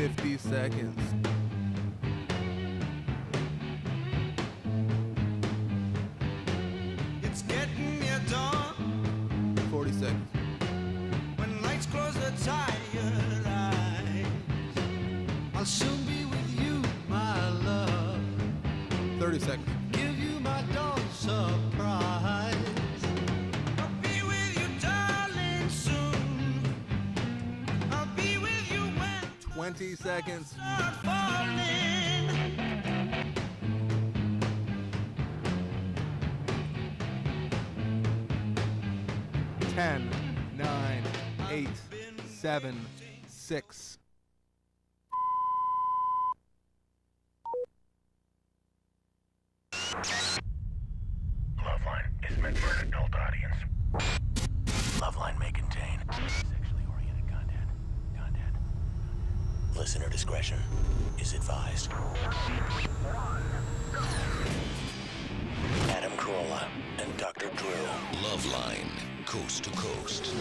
50 seconds. It's getting near dawn. 40 seconds. When lights close the tired eyes, I'll soon be with you, my love. 30 seconds. Give you my dawn surprise. I'll be with you, darling, soon. I'll be with you when 20 seconds. start falling. 10, 9, 8, 7, 6. LoveLine is meant for an adult audience. LoveLine may contain sexually oriented content. Listener discretion is advised. Adam Carolla and Dr. Drew. LoveLine, coast to coast.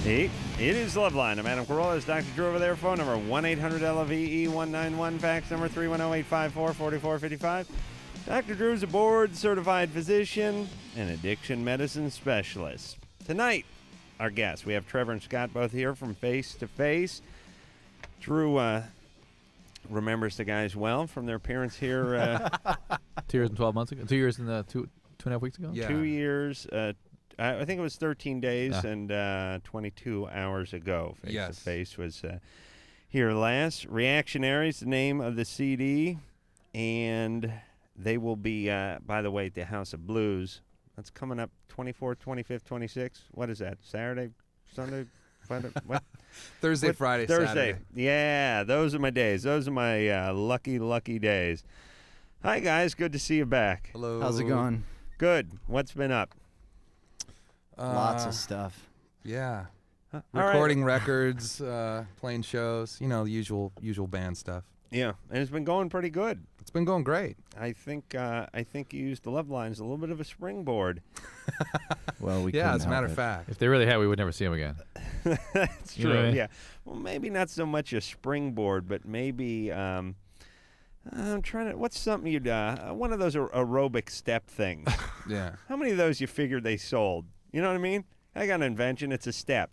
Hey, it is Loveline. I'm Adam Carolla. It's Dr. Drew over there. Phone number 1-800-LOVE-191. Fax number 310-854-4455. Dr. Drew is a board-certified physician and addiction medicine specialist. Tonight, our guests, we have Trevor and Scott both here from Face to Face. Drew remembers the guys well from their appearance here 2 years and 12 months ago. 2 years and two and a half weeks ago. Yeah. 2 years. I think it was 13 days Ah. and 22 hours ago. Face Yes. to Face was here last. Reactionaries, the name of the CD, and they will be, by the way, at the House of Blues. That's coming up 24th, 25th, 26th. What is that? Saturday, Sunday, Friday, what? Thursday, What? Friday, Thursday. Saturday. Yeah, those are my days. Those are my lucky days. Hi, guys. Good to see you back. Hello. How's it going? Good. What's been up? Lots of stuff. Yeah. All right. Recording records, playing shows, you know, the usual band stuff. Yeah, and it's been going pretty good. It's been going great. I think you used the LoveLine as a little bit of a springboard. Well, we Yeah, couldn't as a matter help of it. fact. If they really had, we would never see him again. That's You know true. what I mean? Yeah. Well, maybe not so much a springboard, but maybe I'm trying to. What's something you'd one of those aerobic step things? Yeah. How many of those you figured they sold? You know what I mean? I got an invention. It's a step.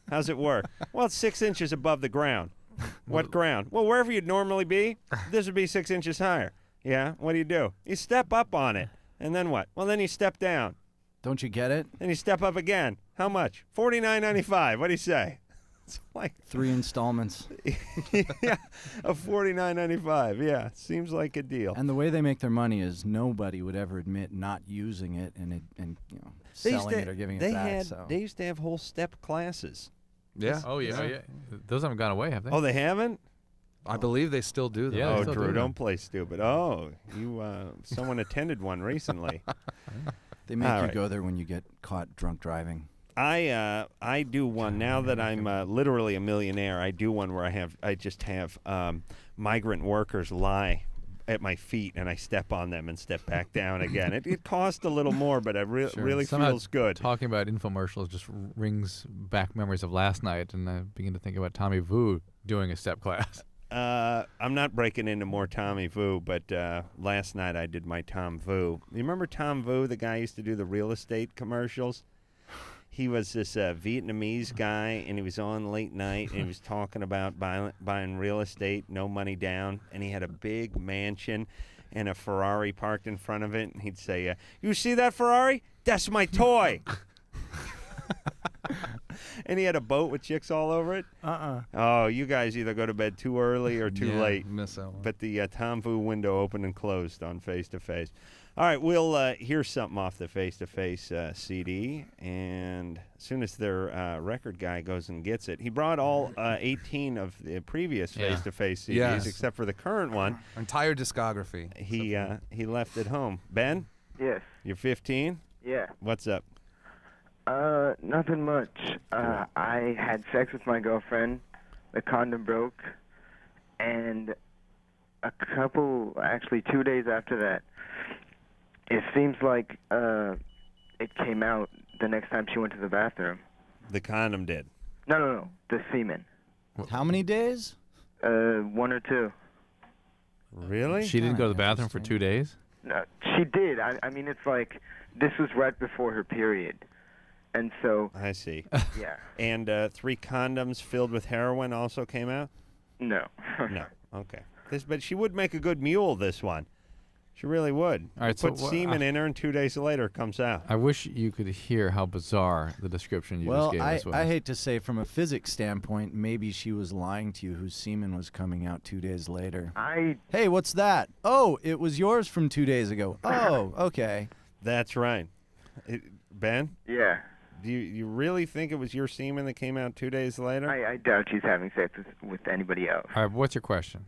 How's it work? Well, it's 6 inches above the ground. What ground? Well, wherever you'd normally be, this would be 6 inches higher. Yeah. What do? You step up on it, and then what? Well, then you step down. Don't you get it? Then you step up again. How much? $49.95. What do you say? It's like 3 installments. yeah, a $49.95. Yeah, seems like a deal. And the way they make their money is nobody would ever admit not using it and selling it or giving it back. They used to have whole step classes. Yeah. Oh yeah. Those haven't gone away, have they? Oh, they haven't? I believe they still do that. Yeah, they Oh, still Drew, do don't play stupid. Oh, you someone attended one recently. They make All you right. go there when you get caught drunk driving. I do one now that I'm literally a millionaire. I do one where I just have migrant workers lie at my feet and I step on them and step back down again. It costs a little more, but it really Somehow feels good. Talking about infomercials just rings back memories of last night, and I begin to think about Tommy Vu doing a step class. I'm not breaking into more Tommy Vu, but last night I did my Tom Vu. You remember Tom Vu, the guy who used to do the real estate commercials? He was this Vietnamese guy, and he was on late night, and he was talking about buying real estate, no money down, and he had a big mansion and a Ferrari parked in front of it, and he'd say, you see that Ferrari? That's my toy. And he had a boat with chicks all over it. Oh, you guys either go to bed too early or too Yeah, late. miss that one. But the Tom Vu window opened and closed on Face to Face. All right, we'll hear something off the Face to Face CD, and as soon as their record guy goes and gets it, he brought all 18 of the previous Yeah. Face to Face CDs, Yes. except for the current one. Our entire discography. He left it home. Ben, Yes. you're 15. Yeah. What's up? Nothing much. I had sex with my girlfriend. The condom broke. And actually 2 days after that, it seems like it came out the next time she went to the bathroom. The condom did. No. The semen. How many days? 1 or 2. Really? She didn't go to the bathroom for Interesting. 2 days? No, she did. I mean, it's like this was right before her period, and so I see. yeah. And 3 condoms filled with heroin also came out? No. No. Okay. But she would make a good mule, this one. She really would. All right, so Put semen in her, and 2 days later it comes out. I wish you could hear how bizarre the description you just gave us was. I hate to say, from a physics standpoint, maybe she was lying to you, whose semen was coming out 2 days later. Hey, what's that? Oh, it was yours from 2 days ago. Oh, okay. That's right. Ben? Yeah. Do you really think it was your semen that came out 2 days later? I doubt she's having sex with anybody else. All right, what's your question?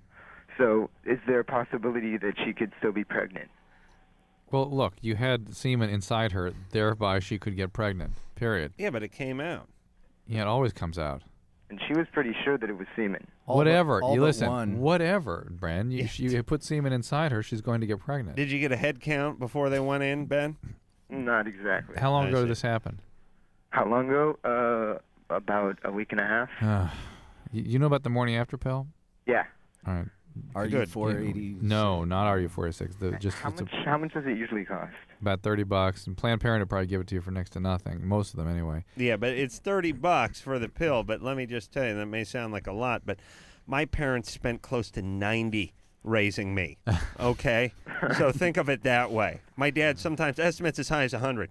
So, is there a possibility that she could still be pregnant? Well, look, you had semen inside her, thereby she could get pregnant, period. Yeah, but it came out. Yeah, it always comes out. And she was pretty sure that it was semen. Whatever. all You but listen. one. Whatever, Bran. You put semen inside her, she's going to get pregnant. Did you get a head count before they went in, Ben? Not exactly. How long I ago see. did this happen? How long ago? About a week and a half. You know about the morning after pill? Yeah. All right. Are you Good. 480? No, not RU46. How much does it usually cost? About $30, and Planned Parenthood probably give it to you for next to nothing. Most of them, anyway. Yeah, but it's $30 for the pill. But let me just tell you, that may sound like a lot, but my parents spent close to $90 raising me. Okay, so think of it that way. My dad sometimes estimates as high as $100.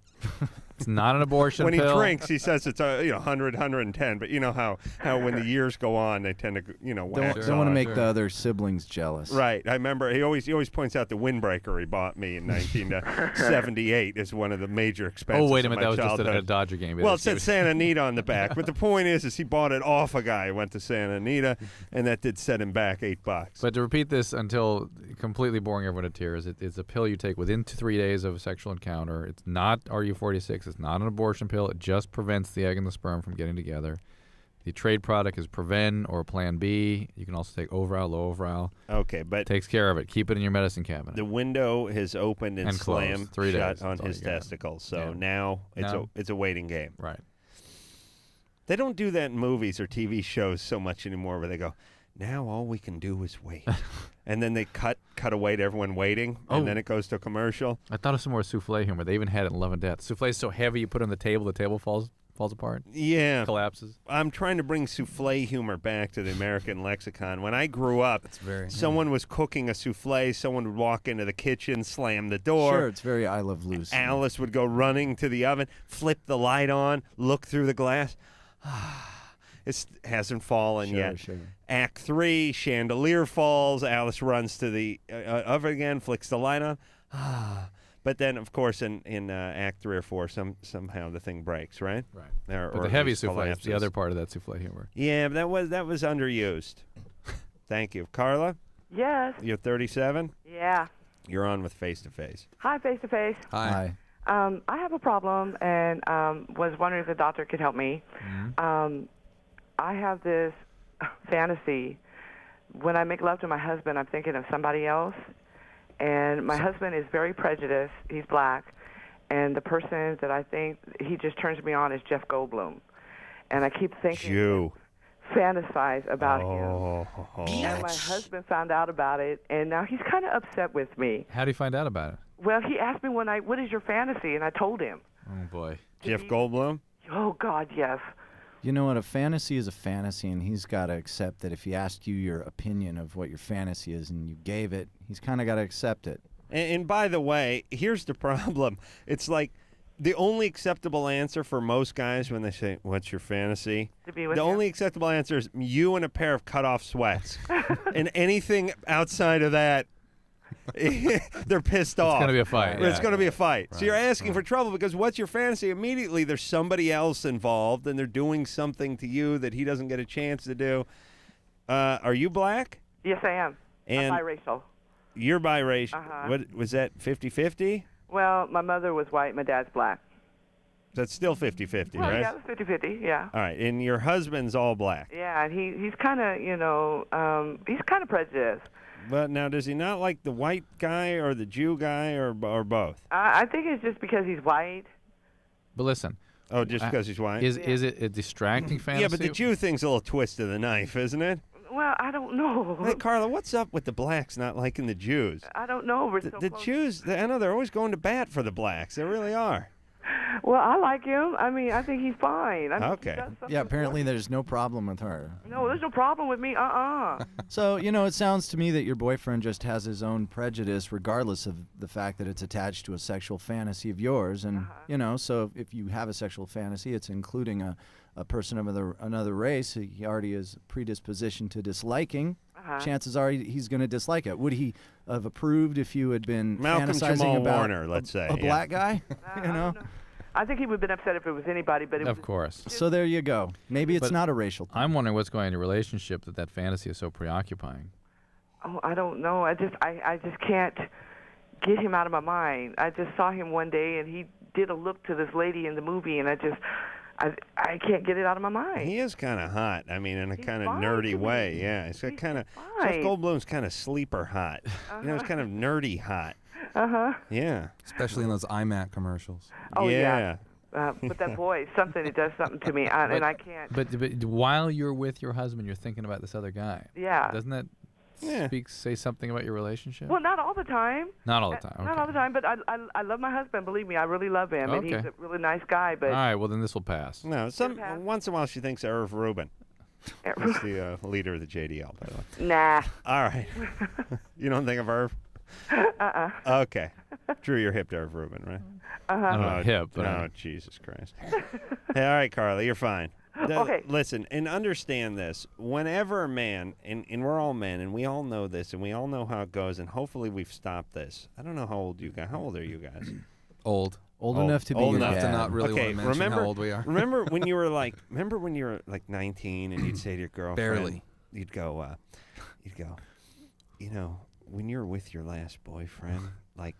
It's not an abortion When pill. he drinks, he says it's 100, 110. But you know how when the years go on, they tend to wax Don't want to on. make the other siblings jealous. Right. I remember he always points out the windbreaker he bought me in 1978 is one of the major expenses. Oh, wait a of minute. my that was just at a childhood. Dodger game. Well, it said Santa Anita on the back, but the point is he bought it off a guy who went to Santa Anita, and that did set him back $8. But to repeat this until completely boring everyone to tears, it's a pill you take within 3 days of a sexual encounter. It's not RU46. It's not an abortion pill. It just prevents the egg and the sperm from getting together. The trade product is Preven or Plan B. You can also take Overal, Low-Overal. Okay, but Takes care of it. Keep it in your medicine cabinet. the window has opened and, And closed. slammed 3 shut days. on That's all his you got. testicles. So Yeah. now Now- it's a waiting game. Right. They don't do that in movies or TV shows so much anymore, where they go, now all we can do is wait. And then they cut away to everyone waiting, and then it goes to a commercial. I thought of some more souffle humor. They even had it in Love and Death. Souffle is so heavy, you put it on the table falls apart, Yeah. collapses. I'm trying to bring souffle humor back to the American lexicon. When I grew up, someone was cooking a souffle, someone would walk into the kitchen, slam the door. Sure, it's very I Love Lucy. Alice would go running to the oven, flip the light on, look through the glass. It hasn't fallen yet. Sure. Act 3, chandelier falls. Alice runs to the oven again, flicks the light on. But then, of course, in Act 3 or 4, somehow the thing breaks, right? Right. Or But the heavy least souffle is collapses. the other part of that souffle humor. Yeah, but that was underused. Thank you. Carla, Yes. you're 37. Yeah. You're on with Face to Face. Hi, face to face. Hi. I have a problem and was wondering if the doctor could help me. I have this fantasy. When I make love to my husband, I'm thinking of somebody else. And my husband is very prejudiced. He's black. And the person that I think he just turns me on is Jeff Goldblum. And I keep thinking, Jew. fantasize about him. Oh. And my husband found out about it, and now he's kind of upset with me. How do you find out about it? Well, he asked me what is your fantasy? And I told him. Oh, boy. Jeff Goldblum? Oh, God, yes. You know what? A fantasy is a fantasy, and he's got to accept that if he asked you your opinion of what your fantasy is and you gave it, he's kind of got to accept it. And by the way, here's the problem. It's like the only acceptable answer for most guys when they say, what's your fantasy? To be with The you. only acceptable answer is you and a pair of cut-off sweats. And anything outside of that, they're pissed off. It's going to be a fight. It's yeah. going to be a fight. So you're asking for trouble because what's your fantasy? Immediately there's somebody else involved and they're doing something to you that he doesn't get a chance to do. Are you black? Yes, I am. And I'm biracial. you're biracial. Uh-huh. What was that 50-50? Well, my mother was white, my dad's black. That's still 50-50, Well, right? yeah, it's 50-50, yeah. All right, and your husband's all black. Yeah, and he's kind of, he's kind of prejudiced. But now, does he not like the white guy or the Jew guy or both? I think it's just because he's white. But listen. Oh, just because he's white? Is it a distracting fantasy? Yeah, but the Jew thing's a little twist of the knife, isn't it? Well, I don't know. Hey, Carla, what's up with the blacks not liking the Jews? I don't know. We're so The close. Jews, I know they're always going to bat for the blacks. They really are. Well, I like him. I mean, I think he's fine. I think Okay. he does something Yeah, apparently for me. there's no problem with her. No, there's no problem with me. So, it sounds to me that your boyfriend just has his own prejudice regardless of the fact that it's attached to a sexual fantasy of yours. And, so if you have a sexual fantasy, it's including a person of another race he already is predispositioned to disliking. Chances are he's going to dislike it. Would he have approved if you had been Malcolm fantasizing Jamal about Warner, let's say, a black guy? I don't know. I think he would have been upset if it was anybody, but it Of was course. So there you go. Maybe it's But not a racial thing. I'm wondering what's going on in your relationship that fantasy is so preoccupying. Oh, I don't know. I just can't get him out of my mind. I just saw him one day, and he did a look to this lady in the movie, and I can't get it out of my mind. He is kind of hot. I mean, in a He's kind of fine nerdy to me. way. Yeah, it's He's kind of fine. Jeff Goldblum's kind of sleeper hot. It's kind of nerdy hot. Yeah. Especially in those IMAC commercials. Oh, yeah. But that voice, it does something to me, and I can't. But while you're with your husband, you're thinking about this other guy. Yeah. Doesn't that say something about your relationship? Well, not all the time. Not all the time. Not okay. all the time, but I love my husband. Believe me, I really love him, and he's Okay. a really nice guy. But All right, well, then this will pass. No, pass. once in a while she thinks of Irv Rubin. He's the leader of the JDL, by the way. nah. All right. You don't think of Irv? Okay. Drew, you're hip to Irv Rubin, right? I don't know, hip, but oh, Jesus Christ. Hey, all right, Carla, you're fine. Okay. Listen, and understand this. Whenever a man, and we're all men, and we all know this, and we all know how it goes, and hopefully we've stopped this. I don't know how old you guys. How old are you guys? Old. Old enough to be old your enough dad. to not really Okay, want to mention remember how old we are. remember when you were like 19, and you'd say to your girlfriend, Barely. you'd go, when you're with your last boyfriend, like,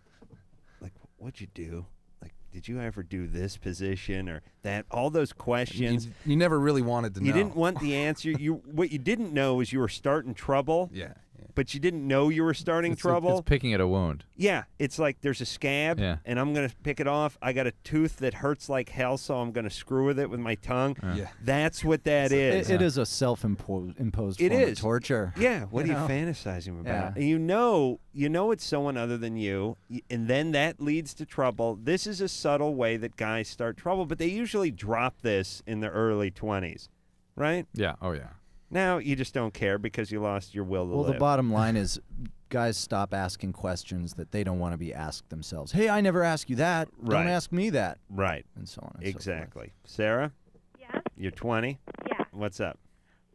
what'd you do? Like, did you ever do this position or that? All those questions. You never really wanted to know. You didn't want the answer. What you didn't know is you were starting trouble. Yeah. But you didn't know you were starting trouble. It's picking at a wound. Yeah, it's like there's a scab, and I'm going to pick it off. I got a tooth that hurts like hell, so I'm going to screw with it with my tongue. Yeah. That's what that is. It is a self-imposed form It is. of torture. Yeah, what are you know? fantasizing about? Yeah. You know it's someone other than you, and then that leads to trouble. This is a subtle way that guys start trouble, but they usually drop this in their early 20s, right? Yeah. Oh, yeah. Now you just don't care because you lost your will to Well, live. the bottom line is guys stop asking questions that they don't want to be asked themselves. Hey, I never asked you that. Right. Don't ask me that. Right. And so on and Exactly. Sarah, Yeah. you're 20? Yeah. What's up?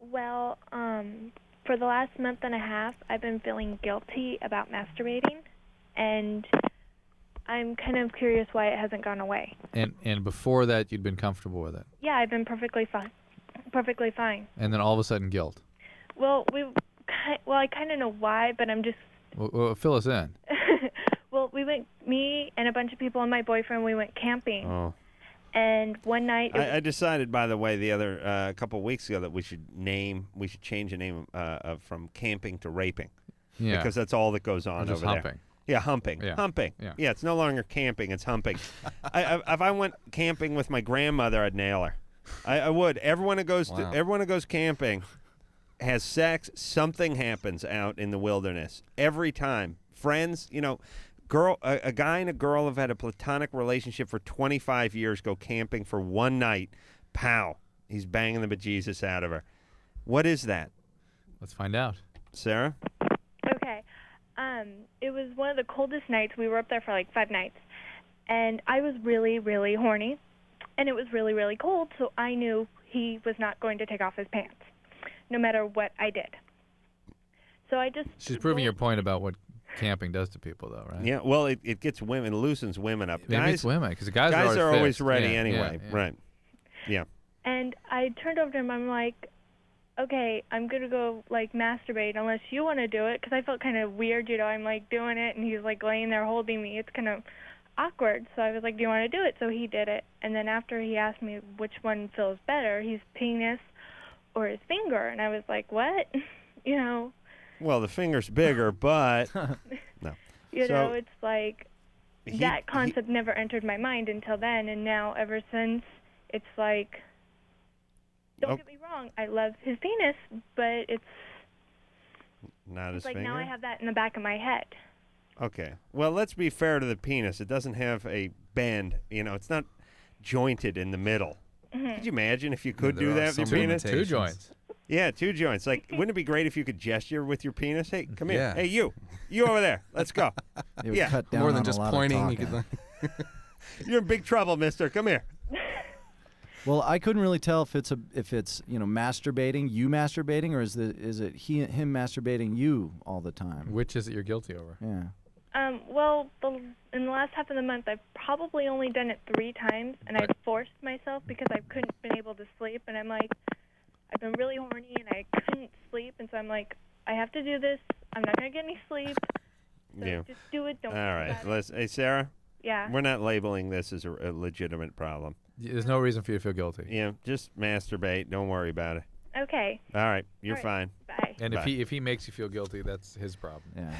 Well, for the last month and a half, I've been feeling guilty about masturbating, and I'm kind of curious why it hasn't gone away. And before that, you'd been comfortable with it. Yeah, I've been perfectly fine. Perfectly fine. And then all of a sudden, guilt. Well, I kind of know why, but I'm just. Well, fill us in. Well, me and a bunch of people and my boyfriend, we went camping. Oh. And one night. I decided, by the way, a couple of weeks ago that we should change the name from camping to raping. Yeah. Because that's all that goes on Or just over humping. there. Yeah, humping. Yeah. Humping. Yeah. It's no longer camping, it's humping. If I went camping with my grandmother, I'd nail her. I would. Everyone who goes camping has sex. Something happens out in the wilderness every time. Friends, a guy and a girl have had a platonic relationship for 25 years. Go camping for one night. Pow! He's banging the bejesus out of her. What is that? Let's find out. Sarah? Okay. It was one of the coldest nights. We were up there for like 5 nights. And I was really, really horny. And it was really, really cold, so I knew he was not going to take off his pants, no matter what I did. So I just... She's proving your point about what camping does to people, though, right? Yeah, well, it gets women, loosens women up. Maybe it's women, because the guys are always fit. ready Yeah, anyway. yeah. Right. Yeah. And I turned over to him. I'm like, okay, I'm going to go, like, masturbate unless you want to do it, because I felt kind of weird, I'm, like, doing it, and he's, like, laying there holding me. It's kind of awkward. So I was like, do you want to do it? So he did it. And then after he asked me which one feels better, his penis or his finger. And I was like, what? Well, the finger's bigger, but no. It's like that concept never entered my mind until then. And now ever since, it's like, don't get me wrong, I love his penis, but it's Not his It's like finger? now I have that in the back of my head. Okay. Well, let's be fair to the penis. It doesn't have a bend. It's not jointed in the middle. Could you imagine if you could There do are that with some your penis? Two joints. Yeah, 2 joints. Like, wouldn't it be great if you could gesture with your penis? Hey, come here. Yeah. Hey, you over there. Let's go. It would Yeah. cut down More on than a just lot of pointing. You talking. could. You're in big trouble, mister. Come here. Well, I couldn't really tell if it's masturbating, you masturbating, or is it him masturbating you all the time? Which is it you're guilty over? Yeah. Well, in the last half of the month, I've probably only done it 3 times, and I've forced myself because I couldn't been able to sleep, and I'm like, I've been really horny, and I couldn't sleep, and so I'm like, I have to do this. I'm not gonna get any sleep. So Yeah. just do it. Don't. All right. think about it. Hey, Sarah. Yeah. We're not labeling this as a legitimate problem. There's no reason for you to feel guilty. Yeah, just masturbate. Don't worry about it. Okay. All right, you're All right. fine. Bye. And Bye. if he makes you feel guilty, that's his problem. Yeah.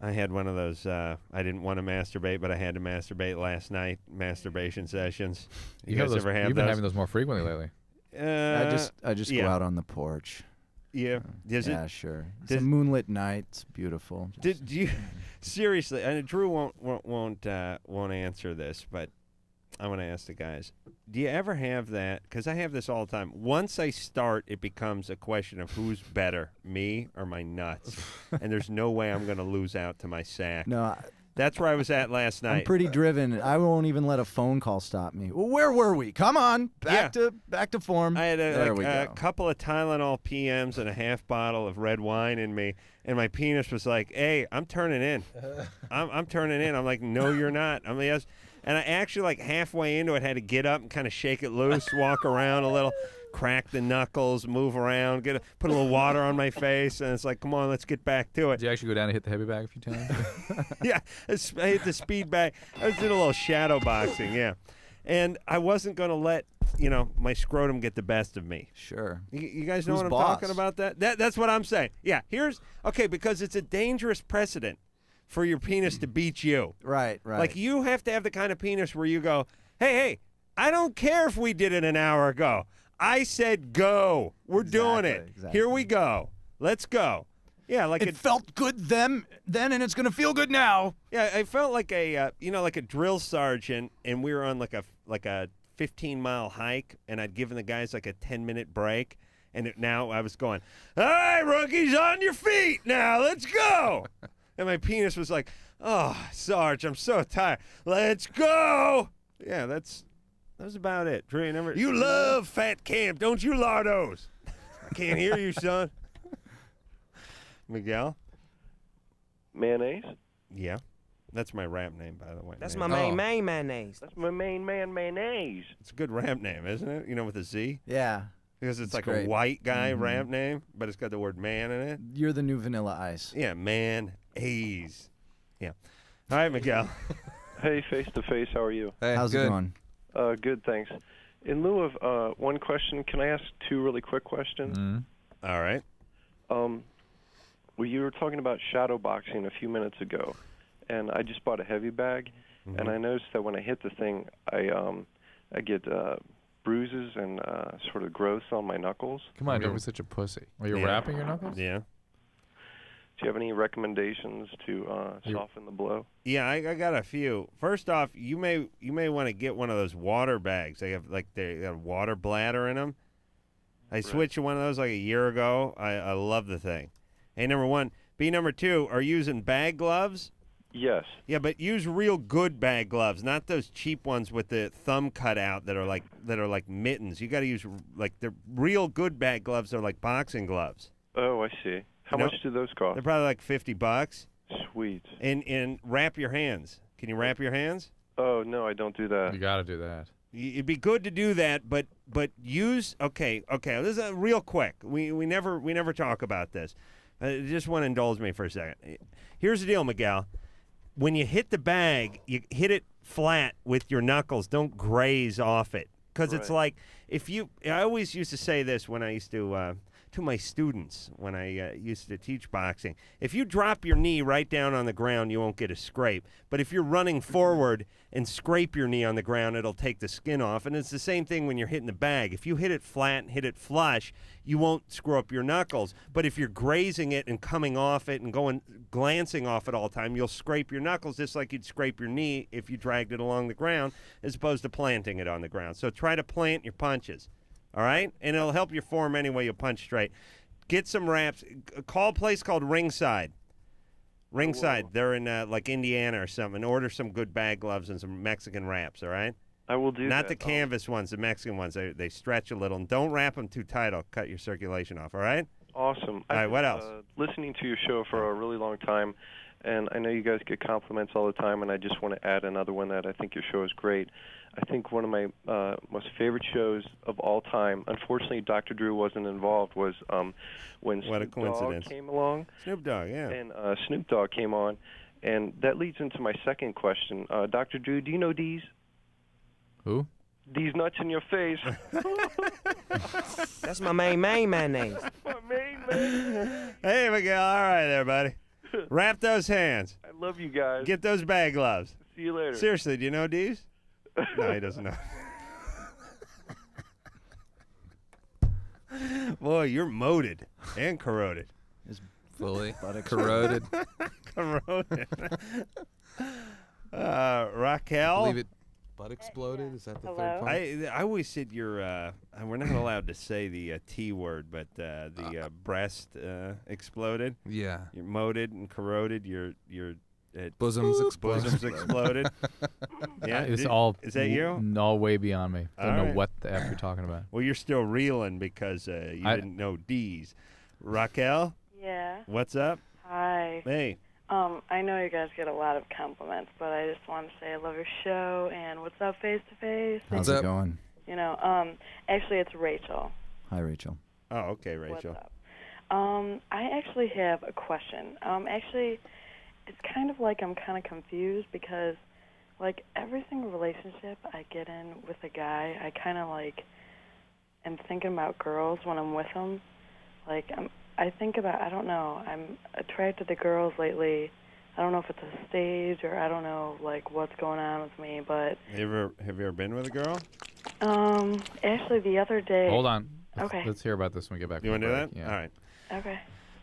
I had one of those. I didn't want to masturbate, but I had to masturbate last night. Masturbation sessions. You guys ever have You've those? been having those more frequently lately. I just yeah. go out on the porch. Yeah. Does Yeah, it? sure. It's does- a moonlit night. It's beautiful. Did you seriously? And Drew won't answer this, but I want to ask the guys. Do you ever have that? Because I have this all the time. Once I start, it becomes a question of who's better, me or my nuts, and there's no way I'm going to lose out to my sack. No, That's where I was at last night. I'm pretty driven. I won't even let a phone call stop me. Well, where were we? Come on, back to form. I had there a we go. couple of Tylenol PMs and a half bottle of red wine in me, and my penis was like, "Hey, I'm turning in. I'm turning in." I'm like, "No, you're not." I mean, yes. And I actually, like halfway into it, had to get up and kind of shake it loose, walk around a little, crack the knuckles, move around, put a little water on my face, and it's like, "Come on, let's get back to it." Did you actually go down and hit the heavy bag a few times? Yeah, I hit the speed bag. I was doing a little shadow boxing, yeah. And I wasn't going to let, my scrotum get the best of me. Sure. You guys know Who's what I'm boss? talking about? That's what I'm saying. Yeah, because it's a dangerous precedent for your penis to beat you. Right. Like, you have to have the kind of penis where you go, hey, I don't care if we did it an hour ago. I said go. We're doing it. Exactly. Here we go. Let's go. Yeah, like it felt good then, and it's gonna feel good now. Yeah, I felt like like a drill sergeant, and we were on like a 15-mile hike, and I'd given the guys like a 10-minute break, and now I was going, "All right, rookies, on your feet now, let's go." And my penis was like, "Oh, Sarge, I'm so tired. Let's go." Yeah, that was about it. Drew, you love fat camp, don't you, Lardos? I can't hear you, son. Miguel? Mayonnaise? Yeah. That's my rap name, by the way. That's my main mayonnaise. That's my main man mayonnaise. It's a good rap name, isn't it? With a Z? Yeah. Because it's like great. a white guy rap name, but it's got the word man in it. You're the new Vanilla Ice. Yeah, man. A's. Yeah. All right, Miguel. Hey, face to face, how are you? Hey, How's good. it going? Good, thanks. In lieu of one question, can I ask 2 really quick questions? All right. Well, you were talking about shadow boxing a few minutes ago, and I just bought a heavy bag, and I noticed that when I hit the thing, I get bruises and sort of growths on my knuckles. Come on, don't be such a pussy. Are you wrapping your knuckles? Yeah. Do you have any recommendations to soften the blow? Yeah, I got a few. First off, you may want to get one of those water bags. They have they got a water bladder in them. I switched to one of those like a year ago. I love the thing. Hey, number 1. Number 2, are you using bag gloves? Yes. Yeah, but use real good bag gloves, not those cheap ones with the thumb cut out that are like mittens. You got to use the real good bag gloves are like boxing gloves. Oh, I see. How much do those cost? They're probably like $50. Sweet. And wrap your hands. Can you wrap your hands? Oh, no, I don't do that. You got to do that. It'd be good to do that, but use okay. This is real quick. We never talk about this. Just want to indulge me for a second. Here's the deal, Miguel. When you hit the bag, you hit it flat with your knuckles. Don't graze off it, because it's like I always used to say this when I used to to my students when I used to teach boxing. If you drop your knee right down on the ground, you won't get a scrape. But if you're running forward and scrape your knee on the ground, it'll take the skin off. And it's the same thing when you're hitting the bag. If you hit it flat and hit it flush, you won't screw up your knuckles. But if you're grazing it and coming off it and glancing off it all the time, you'll scrape your knuckles just like you'd scrape your knee if you dragged it along the ground as opposed to planting it on the ground. So try to plant your punches, all right? And it'll help your form anyway you punch straight. Get some wraps. Call a place called Ringside. Ringside. They're in like Indiana or something. And order some good bag gloves and some Mexican wraps, all right? I will do that. Not the canvas ones, the Mexican ones. They stretch a little. And don't wrap them too tight. I'll cut your circulation off, all right? Awesome. All right, what else? Listening to your show for a really long time, and I know you guys get compliments all the time, and I just want to add another one that I think your show is great. I think one of my most favorite shows of all time, unfortunately Dr. Drew wasn't involved, was when What a Snoop Dogg coincidence. came along. Snoop Dogg, yeah. And Snoop Dogg came on, and that leads into my second question. Dr. Drew, do you know D's? Who? These nuts in your face. That's my main mayonnaise. My main. Hey, Miguel. All right there, buddy. Wrap those hands. I love you guys. Get those bag gloves. See you later. Seriously, do you know D's? No, he doesn't know. Boy, you're moated and corroded. Fully corroded. Corroded. Raquel? I believe it butt exploded. Is that the third part? I always said we're not allowed to say the T word, but the breast exploded. Yeah. You're moated and corroded. Your bosoms exploded. Bosoms exploded. Yeah, It's all. Is that you? All way beyond me. I don't All know right. what the F you're talking about. Well, you're still reeling because you didn't know D's. Raquel, Yeah. what's up? Hi. Hey. I know you guys get a lot of compliments, but I just want to say I love your show and what's up, Face to Face? How's it going? You know, actually it's Rachel. Hi, Rachel. Oh, okay, Rachel. What's up? I actually have a question. Actually, it's kind of like I'm kind of confused because, like, every single relationship I get in with a guy, I kind of, like, am thinking about girls when I'm with them. Like, I think about, I don't know, I'm attracted to girls lately. I don't know if it's a stage or I don't know, like, what's going on with me, but... Have you ever been with a girl? Actually, the other day... Hold on. Okay. Let's hear about this when we get back. You want to do that? Yeah. All right. Okay.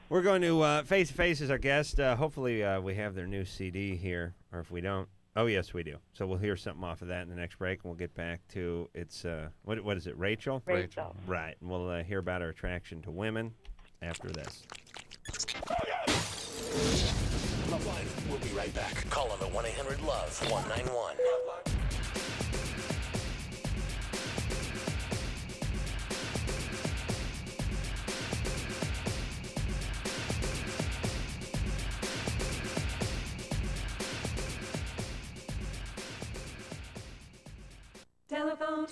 We're going to Face to Face as our guest. Hopefully we have their new CD here, or if we don't, oh yes we do. So we'll hear something off of that in the next break, and we'll get back to what is it, Rachel? Rachel. Right, and we'll hear about her attraction to women after this. LoveLine, we'll be right back. Call on the 1-800-LOVE-191. Telephone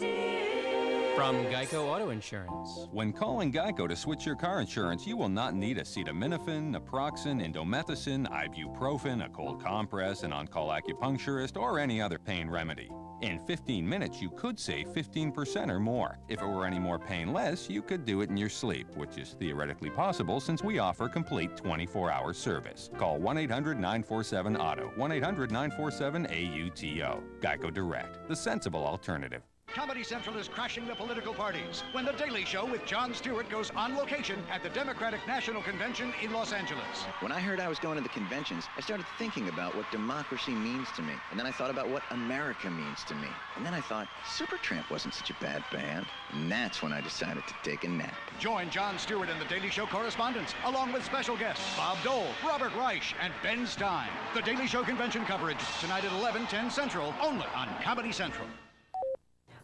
From Geico Auto Insurance. When calling Geico to switch your car insurance, you will not need acetaminophen, naproxen, indomethacin, ibuprofen, a cold compress, an on-call acupuncturist, or any other pain remedy. In 15 minutes, you could save 15% or more. If it were any more painless, you could do it in your sleep, which is theoretically possible since we offer complete 24-hour service. Call 1-800-947-AUTO, 1-800-947-AUTO. Geico Direct, the sensible alternative. Comedy Central is crashing the political parties when The Daily Show with Jon Stewart goes on location at the Democratic National Convention in Los Angeles. When I heard I was going to the conventions, I started thinking about what democracy means to me. And then I thought about what America means to me. And then I thought, Supertramp wasn't such a bad band. And that's when I decided to take a nap. Join Jon Stewart and The Daily Show correspondents, along with special guests Bob Dole, Robert Reich, and Ben Stein. The Daily Show convention coverage tonight at 11:10 Central, only on Comedy Central.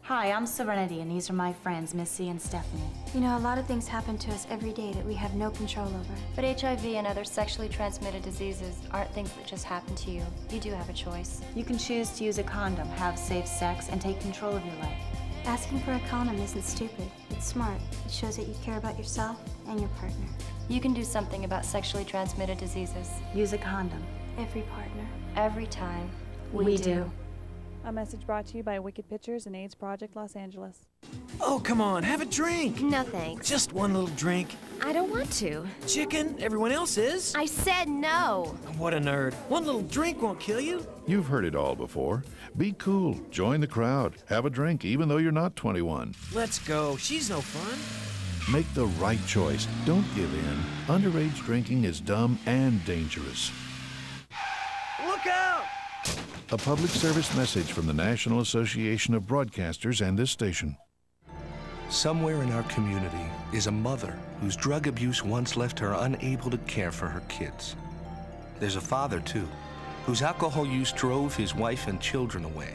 Hi, I'm Serenity, and these are my friends, Missy and Stephanie. You know, a lot of things happen to us every day that we have no control over. But HIV and other sexually transmitted diseases aren't things that just happen to you. You do have a choice. You can choose to use a condom, have safe sex, and take control of your life. Asking for a condom isn't stupid. It's smart. It shows that you care about yourself and your partner. You can do something about sexually transmitted diseases. Use a condom. Every partner. Every time. We do. A message brought to you by Wicked Pictures and AIDS Project Los Angeles. Oh, come on, have a drink. No thanks. Just one little drink. I don't want to. Chicken, everyone else is. I said no. What a nerd. One little drink won't kill you. You've heard it all before. Be cool. Join the crowd. Have a drink even though you're not 21. Let's go. She's no fun. Make the right choice. Don't give in. Underage drinking is dumb and dangerous. Look out! A public service message from the National Association of Broadcasters and this station. Somewhere in our community is a mother whose drug abuse once left her unable to care for her kids. There's a father, too, whose alcohol use drove his wife and children away.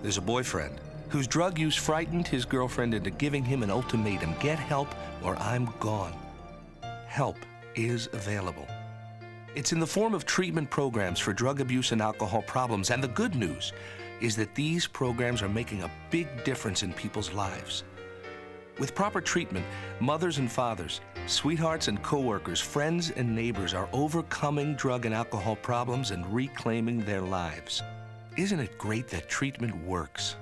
There's a boyfriend whose drug use frightened his girlfriend into giving him an ultimatum: get help or I'm gone. Help is available. It's in the form of treatment programs for drug abuse and alcohol problems, and the good news is that these programs are making a big difference in people's lives. With proper treatment, mothers and fathers, sweethearts and coworkers, friends and neighbors are overcoming drug and alcohol problems and reclaiming their lives. Isn't it great that treatment works?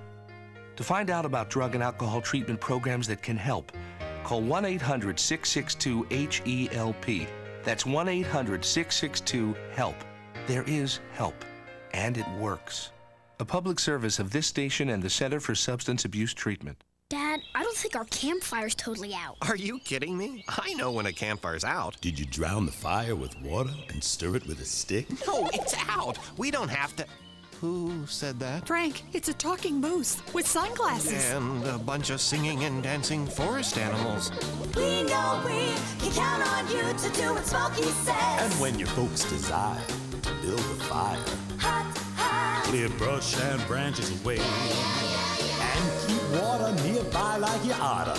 To find out about drug and alcohol treatment programs that can help, call 1-800-662-HELP. That's 1-800-662-HELP. There is help, and it works. A public service of this station and the Center for Substance Abuse Treatment. Dad, I don't think our campfire's totally out. Are you kidding me? I know when a campfire's out. Did you drown the fire with water and stir it with a stick? No, it's out. We don't have to. Who said that? Frank, it's a talking moose with sunglasses. And a bunch of singing and dancing forest animals. We know we can count on you to do what Smokey says. And when your folks desire to build a fire, clear brush and branches away, and keep water nearby like you oughta.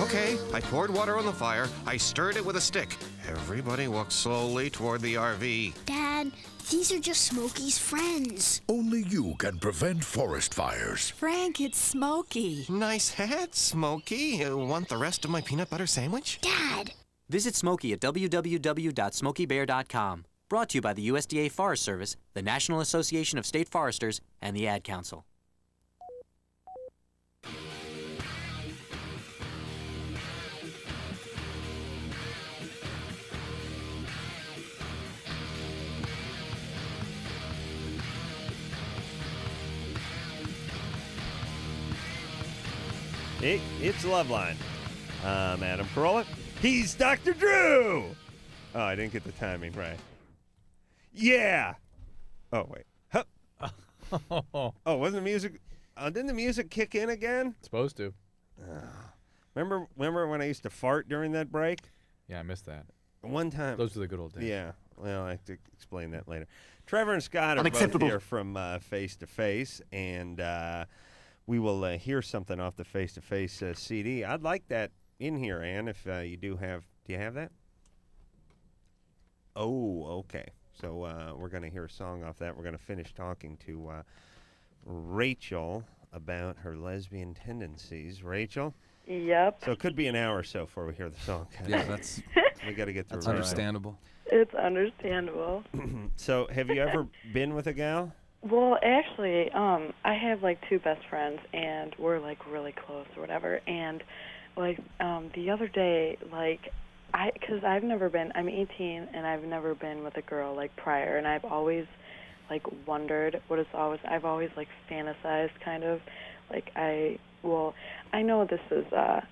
Okay, I poured water on the fire. I stirred it with a stick. Everybody walked slowly toward the RV. Dad, these are just Smokey's friends. Only you can prevent forest fires. Frank, it's Smokey. Nice hat, Smokey. Want the rest of my peanut butter sandwich? Dad! Visit Smokey at www.smokeybear.com. Brought to you by the USDA Forest Service, the National Association of State Foresters, and the Ad Council. It's LoveLine. I'm Adam Carolla. He's Dr. Drew! Oh, I didn't get the timing right. Yeah! Oh, wait. Huh. Oh, wasn't the music... didn't the music kick in again? It's supposed to. Remember when I used to fart during that break? Yeah, I missed that. One time. Those were the good old days. Yeah. Well, I have to explain that later. Trevor and Scott are both Unacceptable. here from Face to Face, and we will hear something off the Face to Face CD. I'd like that in here, Ann, if you do have... Do you have that? Oh, okay. So we're going to hear a song off that. We're going to finish talking to Rachel about her lesbian tendencies. Rachel? Yep. So it could be an hour or so before we hear the song. Yeah, that's we got to get through. that's it. understandable. It's understandable. So have you ever been with a gal? Well, actually, I have like two best friends, and we're like really close or whatever. And like the other day, like because I've never been. I'm 18, and I've never been with a girl like prior, and I've always like wondered what it's always. I've always like fantasized kind of like I know this is,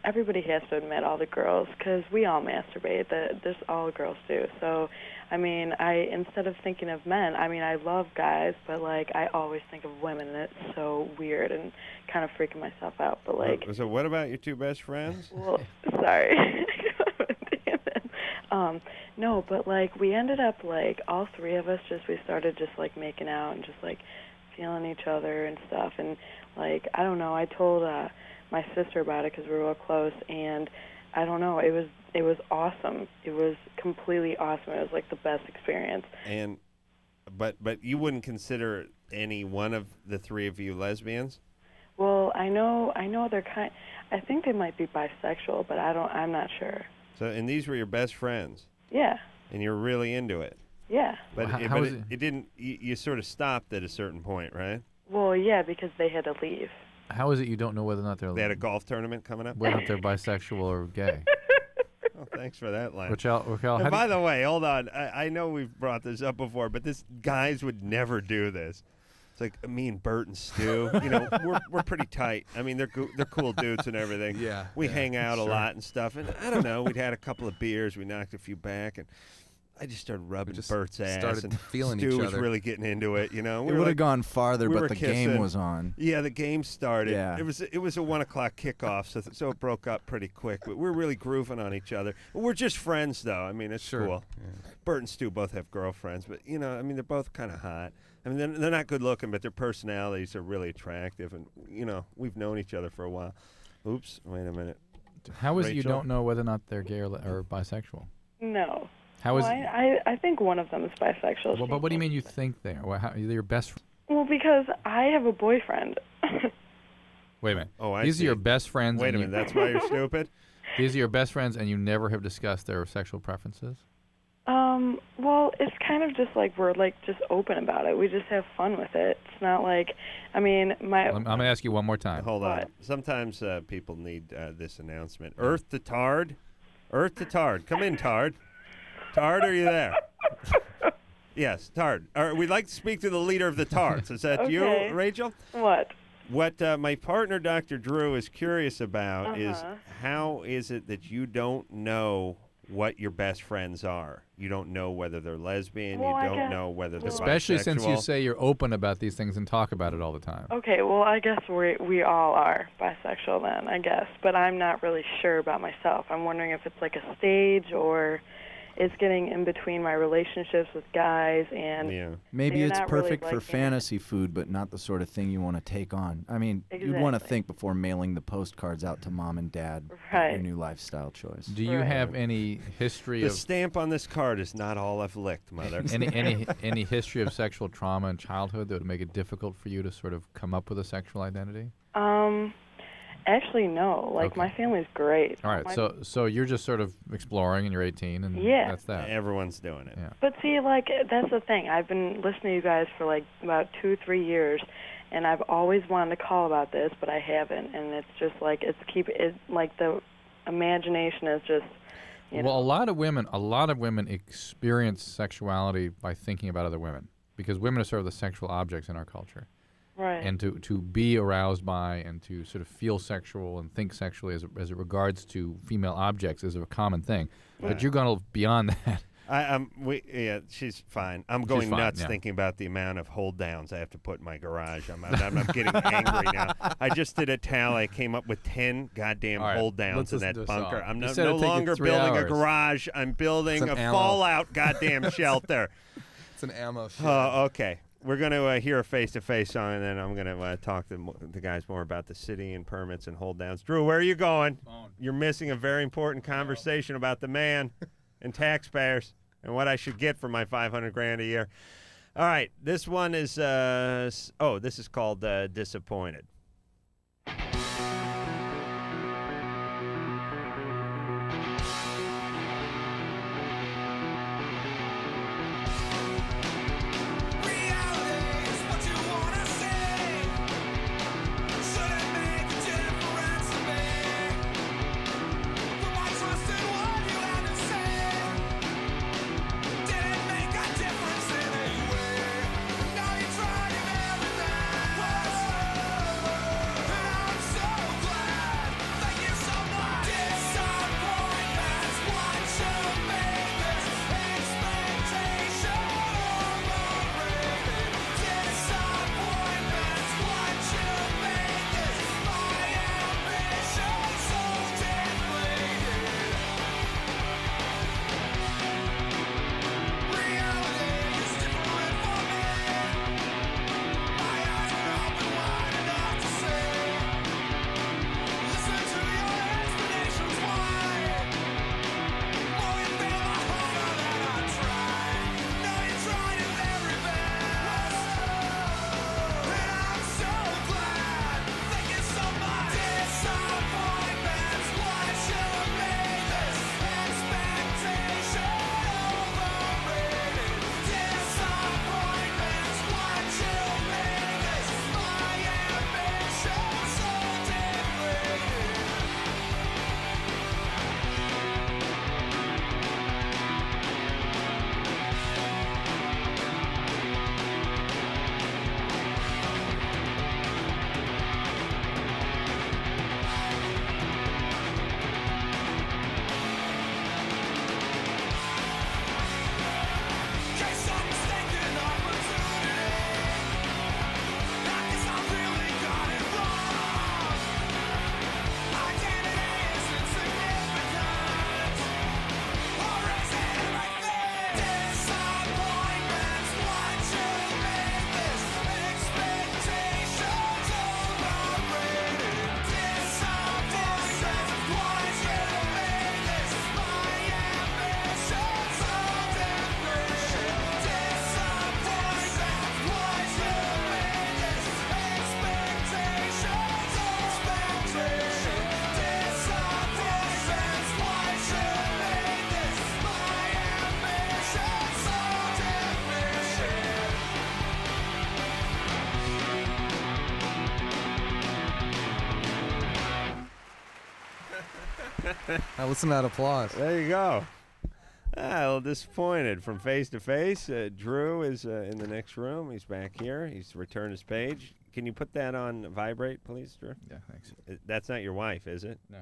everybody has to admit, all the girls, because we all masturbate, this all girls do. So, I mean, instead of thinking of men, I mean, I love guys, but, like, I always think of women, and it's so weird and kind of freaking myself out. But, like... So what about your two best friends? Well, sorry. Damn it. No, but, like, we ended up, like, all three of us we started just, like, making out and just, like, feeling each other and stuff. And, like, I don't know, I told, my sister about it because we were real close, and I don't know, it was awesome. It was completely awesome. It was like the best experience. And but you wouldn't consider any one of the three of you lesbians? Well, I know they're I think they might be bisexual, but I'm not sure. So and these were your best friends? Yeah. And you're really into it? Yeah. But, Well, it, how but is it, it didn't. You sort of stopped at a certain point, right? Well, yeah, because they had to leave. How is it you don't know whether or not They had a golf tournament coming up. whether or not they're bisexual or gay? Oh, thanks for that line. Raquel, how And do by you- the way, hold on. I know we've brought this up before, but guys would never do this. It's like me and Bert and Stu. You know, we're pretty tight. I mean, they're cool dudes and everything. Yeah, we yeah, hang out a sure. lot and stuff. And I don't know. We'd had a couple of beers. We knocked a few back, and I just started rubbing just Bert's ass. started and feeling Stu each was other. really getting into it. You know, It We were would have like- gone farther, we but were the game kissing. was on. Yeah, the game started. Yeah. It was a 1 o'clock kickoff, so it broke up pretty quick. But we're really grooving on each other. We're just friends, though. I mean, it's cool. Yeah. Bert and Stu both have girlfriends, but you know, I mean, they're both kind of hot. I mean, they're not good looking, but their personalities are really attractive, and you know, we've known each other for a while. Oops, wait a minute. How is it you Rachel? don't know whether or not they're gay or bisexual? No. How is Well, I think one of them is bisexual. Well, but what do you mean you think they are? Well, they're your best friend? Well, because I have a boyfriend. Wait a minute. Oh, I These see. are your best friends. Wait and a you- minute, that's why you're stupid? These are your best friends, and you never have discussed their sexual preferences? Well, it's kind of just like we're like just open about it. We just have fun with it. It's not like, I mean, I'm going to ask you one more time. Hold on. Sometimes people need this announcement. Earth to Tard. Earth to Tard. Come in, Tard. Tard, are you there? Yes, Tard. We'd like to speak to the leader of the Tards. Is that you, Okay. Rachel? What? What my partner, Dr. Drew, is curious about is Uh-huh. how is it that you don't know what your best friends are? You don't know whether they're lesbian. Well, I you don't guess- know whether they're Especially since you bisexual. say you're open about these things and talk about it all the time. Okay, well, I guess we all are bisexual then, I guess. But I'm not really sure about myself. I'm wondering if it's like a stage or it's getting in between my relationships with guys and Maybe they're it's not really perfect for liking it. fantasy food, but not the sort of thing you want to take on. I mean, you'd want to Exactly. think before mailing the postcards out to mom and dad about Right. your new lifestyle choice. Do you have any history The of stamp on this card is not all I've licked, Mother. any history of sexual trauma in childhood that would make it difficult for you to sort of come up with a sexual identity? Actually, no. Like, Okay. my family's great. All right, My- so you're just sort of exploring, and you're 18, and Yeah. that's that. Everyone's doing it. Yeah. But see, like, that's the thing. I've been listening to you guys for, like, about 2-3 years, and I've always wanted to call about this, but I haven't. And it's just, like, like, the imagination is just, you know. Well, a lot of women experience sexuality by thinking about other women, because women are sort of the sexual objects in our culture. Right. And to be aroused by and to sort of feel sexual and think sexually as it regards to female objects is a common thing. Right. But you're going beyond that. She's fine. I'm She's going fine, nuts yeah. thinking about the amount of hold downs I have to put in my garage. I'm getting angry now. I just did a tally. I came up with 10 goddamn All right, hold downs let's in listen that to a bunker. song. I'm You no, said no it'd take you longer 3 building a hours. garage. I'm building Some a ammo. fallout goddamn shelter. It's an ammo shit. Okay. We're going to hear a face-to-face song, and then I'm going to talk to the guys more about the city and permits and hold-downs. Drew, where are you going? You're missing a very important conversation about the man and taxpayers and what I should get for my $500,000 a year. All right, this one is this is called Disappointed. Listen to that applause. There you go. A little disappointed from face to face. Drew is in the next room. He's back here. He's returned his page. Can you put that on vibrate, please, Drew? Yeah, thanks. That's not your wife, is it? No.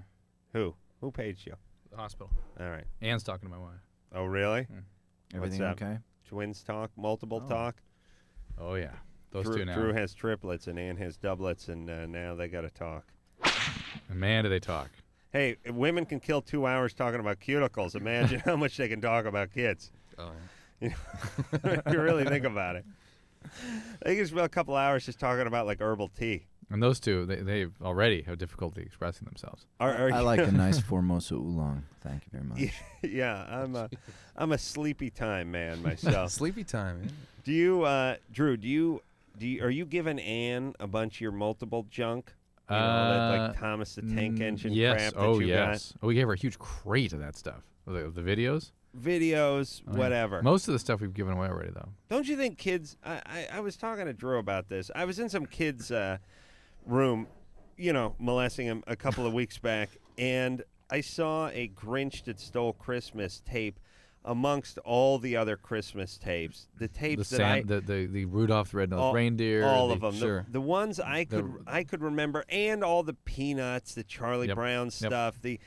Who? Who paged you? The hospital. All right. Anne's talking to my wife. Oh, really? Everything What's up? okay? Twins talk? Multiple talk? Oh, yeah. Those Drew, two now. Drew has triplets and Ann has doublets, and now they got to talk. And man, do they talk. Hey, if women can kill 2 hours talking about cuticles. Imagine how much they can talk about kids. Oh, yeah. If you really think about it. They can spend a couple hours just talking about like herbal tea. And those two, they already have difficulty expressing themselves. I like a nice Formosa oolong. Thank you very much. Yeah, I'm a sleepy time man myself. Sleepy time. Yeah. Do you, Drew? Are you giving Ann a bunch of your multiple junk? You know, that, like Thomas the Tank Engine yes. crap that you got? Oh, we gave her a huge crate of that stuff. The videos? Videos, whatever. Most of the stuff we've given away already, though. Don't you think kids... I was talking to Drew about this. I was in some kid's room, molesting him a couple of weeks back, and I saw a Grinch That Stole Christmas tape amongst all the other Christmas tapes. The tapes the Rudolph the Red-Nosed Reindeer. All of them. Sure. The ones I could remember, and all the Peanuts, the Charlie Brown stuff, I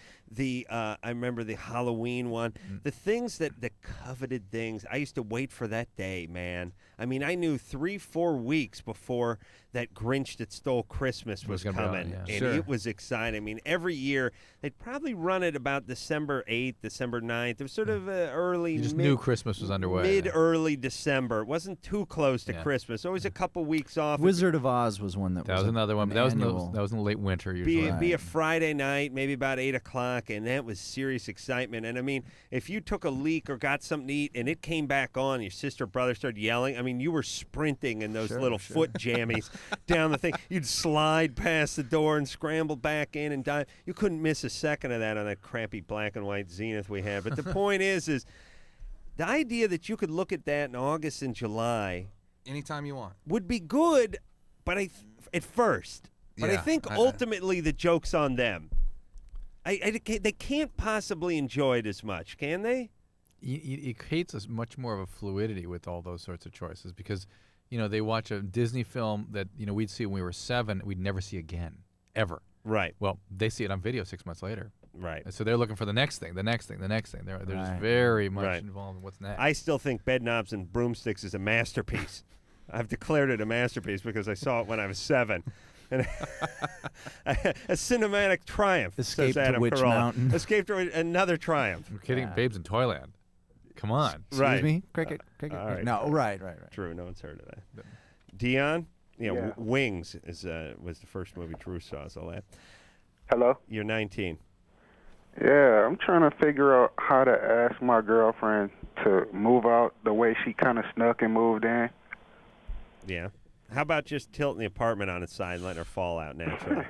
remember the Halloween one. The things the coveted things. I used to wait for that day, man. I mean, I knew 3-4 weeks before that Grinch That Stole Christmas was coming, and it was exciting. I mean, every year they'd probably run it about December 8th, December 9th. It was sort of early. You just knew Christmas was underway. Early December. It wasn't too close to Christmas. Always a couple weeks off. Wizard of Oz was one that was another one. But that was in the late winter usually. Be a Friday night, maybe about 8 o'clock, and that was serious excitement. And I mean, if you took a leak or got something to eat and it came back on, your sister or brother started yelling. I mean, you were sprinting in those little foot jammies down the thing. You'd slide past the door and scramble back in and dive. You couldn't miss a second of that on that crappy black and white Zenith we had. But the point is the idea that you could look at that in August and July anytime you want would be good, but at first. But I think ultimately the joke's on them. They can't possibly enjoy it as much, can they? It creates much more of a fluidity with all those sorts of choices because, they watch a Disney film that, we'd see when we were 7, we'd never see again, ever. Right. Well, they see it on video 6 months later. Right. And so they're looking for the next thing, the next thing, the next thing. They're just very much involved in what's next. I still think Bed Knobs and Broomsticks is a masterpiece. I've declared it a masterpiece because I saw it when I was 7. And a cinematic triumph. Escape says Adam to Witch Carolla. Mountain. Escape to another triumph. I'm kidding. Babes in Toyland. Come on. Excuse me? Cricket. All right. No, right. True. No one's heard of that. Dion? Yeah. Wings was the first movie Drew saw. So that. Hello? You're 19. Yeah, I'm trying to figure out how to ask my girlfriend to move out the way she kind of snuck and moved in. Yeah. How about just tilting the apartment on its side and letting her fall out naturally?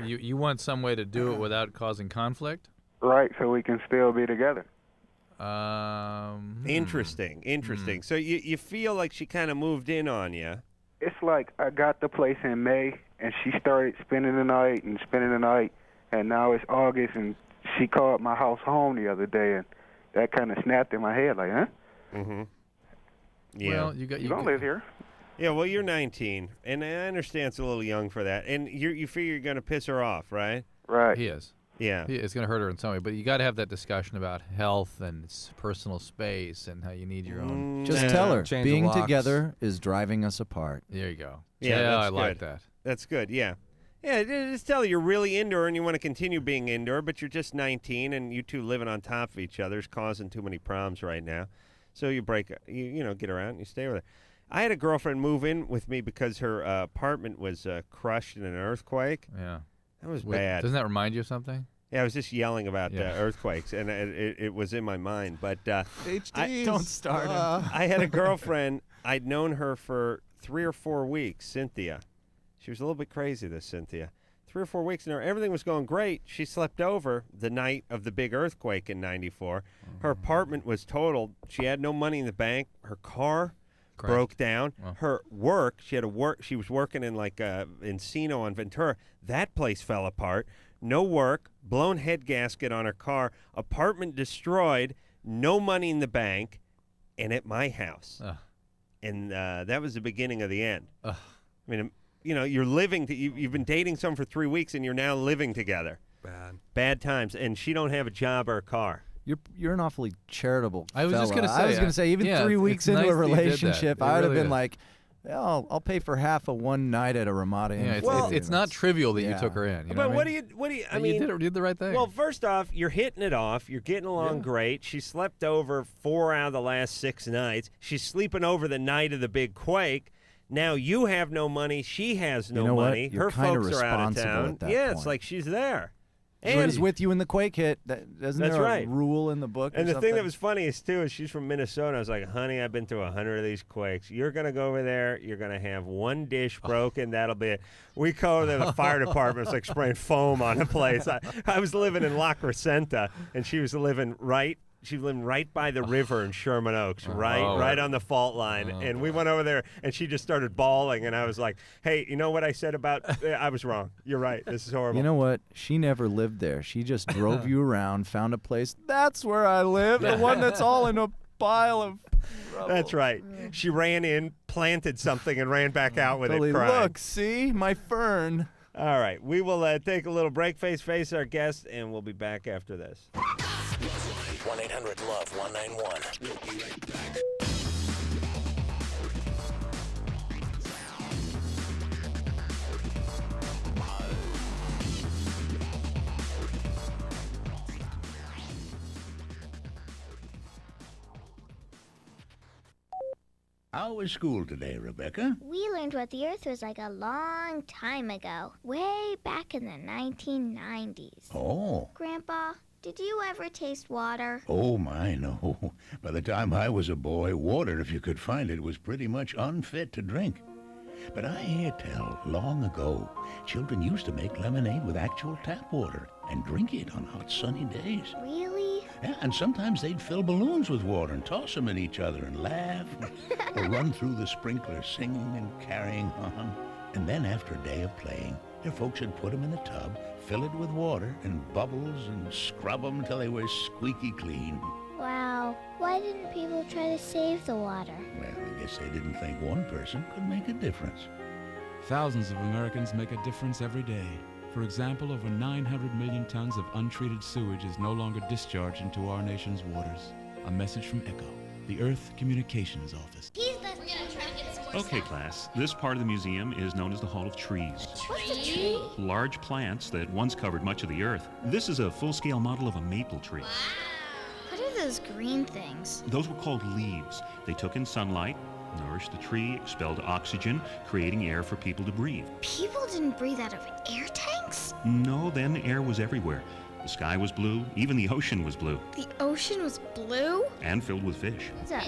You want some way to do it without causing conflict? Right, so we can still be together. Interesting. So you feel like she kind of moved in on you. It's like I got the place in May, and she started spending the night, and now it's August, and she called my house home the other day, and that kind of snapped in my head, like, huh? Mm-hmm. Yeah. Well, you don't live here. Yeah, well, you're 19, and I understand it's a little young for that. And you figure you're going to piss her off, right? Right. He is. Yeah. It's going to hurt her in some way, but you got to have that discussion about health and personal space and how you need your own. Just tell her, being together is driving us apart. There you go. Yeah, I like that. That's good, yeah. Yeah, just tell her you're really into her and you want to continue being into her, but you're just 19 and you two living on top of each other is causing too many problems right now. So you get her out and you stay with her. I had a girlfriend move in with me because her apartment was crushed in an earthquake. Yeah. That was bad. Doesn't that remind you of something? Yeah, I was just yelling about earthquakes, and it was in my mind. But don't start him. I had a girlfriend. I'd known her for 3 or 4 weeks, Cynthia. She was a little bit crazy, this Cynthia. 3 or 4 weeks, and everything was going great. She slept over the night of the big earthquake in '94. Her apartment was totaled. She had no money in the bank. Her car broke down. Wow. Her work, she was working in like Encino on Ventura. That place fell apart. no work, blown head gasket on her car, apartment destroyed, no money in the bank, and at my house. And that was the beginning of the end. I mean, you're living, you've been dating someone for 3 weeks, and you're now living together. Bad times, and she don't have a job or a car. You're an awfully charitable I was just fella. gonna say, I was gonna say, even 3 weeks into a relationship, I would have been like, yeah, I'll pay for half of one night at a Ramada Inn. Yeah, it's not trivial that you took her in. You know But what do you? I mean, you did the right thing. Well, first off, you're hitting it off. You're getting along great. She slept over 4 out of the last 6 nights. She's sleeping over the night of the big quake. Now you have no money. She has no money. You're Her folks are out of responsible town. at that It's point. like she's there. She was with you when the quake hit. Isn't That's there a right. rule in the book? And or the thing that something? was funniest, too, is she's from Minnesota. I was like, honey, I've been through 100 of these quakes. You're going to go over there. You're going to have one dish broken. That'll be it. We go over there, the fire department's like spraying foam on the place. I was living in La Crescenta, and she was living right by the river in Sherman Oaks, right on the fault line. And we went over there, and she just started bawling. And I was like, hey, you know what I said about I was wrong. You're right. This is horrible. You know what? She never lived there. She just drove you around, found a place. That's where I live. The one that's all in a pile of rubble. That's right. She ran in, planted something, and ran back out with Totally. it crying. Look, see? My fern. All right. We will take a little break, face our guest, and we'll be back after this. 1-800-LOVE-191. We'll be right back. How was school today, Rebecca? We learned what the Earth was like a long time ago, way back in the 1990s. Oh. Grandpa, did you ever taste water? Oh, my, no. By the time I was a boy, water, if you could find it, was pretty much unfit to drink. But I hear tell, long ago, children used to make lemonade with actual tap water and drink it on hot, sunny days. Really? Yeah, and sometimes they'd fill balloons with water and toss them at each other and laugh, or run through the sprinkler singing and carrying on. And then after a day of playing, their folks would put them in the tub, fill it with water and bubbles, and scrub them until they were squeaky clean. Wow. Why didn't people try to save the water? Well, I guess they didn't think one person could make a difference. Thousands of Americans make a difference every day. For example, over 900 million tons of untreated sewage is no longer discharged into our nation's waters. A message from ECHO, the Earth Communications Office. Okay, class, this part of the museum is known as the Hall of Trees. What's a tree? Large plants that once covered much of the Earth. This is a full-scale model of a maple tree. What are those green things? Those were called leaves. They took in sunlight, nourished the tree, expelled oxygen, creating air for people to breathe. People didn't breathe out of air tanks? No, then air was everywhere. The sky was blue, even the ocean was blue, The ocean was blue? and filled with fish. What's a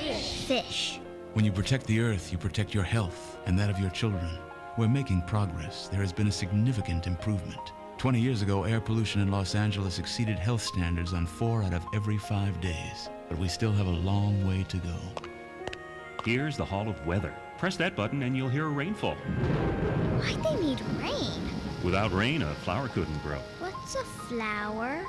fish? When you protect the Earth, you protect your health and that of your children. We're making progress. There has been a significant improvement. 20 years ago, air pollution in Los Angeles exceeded health standards on 4 out of every 5 days. But we still have a long way to go. Here's the Hall of Weather. Press that button and you'll hear a rainfall. Why'd they need rain? Without rain, a flower couldn't grow. What's a flower?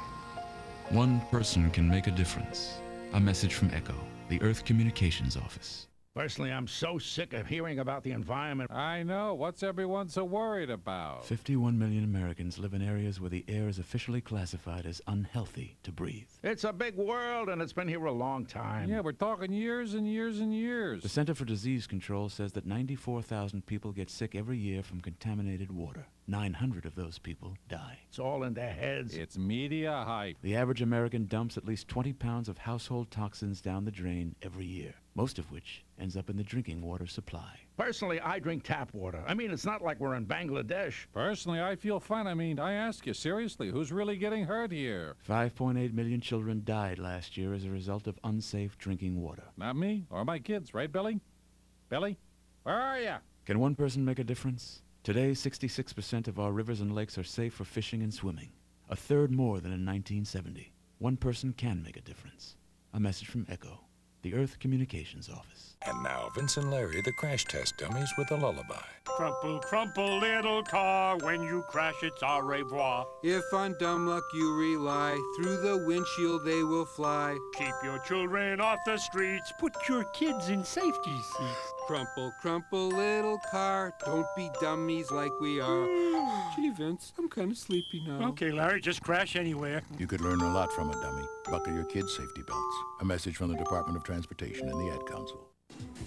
One person can make a difference. A message from ECHO, the Earth Communications Office. Personally, I'm so sick of hearing about the environment. I know. What's everyone so worried about? 51 million Americans live in areas where the air is officially classified as unhealthy to breathe. It's a big world, and it's been here a long time. Yeah, we're talking years and years and years. The Center for Disease Control says that 94,000 people get sick every year from contaminated water. 900 of those people die. It's all in their heads. It's media hype. The average American dumps at least 20 pounds of household toxins down the drain every year, most of which ends up in the drinking water supply. Personally, I drink tap water. I mean, it's not like we're in Bangladesh. Personally, I feel fine. I mean, I ask you, seriously, who's really getting hurt here? 5.8 million children died last year as a result of unsafe drinking water. Not me or my kids, right, Billy? Billy? Where are you? Can one person make a difference? Today, 66% of our rivers and lakes are safe for fishing and swimming, a third more than in 1970. One person can make a difference. A message from ECHO, the Earth Communications Office. And now, Vince and Larry, the crash test dummies with a lullaby. Crumple, crumple, little car. When you crash, it's au revoir. If on dumb luck you rely, through the windshield they will fly. Keep your children off the streets. Put your kids in safety seats. Crumple, crumple, little car. Don't be dummies like we are. Gee, Vince, I'm kind of sleepy now. Okay, Larry, just crash anywhere. You could learn a lot from a dummy. Buckle your kids' safety belts. A message from the Department of Transportation and the Ad Council.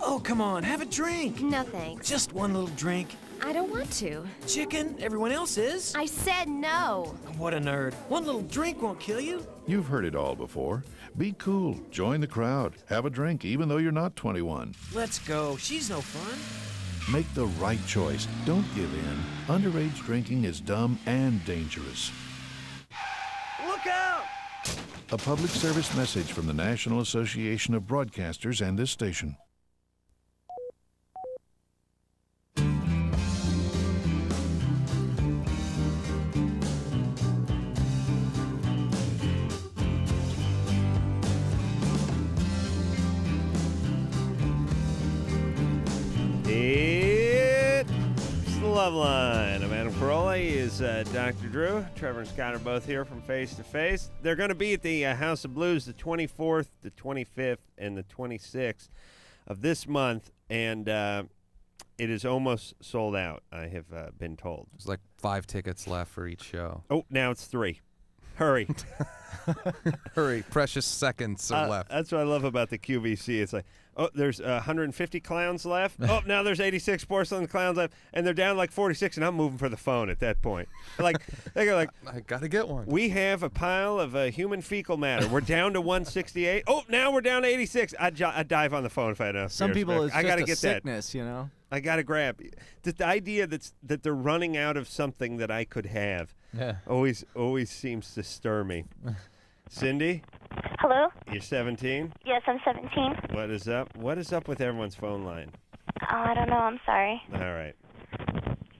Oh, come on, have a drink. No thanks. Just one little drink. I don't want to. Chicken, everyone else is. I said no. What a nerd. One little drink won't kill you. You've heard it all before. Be cool. Join the crowd. Have a drink, even though you're not 21. Let's go. She's no fun. Make the right choice. Don't give in. Underage drinking is dumb and dangerous. Look out! A public service message from the National Association of Broadcasters and this station. It's the LoveLine. I'm Adam Carolla. He is Dr. Drew. Trevor and Scott are both here from Face to Face. They're going to be at the House of Blues the 24th, the 25th, and the 26th of this month, and it is almost sold out, I have been told. There's like 5 tickets left for each show. Oh, now it's 3. Hurry. Hurry. Precious seconds are left. That's what I love about the QVC. It's like, oh, there's 150 clowns left. Oh, now there's 86 porcelain clowns left, and they're down like 46, and I'm moving for the phone at that point. Like, they go like, I got to get one. We have a pile of human fecal matter. We're down to 168. Oh, now we're down to 86. I'd dive on the phone if I had enough. Some people, it's I just gotta a get sickness, you know? I got to grab the idea that they're running out of something that I could have. Yeah. Always seems to stir me. Cindy? Hello? You're 17? Yes, I'm 17. What is up? What is up with everyone's phone line? Oh, I don't know. I'm sorry. All right.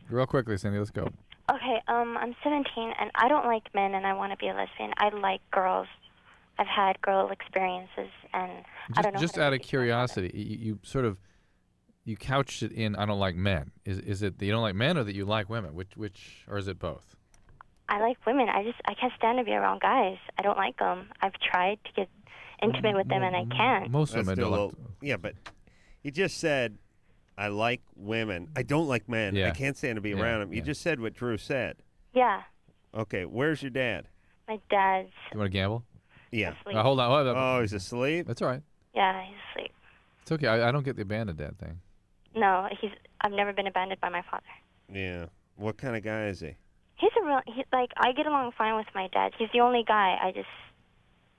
Real quickly, Cindy, let's go. Okay, I'm 17, and I don't like men, and I want to be a lesbian. I like girls. I've had girl experiences, and I don't know. Just out of curiosity, you sort of you couched it in I don't like men. Is it that you don't like men or that you like women? Which or is it both? I like women. I can't stand to be around guys. I don't like them. I've tried to get intimate with them, and I can't. Most women don't like. Yeah, but you just said I like women. I don't like men. Yeah. I can't stand to be around them. You just said what Drew said. Yeah. Okay, where's your dad? My dad's. You want to gamble? Yeah. Asleep. Hold on. Oh, he's asleep? That's all right. Yeah, he's asleep. It's okay. I don't get the abandoned dad thing. No, I've never been abandoned by my father. Yeah. What kind of guy is he? He's like, I get along fine with my dad. He's the only guy.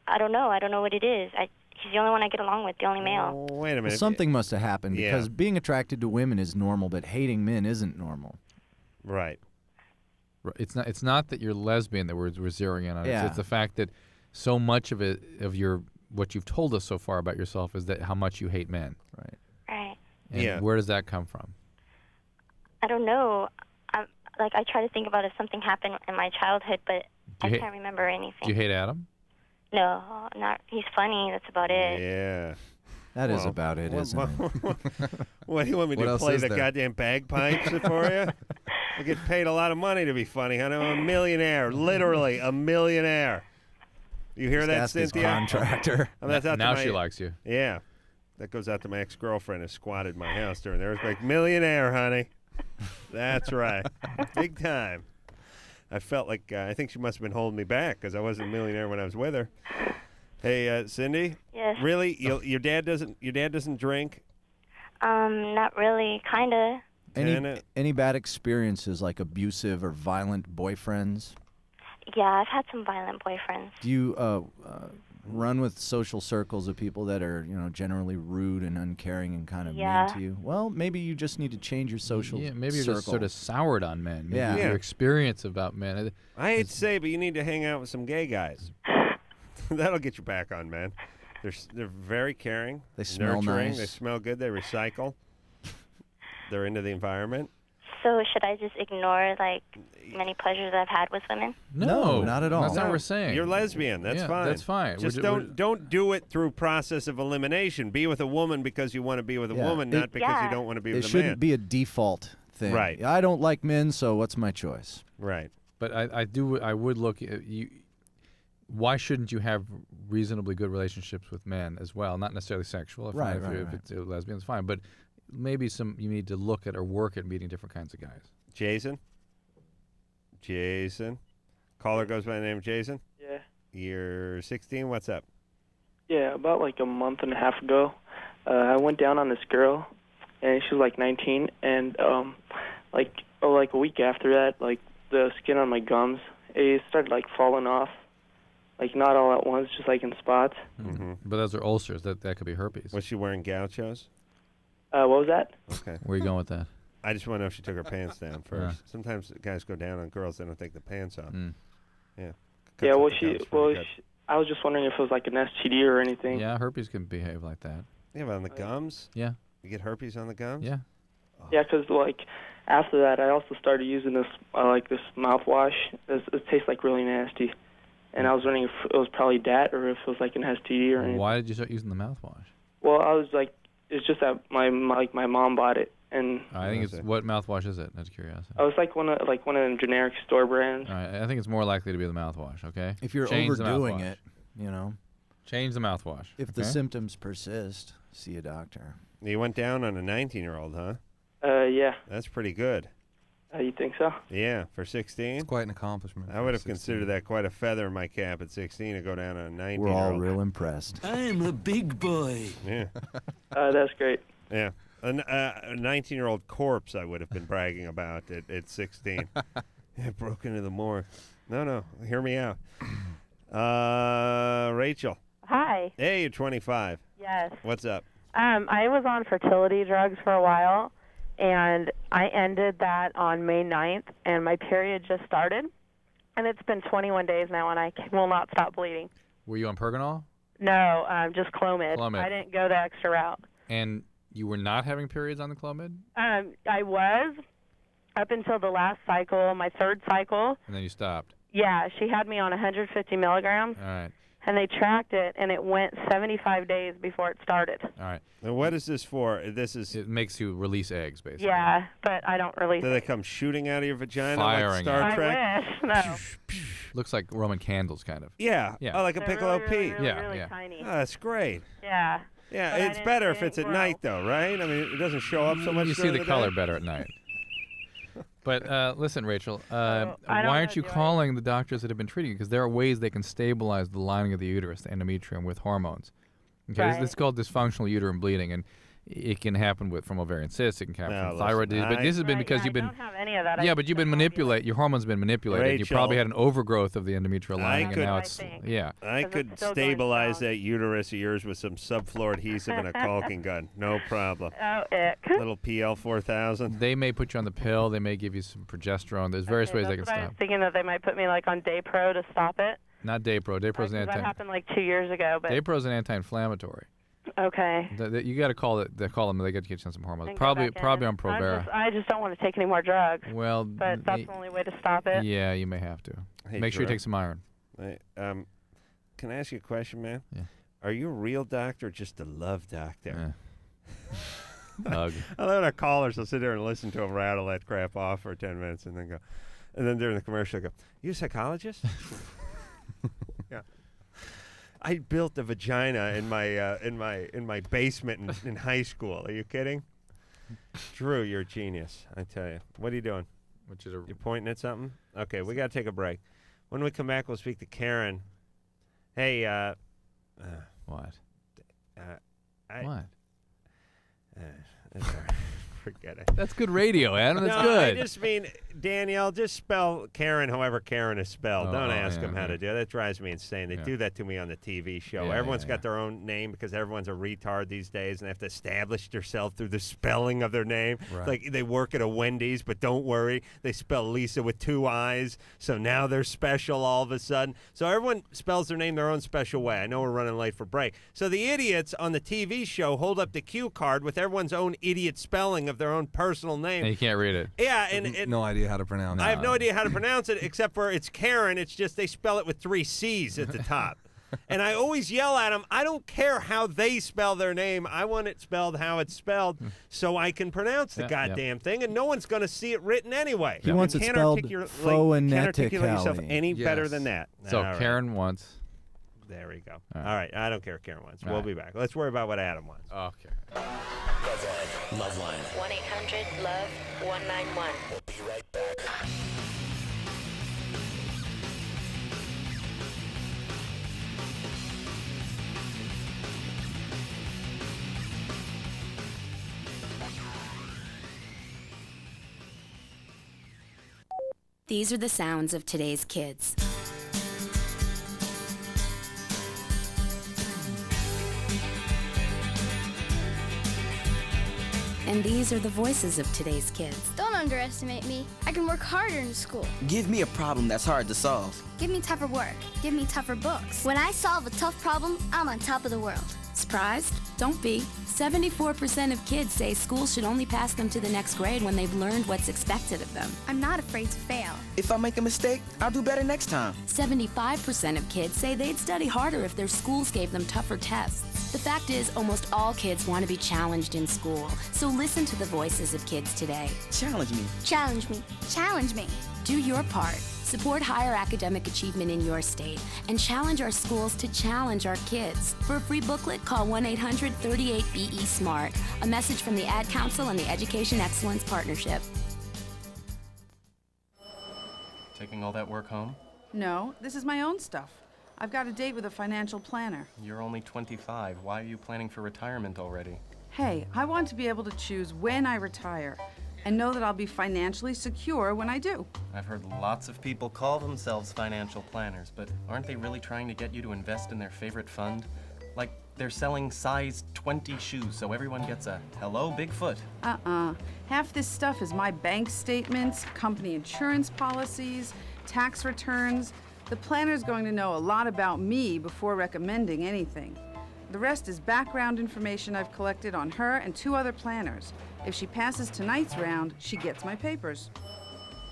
I don't know. I don't know what it is. He's the only one I get along with, the only male. Oh, wait a minute. Well, something must have happened Yeah. because being attracted to women is normal, but hating men isn't normal. Right. It's not that you're lesbian that we're zeroing in on. Yeah. It's the fact that so much of what you've told us so far about yourself is that how much you hate men. Right. Right. And where does that come from? I don't know. I try to think about if something happened in my childhood, but I can't remember anything. Do you hate Adam? No, not. He's funny. That's about it. Yeah. That is about it, isn't it? What do you want me What to else play is the there? goddamn bagpipes for you? I get paid a lot of money to be funny. I'm a millionaire, literally a millionaire. You hear Just that, ask his Cynthia? contractor. That's out to Now my- she likes you. Yeah, that goes out to my ex-girlfriend who squatted my house during there. It was like millionaire, honey. That's right, big time. I felt like I think she must have been holding me back because I wasn't a millionaire when I was with her. Hey, Cindy. Yes. Really, your dad doesn't drink? Not really. Kinda. Any bad experiences like abusive or violent boyfriends? Yeah, I've had some violent boyfriends. Do you run with social circles of people that are, generally rude and uncaring and kind of Yeah. mean to you? Well, maybe you just need to change your social Yeah, maybe you're circle. just sort of soured on men. Maybe Yeah. your experience about men. I hate to say, but you need to hang out with some gay guys. That'll get you back on, man. They're very caring. They smell nurturing, nice. They smell good. They recycle. They're into the environment. So should I just ignore like many pleasures I've had with women? No, not at all. That's not what we're saying. You're lesbian. That's Yeah, fine. that's fine. Just We're don't do it through process of elimination. Be with a woman because you want to be with a woman, not because you don't want to be with a man. It shouldn't be a default thing. Right. I don't like men, so what's my choice? Right. But I would look at you. Why shouldn't you have reasonably good relationships with men as well? Not necessarily sexual. If it's lesbian, it's fine. But maybe you need to look at or work at meeting different kinds of guys. Jason? Caller goes by the name of Jason? Yeah. You're 16. What's up? Yeah, about like a month and a half ago, I went down on this girl, and she was like 19, and like a week after that, like the skin on my gums, it started like falling off, like not all at once, just like in spots. Mm-hmm. But those are ulcers. That could be herpes. Was she wearing gauchos? What was that? Okay. Where are you going with that? I just want to know if she took her pants down first. Sometimes guys go down on girls, they don't take the pants off. Yeah. Yeah, I was just wondering if it was like an STD or anything. Yeah, herpes can behave like that. Yeah, but on the gums? Yeah. You get herpes on the gums? Yeah. Yeah, because like after that, I also started using this this mouthwash. It tastes like really nasty, and I was wondering if it was probably that or if it was like an STD or anything. Why did you start using the mouthwash? Well, I was like, it's just that my mom bought it, and I think it's what mouthwash is it? Out of curiosity. I was like one of them generic store brands. All right, I think it's more likely to be the mouthwash. Okay. If you're Change the overdoing mouthwash. it, you know. Change the mouthwash. If the symptoms persist, see a doctor. You went down on a 19-year-old, huh? Yeah. That's pretty good. You think so? Yeah, for 16? It's quite an accomplishment. I would have considered that quite a fetter in my cap at 16 to go down on a 19-year-old. We're all real impressed. I'm a big boy. Yeah. That's great. Yeah. A 19-year-old corpse I would have been bragging about at 16. Yeah, broke into the morgue. No, hear me out. Rachel. Hi. Hey, you're 25. Yes. What's up? I was on fertility drugs for a while, and I ended that on May 9th, and my period just started. And it's been 21 days now, and I will not stop bleeding. Were you on Pergonal? No, just Clomid. Clomid. I didn't go the extra route. And you were not having periods on the Clomid? I was up until the last cycle, my third cycle. And then you stopped? Yeah, she had me on 150 milligrams. All right. And they tracked it, and it went 75 days before it started. All right. Now, what is this for? It makes you release eggs, basically. Yeah, but I don't release Do they come shooting out of your vagina Firing like Star I Trek? wish. No. Looks like Roman candles, kind of. Yeah. Yeah. Oh, like a They're piccolo really, Pete. really, really tiny. Oh, that's great. Yeah. Yeah, But I it's didn't better see if it's it at grow. night, though, right? I mean, it doesn't show up so much. You see during the color day. better at night. But listen, Rachel, I don't why aren't know, you do I- calling the doctors that have been treating you? Because there are ways they can stabilize the lining of the uterus, the endometrium, with hormones. Okay, Right. this is called dysfunctional uterine bleeding, and it can happen from ovarian cysts. It can happen No, from thyroid disease. But this has been Right, because yeah, you've been. I don't have any of that. Yeah, but you've been manipulated. Your hormones have been manipulated. You probably had an overgrowth of the endometrial lining, and now it's yeah. I could stabilize that uterus of yours with some subfloor adhesive and a caulking gun. No problem. Oh, ick. Little PL 4000. They may put you on the pill. They may give you some progesterone. There's various ways they can That's what I stop. was thinking that they might put me like on Daypro to stop it. Not Daypro. Daypro's an 'Cause that anti. happened like 2 years ago. But Daypro's an anti-inflammatory. okay. You got to call them. They got to get you on some hormones. And go Probably back in. on Provera. I just don't want to take any more drugs. Well, But that's the only way to stop it. Yeah, you may have to. Hey, Make sure you Drew. take some iron. Hey, can I ask you a question, man? Yeah. Are you a real doctor or just a love doctor? Ugh. I love our callers will sit there and listen to him rattle that crap off for 10 minutes and then go. And then during the commercial, go, you a psychologist? Yeah. I built a vagina in my basement in high school. Are you kidding? Drew, you're a genius, I tell you. What are you doing? You're pointing at something? Okay, we got to take a break. When we come back, we'll speak to Karen. Hey, what? What? Forget it. That's good radio, Adam. That's no, good. I just mean, Danielle, just spell Karen however Karen is spelled. Don't ask yeah, them how to do it. That drives me insane. They do that to me on the TV show. Yeah, Everyone's got their own name because everyone's a retard these days, and they have to establish themselves through the spelling of their name. Right. Like they work at a Wendy's, but don't worry, they spell Lisa with 2 I's, so now they're special all of a sudden. So everyone spells their name their own special way. I know we're running late for break. So the idiots on the TV show hold up the cue card with everyone's own idiot spelling of their own personal name. And you can't read it. Yeah, and no idea how to pronounce it. I have no idea how to pronounce it except for it's Karen. It's just they spell it with 3 C's at the top. And I always yell at them, I don't care how they spell their name. I want it spelled how it's spelled so I can pronounce the goddamn thing, and no one's going to see it written anyway. He wants it spelled can't articulate yourself phonetically. any better than that. So All right. Karen wants. There we go. All right. I don't care what Karen wants. We'll be back. Let's worry about what Adam wants. Okay. LoveLine. 1-800-LOVE-191. We'll be right back. These are the sounds of today's kids. And these are the voices of today's kids. Don't underestimate me. I can work harder in school. Give me a problem that's hard to solve. Give me tougher work. Give me tougher books. When I solve a tough problem, I'm on top of the world. Surprised? Don't be. 74% of kids say school should only pass them to the next grade when they've learned what's expected of them. I'm not afraid to fail. If I make a mistake, I'll do better next time. 75% of kids say they'd study harder if their schools gave them tougher tests. The fact is, almost all kids want to be challenged in school. So listen to the voices of kids today. Challenge me. Challenge me. Challenge me. Do your part. Support higher academic achievement in your state and challenge our schools to challenge our kids. For a free booklet, call 1-800-38-BE-SMART. A message from the Ad Council and the Education Excellence Partnership. Taking all that work home? No, this is my own stuff. I've got a date with a financial planner. You're only 25. Why are you planning for retirement already? Hey, I want to be able to choose when I retire and know that I'll be financially secure when I do. I've heard lots of people call themselves financial planners, but aren't they really trying to get you to invest in their favorite fund? Like they're selling size 20 shoes so everyone gets a hello Bigfoot. Half this stuff is my bank statements, company insurance policies, tax returns. The planner's going to know a lot about me before recommending anything. The rest is background information I've collected on her and 2 other planners. If she passes tonight's round, she gets my papers.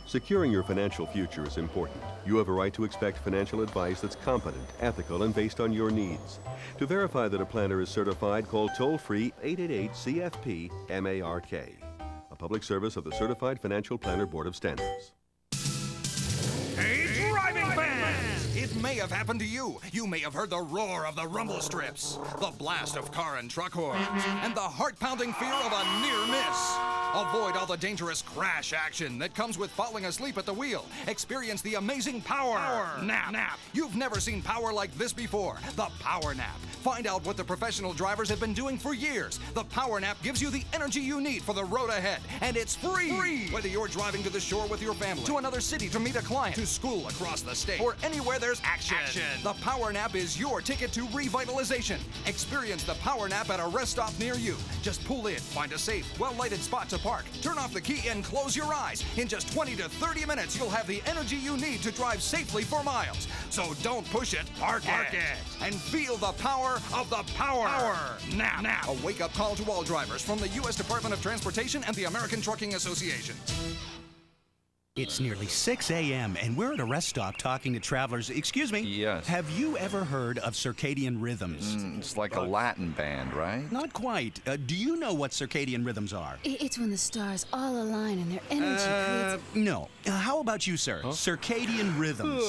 Securing your financial future is important. You have a right to expect financial advice that's competent, ethical, and based on your needs. To verify that a planner is certified, call toll-free 888-CFP-MARK. A public service of the Certified Financial Planner Board of Standards. Hey, driving fans! It may have happened to you. You may have heard the roar of the rumble strips, the blast of car and truck horns, and the heart-pounding fear of a near miss. Avoid all the dangerous crash action that comes with falling asleep at the wheel. Experience the amazing power nap. You've never seen power like this before. The Power Nap. Find out what the professional drivers have been doing for years. The Power Nap gives you the energy you need for the road ahead, and it's free. Whether you're driving to the shore with your family, to another city to meet a client, to school across the state, or anywhere there's action. The Power Nap is your ticket to revitalization. Experience the Power Nap at a rest stop near you. Just pull in, find a safe, well-lighted spot to park, turn off the key, and close your eyes. In just 20 to 30 minutes, you'll have the energy you need to drive safely for miles. So don't push it, park it. And feel the power of the Power Nap. A wake-up call to all drivers from the U.S. Department of Transportation and the American Trucking Association. It's nearly 6 a.m. and we're at a rest stop talking to travelers. Excuse me? Yes. Have you ever heard of circadian rhythms? It's like a Latin band, right? Not quite. Do you know what circadian rhythms are? It's when the stars all align and their energy creates... No. How how about you, sir? Circadian rhythms.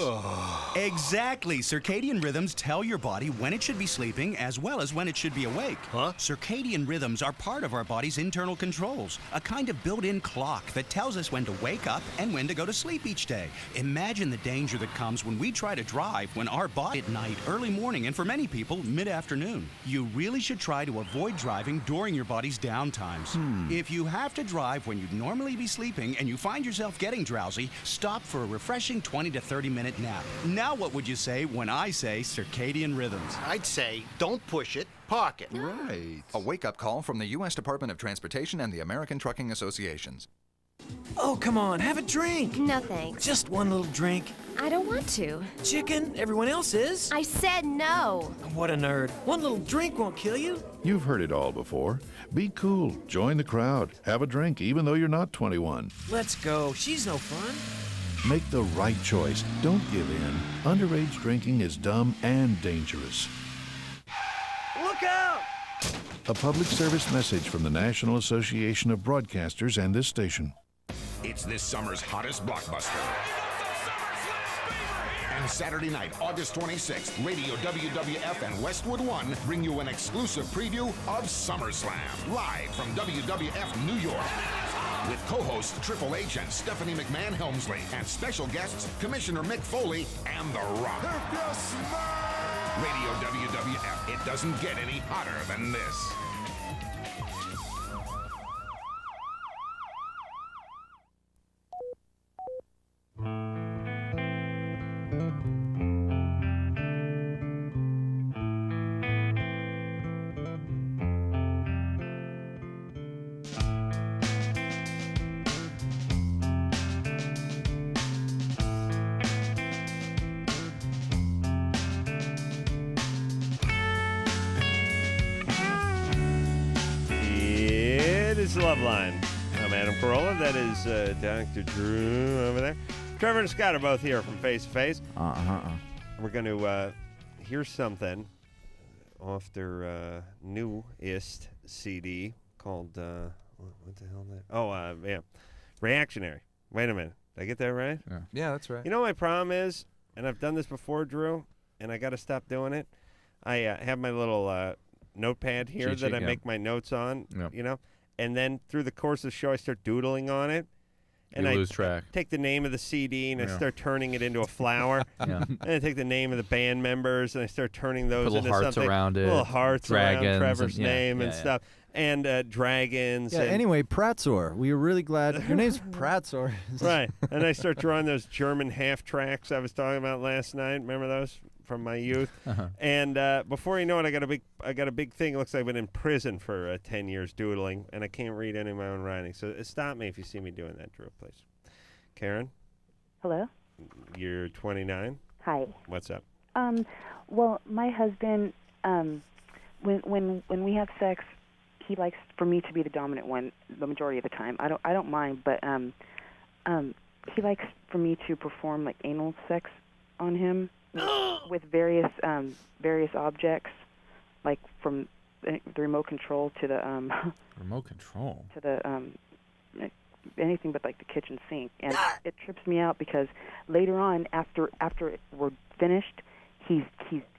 Exactly. Circadian rhythms tell your body when it should be sleeping as well as when it should be awake. Circadian rhythms are part of our body's internal controls, a kind of built-in clock that tells us when to wake up and when to go to sleep each day. Imagine the danger that comes when we try to drive when our body at night, early morning, and for many people, mid-afternoon. You really should try to avoid driving during your body's downtimes. If you have to drive when you'd normally be sleeping and you find yourself getting drowsy, stop for a refreshing 20 to 30-minute nap. Now what would you say when I say circadian rhythms? I'd say don't push it, park it. Right. A wake-up call from the U.S. Department of Transportation and the American Trucking Associations. Oh, come on, have a drink. No thanks. Just one little drink. I don't want to. Chicken, everyone else is. I said no. What a nerd. One little drink won't kill you. You've heard it all before. Be cool. Join the crowd. Have a drink, even though you're not 21. Let's go. She's no fun. Make the right choice. Don't give in. Underage drinking is dumb and dangerous. Look out! A public service message from the National Association of Broadcasters and this station. It's this summer's hottest blockbuster. And Saturday night, August 26th, Radio WWF and Westwood One bring you an exclusive preview of SummerSlam, live from WWF New York. With co-hosts Triple H and Stephanie McMahon Helmsley, and special guests Commissioner Mick Foley and The Rock. Radio WWF, it doesn't get any hotter than this. It's LoveLine. I'm Adam Carolla. That is Dr. Drew over there. Trevor and Scott are both here from Face to Face. We're going to hear something off their newest CD called, what the hell is that? Oh, yeah, Reactionary. Wait a minute. Did I get that right? Yeah, that's right. You know what my problem is, and I've done this before, Drew, and I got to stop doing it. I have my little notepad here Cheat that sheet, I yeah. make my notes on, Yep. you know, and then through the course of the show, I start doodling on it. And You I lose track. take the name of the CD and I Yeah. start turning it into a flower. Yeah. And I take the name of the band members and I start turning those Put little into hearts something. around it, Little hearts around dragons Trevor's and- yeah, name yeah, and yeah. stuff. And dragons. Yeah, and, anyway, Pratzor. We were really glad. Your name's Pratzor. Right. And I start drawing those German half tracks I was talking about last night. Remember those from my youth? And before you know it, I got a big thing. It looks like I've been in prison for 10 years doodling, and I can't read any of my own writing. So stop me if you see me doing that, Drew, please. Karen, Hello? you're 29. Hi. What's up? Well, my husband, when we have sex, he likes for me to be the dominant one the majority of the time. I don't mind, but he likes for me to perform like anal sex on him with various objects, like from the remote control to the Remote control. to the anything but like the kitchen sink, and it trips me out because later on after we're finished, he's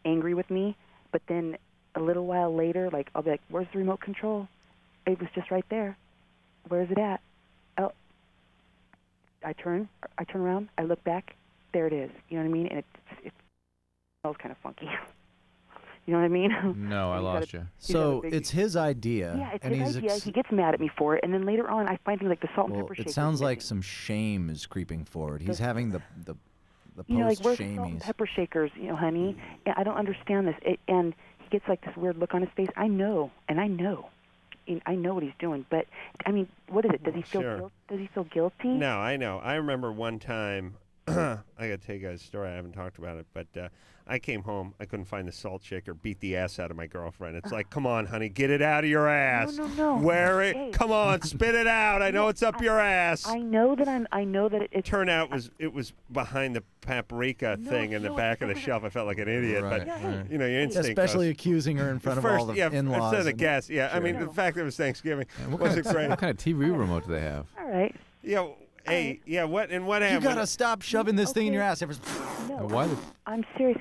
angry with me, but then a little while later, like I'll be like, "Where's the remote control? It was just right there. Where's it at?" Oh, I turn around, I look back, there it is. You know what I mean? And it smells kind of funky. You know what I mean? No, I lost you. So it's his idea. Yeah, it's and his he's idea. He gets mad at me for it, and then later on, I find things like the salt and well, pepper shaker. it sounds like some shame is creeping forward. He's having the You know, like, where's the salt and post-shamies. pepper shakers, honey? And I don't understand this. And he gets like this weird look on his face. I know, and I know what he's doing. But I mean, what is it? Does he feel Sure. Does he feel guilty? No, I know. I remember one time, I got to tell you guys a story. I haven't talked about it, but I came home. I couldn't find the salt shaker. Beat the ass out of my girlfriend. It's like, come on, honey, get it out of your ass. No. Wear it. Hey. Come on, spit it out. I know it's up your ass. I know that it. Turned out it was behind the paprika thing in the back of the shelf. I felt like an idiot, Right, but right. you know, your instinct. Especially goes, accusing her in front of first, all the yeah, in-laws. instead of and- guests. Yeah, I Sure. mean, the fact that it was Thanksgiving What wasn't great. What kind of TV remote do they have? All right. Yeah, Hey, yeah, what happened? You gotta stop shoving this thing in your ass. No, Why? I'm serious.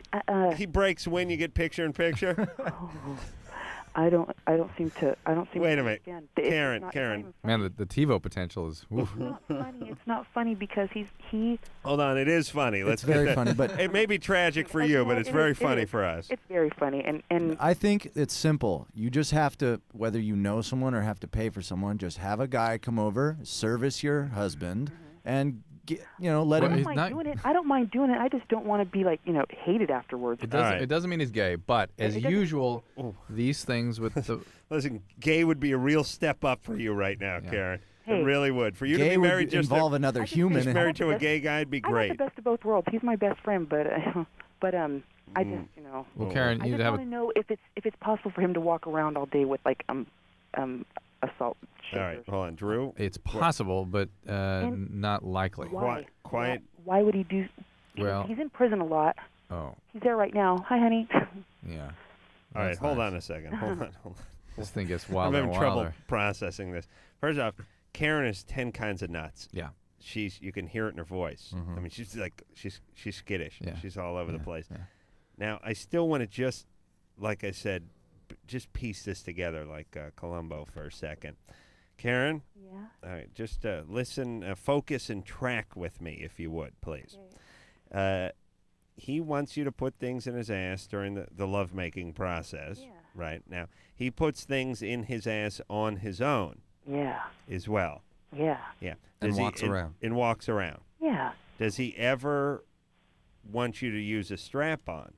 He breaks when you get picture in picture. I don't seem to. Wait a minute, understand. Karen. Man, the TiVo potential is. Oof. It's not funny. It's not funny because he. Hold on, it is funny. Let's It's very get that. funny, but it may be tragic for you, but it's very funny for us. It's very funny, and I think it's simple. You just have to, whether you know someone or have to pay for someone, just have a guy come over, service your husband, and let him. I don't mind doing it. I just don't want to be hated afterwards. It doesn't mean he's gay, but as usual, these things with the. Listen, gay would be a real step up for you right now, Karen. Hey. It really would. For you Gay to be would married, just involve another human. Just married to a gay guy would be I great. want the best of both worlds. He's my best friend, but I just Well, Karen, I you just have want to know if it's possible for him to walk around all day with assault. All right, hold on, Drew. It's possible, but not likely. Why? Quiet. Why would he do? Well- he's in prison a lot. Oh. He's there right now. Hi, honey. Yeah. All right, That's hold nice. on a second. Hold on. This thing gets I'm wilder having and trouble wilder. processing this. First off, Karen is 10 kinds of nuts. Yeah. You can hear it in her voice. I mean, she's skittish. Yeah. She's all over the place. Yeah. Now, I still want to just, like I said, just piece this together like Columbo for a second. Karen? Yeah? All right, just listen, focus and track with me, if you would, please. He wants you to put things in his ass during the lovemaking process. Yeah. Right? Now, he puts things in his ass on his own. Yeah. As well. Yeah. Yeah. And walks around. And walks around. Yeah. Does he ever want you to use a strap-on?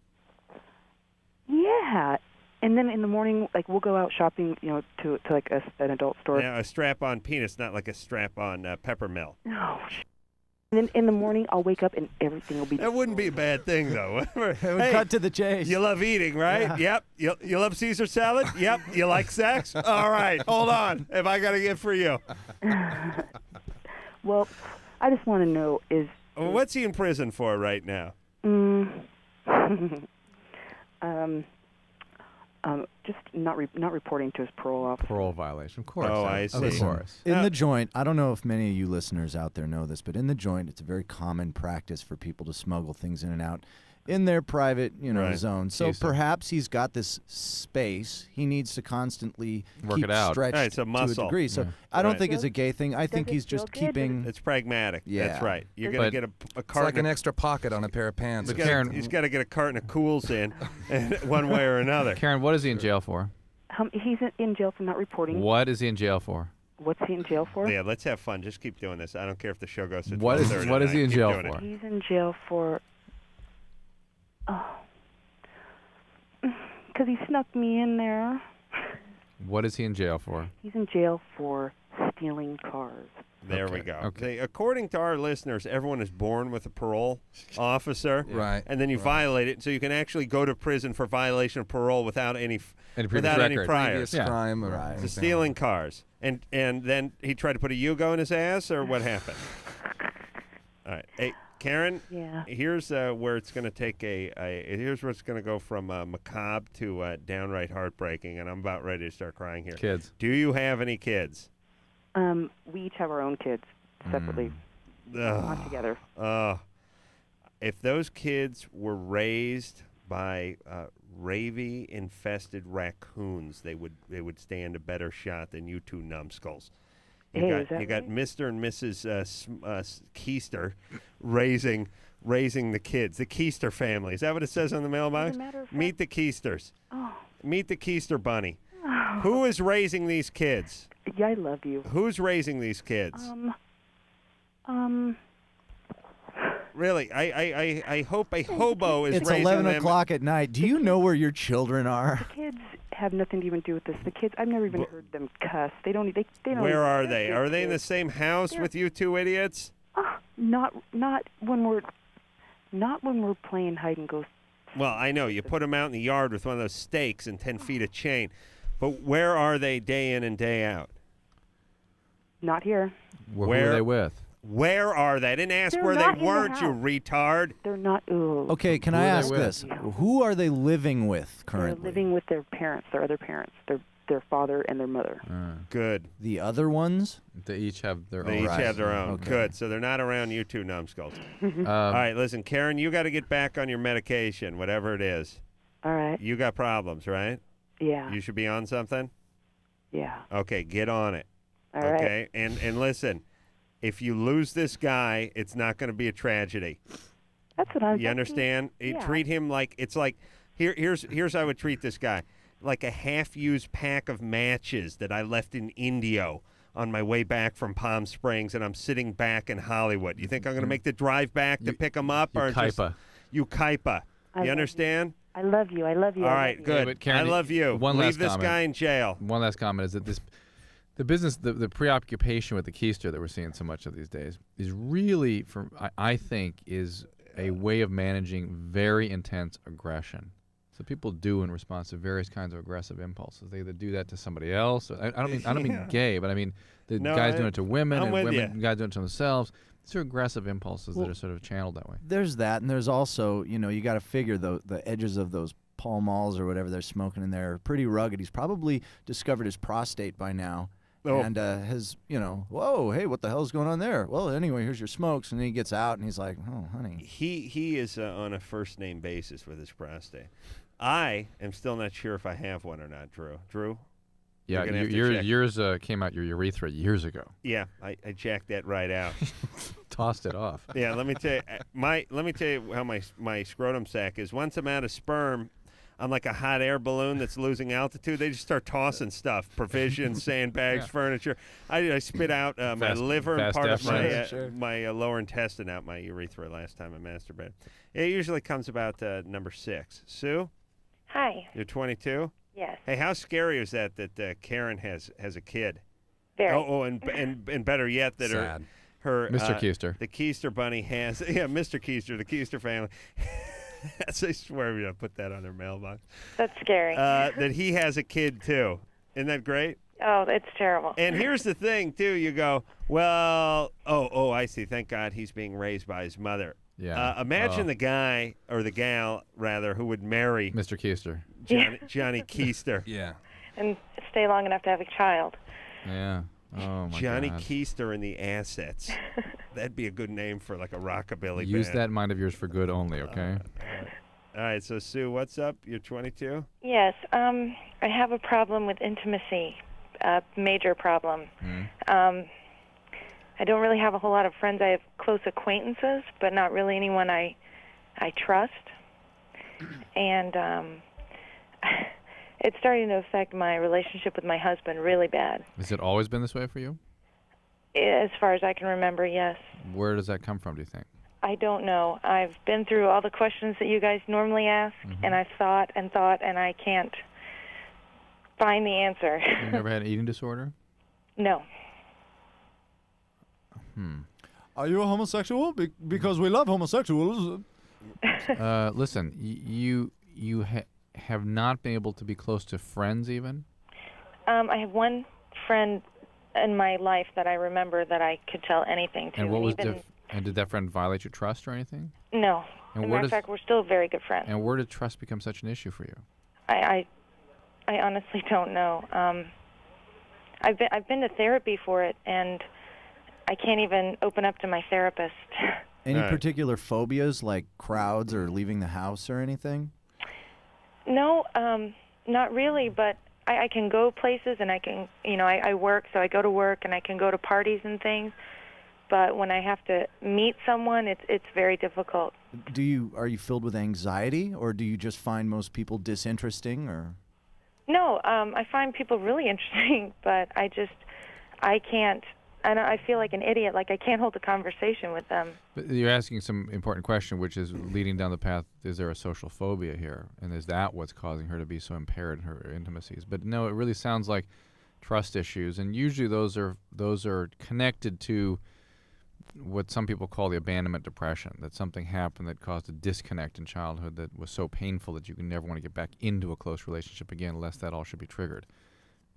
Yeah. And then in the morning, we'll go out shopping, to an adult store. Now, a strap-on penis, not like a strap-on peppermill. No. And then in the morning, I'll wake up and everything will be. That wouldn't be a bad thing, though. Hey, cut to the chase. You love eating, right? Yeah. Yep. You love Caesar salad? Yep. You like sex? All right. Hold on. Have I got a gift for you? Well, I just want to know Well, what's he in prison for right now? Just not reporting to his parole officer. Parole violation, of course. Oh, I see. Of course. In the joint, I don't know if many of you listeners out there know this, but in the joint, it's a very common practice for people to smuggle things in and out in their private, Right. zone. So Houston. perhaps he's got this space he needs to constantly Work keep it out. stretched Right, it's a to muscle. a degree. So Yeah. I don't Right. think it's a gay thing. I think it he's feel just good? keeping. It's pragmatic. Yeah. That's right. You're going But- to get a It's like carton. an extra pocket on a pair of pants. But or Karen- He's got to get a carton of Cools in, one way or another. Karen, what is he in jail for? He's in jail for not reporting. What is he in jail for? What's he in jail for? Yeah, let's have fun. Just keep doing this. I don't care if the show goes to What is 12:30 he tonight. in Keep jail doing it. for? He's in jail for. Because he snuck me in there. What is he in jail for? He's in jail for stealing cars. There we Okay, go. okay. See, according to our listeners, everyone is born with a parole officer, Right. and then you violate it, so you can actually go to prison for violation of parole without any previous without any record. priors. Previous crime. Or Right. anything. So stealing cars, and then he tried to put a Yugo in his ass, or what happened? All right, hey Karen. Yeah. Here's where it's going to take here's where it's going to go from macabre to downright heartbreaking, and I'm about ready to start crying here. Kids. Do you have any kids? We each have our own kids separately, not together. If those kids were raised by rabies-infested raccoons, they would stand a better shot than you two numbskulls. You Hey, is that got right? Mr. and Mrs. Keister raising the kids. The Keister family. Is that what it says on the mailbox? As a matter of fact- Meet the Keisters. Oh. Meet the Keister bunny. Who is raising these kids? Yeah, I love you. Who's raising these kids? Really, I hope a hobo is It's raising 11 them. o'clock at night. Do you know where your children are? The kids have nothing to even do with this. The kids, I've never even heard them cuss. They don't. They don't. Where even- are they're they? Are they in the kids. same house with you two idiots? Not when we're playing hide and go. Well, I know you put them out in the yard with one of those stakes and 10 feet of chain, but where are they day in and day out? Not here. Who are they with? Where are they? I didn't ask They're where not they in the weren't, you house. retard. They're not. Ooh. Okay, can Who I are they ask with? this? Who are they living with They're currently? living with their parents, their other parents. their father and their mother. Good. The other ones? They each have their They own. each have their own. Okay. Good. So they're not around you two numbskulls. All right, listen, Karen, you got to get back on your medication, whatever it is. All right. You got problems, right? Yeah. You should be on something? Yeah. Okay, get on it. All right. Okay? And listen, if you lose this guy, it's not going to be a tragedy. That's what I'm You understand? You Yeah. treat him like it's like here's how I would treat this guy. Like a half-used pack of matches that I left in Indio on my way back from Palm Springs, and I'm sitting back in Hollywood. You think I'm going to make the drive back to pick him up? Or just, you kaipa. You understand? I love you. I love you. All I right, love you. good. Yeah, but Karen, I love you. One Leave last this comment. guy in jail. One last comment is that the business, the preoccupation with the keister that we're seeing so much of these days is really, I think, is a way of managing very intense aggression. So people do in response to various kinds of aggressive impulses. They either do that to somebody else. I don't mean gay, but I mean the guys doing it to women I'm and with women ya. guys doing it to themselves. These are aggressive impulses that are sort of channeled that way. There's that, and there's also, you got to figure the edges of those Pall Malls or whatever they're smoking in there are pretty rugged. He's probably discovered his prostate by now. Oh. And has, whoa, hey, what the hell's going on there? Well, anyway, here's your smokes. And then he gets out and he's like, oh, honey. He is on a first-name basis with his prostate. I am still not sure if I have one or not, Drew. Drew? Yeah, You're gonna have to check. yours came out your urethra years ago. Yeah, I jacked that right out. Tossed it off. Yeah, let me tell you how my scrotum sac is. Once I'm out of sperm, I'm like a hot air balloon that's losing altitude. They just start tossing stuff, provisions, sandbags, furniture. I spit out my liver and part of my lower intestine out my urethra last time I masturbated. It usually comes about number 6. Sue? Hi. You're 22? Yes. Hey, how scary is that Karen has a kid? Very. Oh, and better yet that Sad. her Mr. Keister. the Keister bunny has Mr. Keister, the Keister family. I swear we gotta put that on their mailbox. That's scary. That he has a kid too. Isn't that great? Oh, it's terrible. And here's the thing too. You go, well, I see. Thank God he's being raised by his mother. Yeah. Imagine the guy or the gal rather who would marry Mr. Keister. Johnny Keister. Yeah. And stay long enough to have a child. Yeah. Oh my Johnny God. Keister and the Assets. That'd be a good name for like a rockabilly Use band. that mind of yours for good only, okay? All right, so Sue, what's up? You're 22? Yes. I have a problem with intimacy. A major problem. I don't really have a whole lot of friends. I have close acquaintances, but not really anyone I trust. And it's starting to affect my relationship with my husband really bad. Has it always been this way for you? As far as I can remember, yes. Where does that come from, do you think? I don't know. I've been through all the questions that you guys normally ask, and I've thought, and I can't find the answer. You've never had an eating disorder? No. Are you a homosexual? Because we love homosexuals. Listen, you have not been able to be close to friends even? I have one friend in my life that I remember that I could tell anything to. And what was even, and did that friend violate your trust or anything? No. And As a where matter of does- fact, we're still very good friends. And where did trust become such an issue for you? I honestly don't know. I've been to therapy for it, and I can't even open up to my therapist. Any particular phobias, like crowds or leaving the house or anything? No, not really, but I can go places, and I can, I work, so I go to work, and I can go to parties and things. But when I have to meet someone, it's very difficult. Are you filled with anxiety, or do you just find most people disinteresting, or? No, I find people really interesting, but I can't. I feel like an idiot, like I can't hold a conversation with them. But you're asking some important question, which is leading down the path, is there a social phobia here? And is that what's causing her to be so impaired in her intimacies? But no, it really sounds like trust issues. And usually those are connected to what some people call the abandonment depression, that something happened that caused a disconnect in childhood that was so painful that you can never want to get back into a close relationship again, lest that all should be triggered.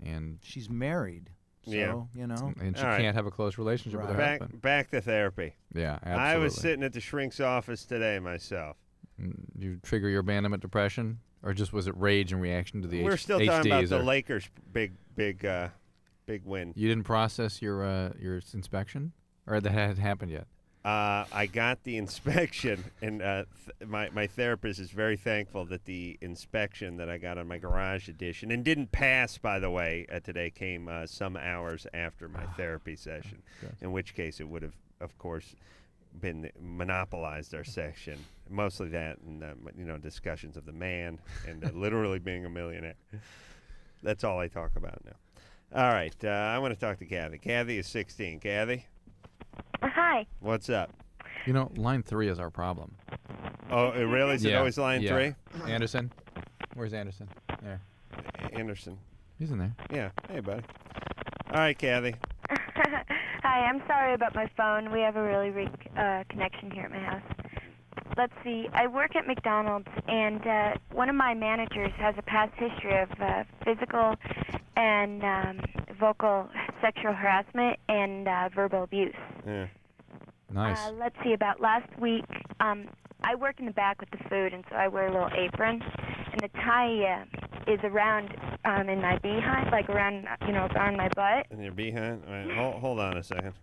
And she's married. So, And she All right. can't have a close relationship with her husband. Back to therapy. Yeah, absolutely. I was sitting at the shrink's office today myself. You trigger your abandonment depression? Or just was it rage in reaction to the We're still HDs? talking about the or- Lakers' big win. You didn't process your inspection, or that hadn't happened yet? I got the inspection, and my therapist is very thankful that the inspection that I got on my garage edition, and didn't pass, by the way, today, came some hours after my therapy session, in which case it would have, of course, been monopolized our section. Mostly that and, discussions of the man and literally being a millionaire. That's all I talk about now. All right, I want to talk to Kathy. Kathy is 16. Kathy? Hi. What's up? Line 3 is our problem. Oh, it really? Is it always line 3? Anderson? Where's Anderson? There. Anderson. He's in there. Yeah. Hey, buddy. All right, Kathy. Hi, I'm sorry about my phone. We have a really weak connection here at my house. Let's see. I work at McDonald's, and one of my managers has a past history of physical and vocal sexual harassment and verbal abuse. Yeah. Nice. Let's see. About last week, I work in the back with the food, and so I wear a little apron, and the tie is around in my behind, like around my butt. In your behind? All right, hold on a second.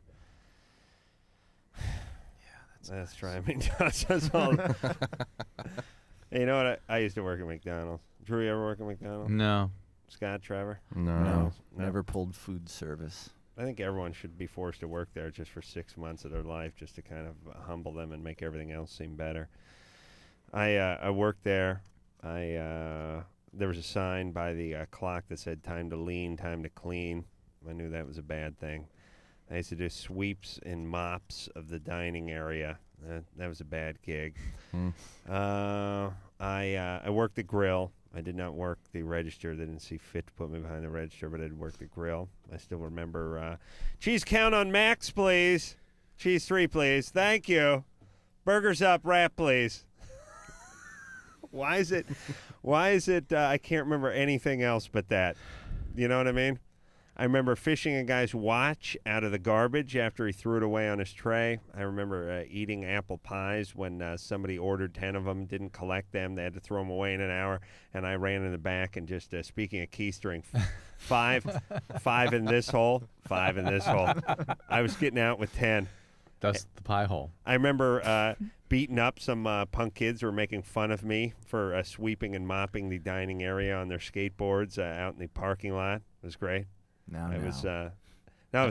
That's driving me nuts. That's all. Hey, you know what? I used to work at McDonald's. Drew, you ever work at McDonald's? No. Scott, Trevor? No. Never pulled food service. I think everyone should be forced to work there just for 6 months of their life, just to kind of humble them and make everything else seem better. I worked there. There was a sign by the clock that said "Time to lean, time to clean." I knew that was a bad thing. I used to do sweeps and mops of the dining area. That was a bad gig. I worked the grill. I did not work the register. They didn't see fit to put me behind the register, but I did work the grill. I still remember cheese count on Max, please. Cheese 3, please. Thank you. Burgers up, wrap, please. Why is it I can't remember anything else but that. You know what I mean? I remember fishing a guy's watch out of the garbage after he threw it away on his tray. I remember eating apple pies when somebody ordered 10 of them, didn't collect them. They had to throw them away in an hour, and I ran in the back and just, speaking of keystring, five in this hole, 5 in this hole. I was getting out with 10. That's the pie hole. I remember beating up some punk kids who were making fun of me for sweeping and mopping the dining area on their skateboards out in the parking lot. It was great. It was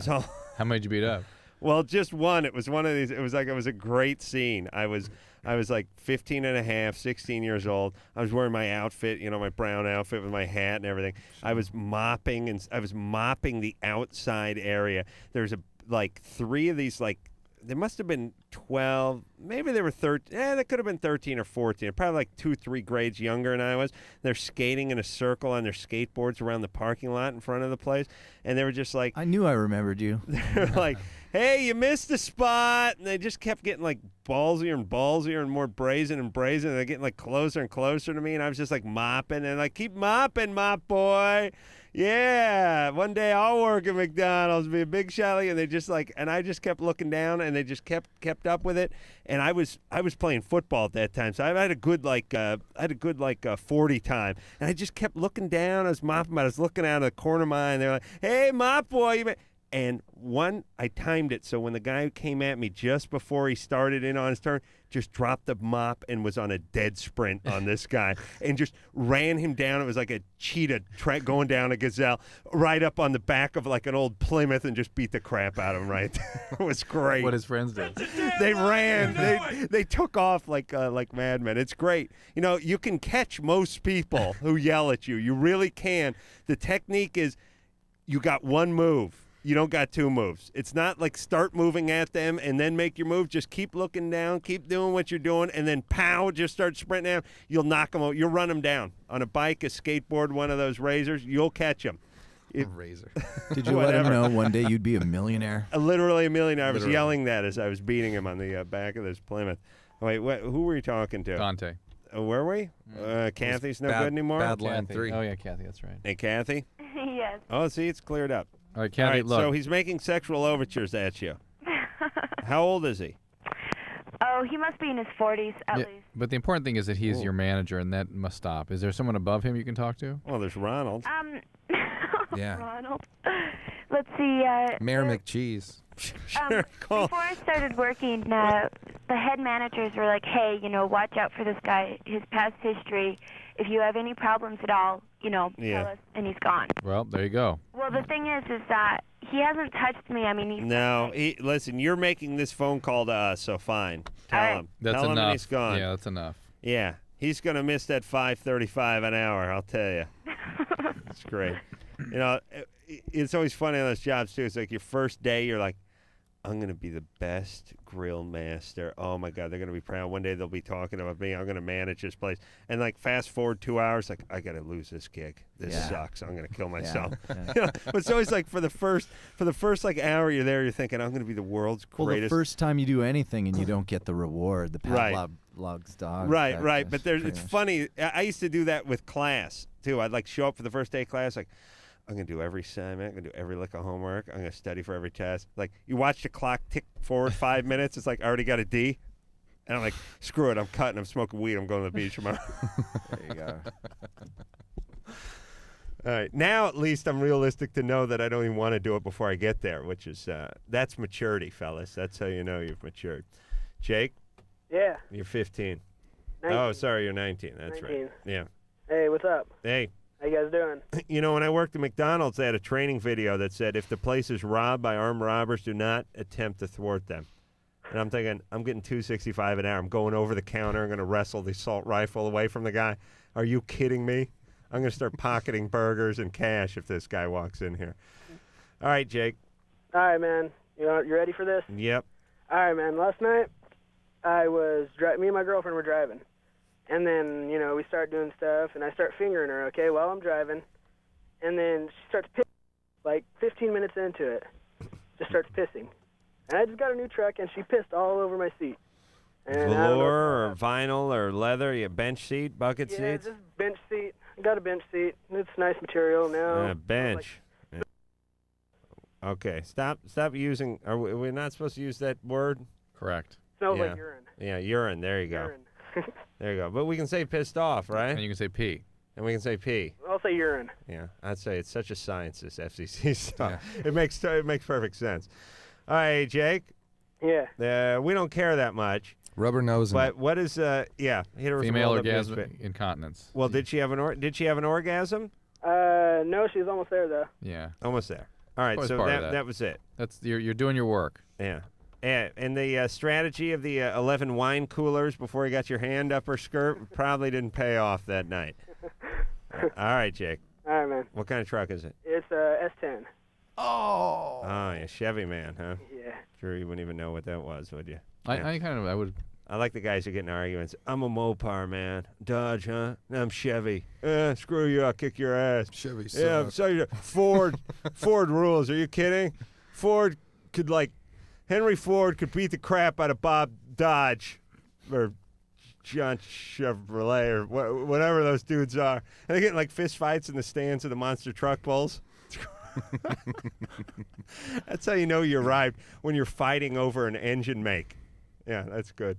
all. How many did you beat up? Well, just one. It was one of these. It was a great scene. I was like 15 and a half, 16 years old. I was wearing my outfit, my brown outfit with my hat and everything. I was mopping the outside area. There's like 3 of these, like, there must have been 12, maybe they were 13. They could have been 13 or 14. Probably like 2-3 grades younger than I was. They're skating in a circle on their skateboards around the parking lot in front of the place. And they were just like... I knew I remembered you. They're like, hey, you missed a spot. And they just kept getting like ballsier and ballsier and more brazen and brazen. And they're getting like closer and closer to me. And I was just like mopping and like, keep mopping, mop boy. Yeah, one day I'll work at McDonald's, be a big shot, and they just like, and I just kept looking down, and they just kept up with it, and I was playing football at that time, so I had a good 40 time, and I just kept looking down. I was mopping, I was looking out of the corner of my eye, and they're like, "Hey, mop boy," and I timed it so when the guy came at me just before he started in on his turn, just dropped the mop and was on a dead sprint on this guy and just ran him down. It was like a cheetah going down a gazelle right up on the back of like an old Plymouth and just beat the crap out of him right there. It was great. What his friends did. They ran. They took off like madmen. It's great. You can catch most people who yell at you. You really can. The technique is you got one move. You don't got 2 moves. It's not like start moving at them and then make your move. Just keep looking down, keep doing what you're doing, and then pow, just start sprinting down. You'll knock them out. You'll run them down. On a bike, a skateboard, one of those razors, you'll catch them. Razor. Did you let him know one day you'd be a millionaire? Literally a millionaire. I was yelling that as I was beating him on the back of this Plymouth. Wait, who were you talking to? Dante. Where were we? Kathy's no good anymore? Bad line 3. Oh, yeah, Kathy, that's right. Hey, Kathy? Yes. Oh, see, it's cleared up. All right, Kathy, look. So he's making sexual overtures at you. How old is he? Oh, he must be in his 40s at least. But the important thing is that he is your manager, and that must stop. Is there someone above him you can talk to? Well, there's Ronald. Yeah. Ronald. Let's see. Mayor McCheese. Before I started working, the head managers were like, hey, watch out for this guy, his past history. If you have any problems at all, tell us, and he's gone. Well, there you go. Well, the thing is that he hasn't touched me. I mean, Listen, you're making this phone call to us, so fine. Tell him. That's Tell him enough. and he's gone. Yeah, that's enough. Yeah, he's going to miss that $5.35 an hour, I'll tell you. It's great. It's always funny on those jobs, too. It's like your first day, you're like, I'm going to be the best grill master. Oh, my God, they're going to be proud. One day they'll be talking about me. I'm going to manage this place. And, fast forward 2 hours, I got to lose this gig. This sucks. I'm going to kill myself. Yeah. But it's always for the first hour you're there, you're thinking, I'm going to be the world's greatest. Well, the first time you do anything and you don't get the reward, the Pavlov's dog. Right. But it's funny. I used to do that with class, too. I'd, show up for the first day of class, I'm going to do every assignment. I'm going to do every lick of homework. I'm going to study for every test. You watch the clock tick forward 5 minutes. It's I already got a D. And I'm like, screw it. I'm cutting. I'm smoking weed. I'm going to the beach tomorrow. There you go. All right. Now, at least, I'm realistic to know that I don't even want to do it before I get there, which is, that's maturity, fellas. That's how you know you've matured. Jake? Yeah. You're 15. 19. Oh, sorry. You're 19. That's 19. right. Yeah. Hey, what's up? Hey. How you guys doing? When I worked at McDonald's, they had a training video that said, if the place is robbed by armed robbers, do not attempt to thwart them. And I'm thinking, I'm getting $2.65 an hour. I'm going over the counter. I'm going to wrestle the assault rifle away from the guy. Are you kidding me? I'm going to start pocketing burgers and cash if this guy walks in here. All right, Jake. All right, man. You ready for this? Yep. All right, man. Last night, me and my girlfriend were driving. And then, we start doing stuff, and I start fingering her, okay, while I'm driving. And then she starts pissing, 15 minutes into it. Just starts pissing. And I just got a new truck, and she pissed all over my seat. And Velour or vinyl or leather? You bench seat, bucket seats? Yeah, just bench seat. I got a bench seat. It's nice material now. Bench. Okay, stop using. Are we not supposed to use that word? Correct. Smells like urine. Yeah, urine. There you go. Urine. There you go. But we can say pissed off, right? And you can say pee. And we can say pee. I'll say urine. Yeah, I'd say it's such a science, this FCC stuff. Yeah. It makes perfect sense. All right, Jake. Yeah. We don't care that much. Rubber nose. But what is hit her with female orgasm incontinence? Well, did she have an orgasm? No, she was almost there though. Yeah. Almost there. All right, so that was it. That's you're doing your work. Yeah. And the strategy of the 11 wine coolers before you got your hand up her skirt probably didn't pay off that night. All right, Jake. All right, man. What kind of truck is it? It's a S10. Oh. Oh, yeah, Chevy man, huh? Yeah. Sure, you wouldn't even know what that was, would you? I would. I like the guys who get in arguments. I'm a Mopar, man. Dodge, huh? No, I'm Chevy. Screw you, I'll kick your ass. Chevy sucks. Yeah, I'm sorry. Ford rules. Are you kidding? Ford could, Henry Ford could beat the crap out of Bob Dodge or John Chevrolet or whatever those dudes are. And they get in fist fights in the stands of the monster truck bowls. That's how you know you arrived, when you're fighting over an engine make. Yeah, that's good.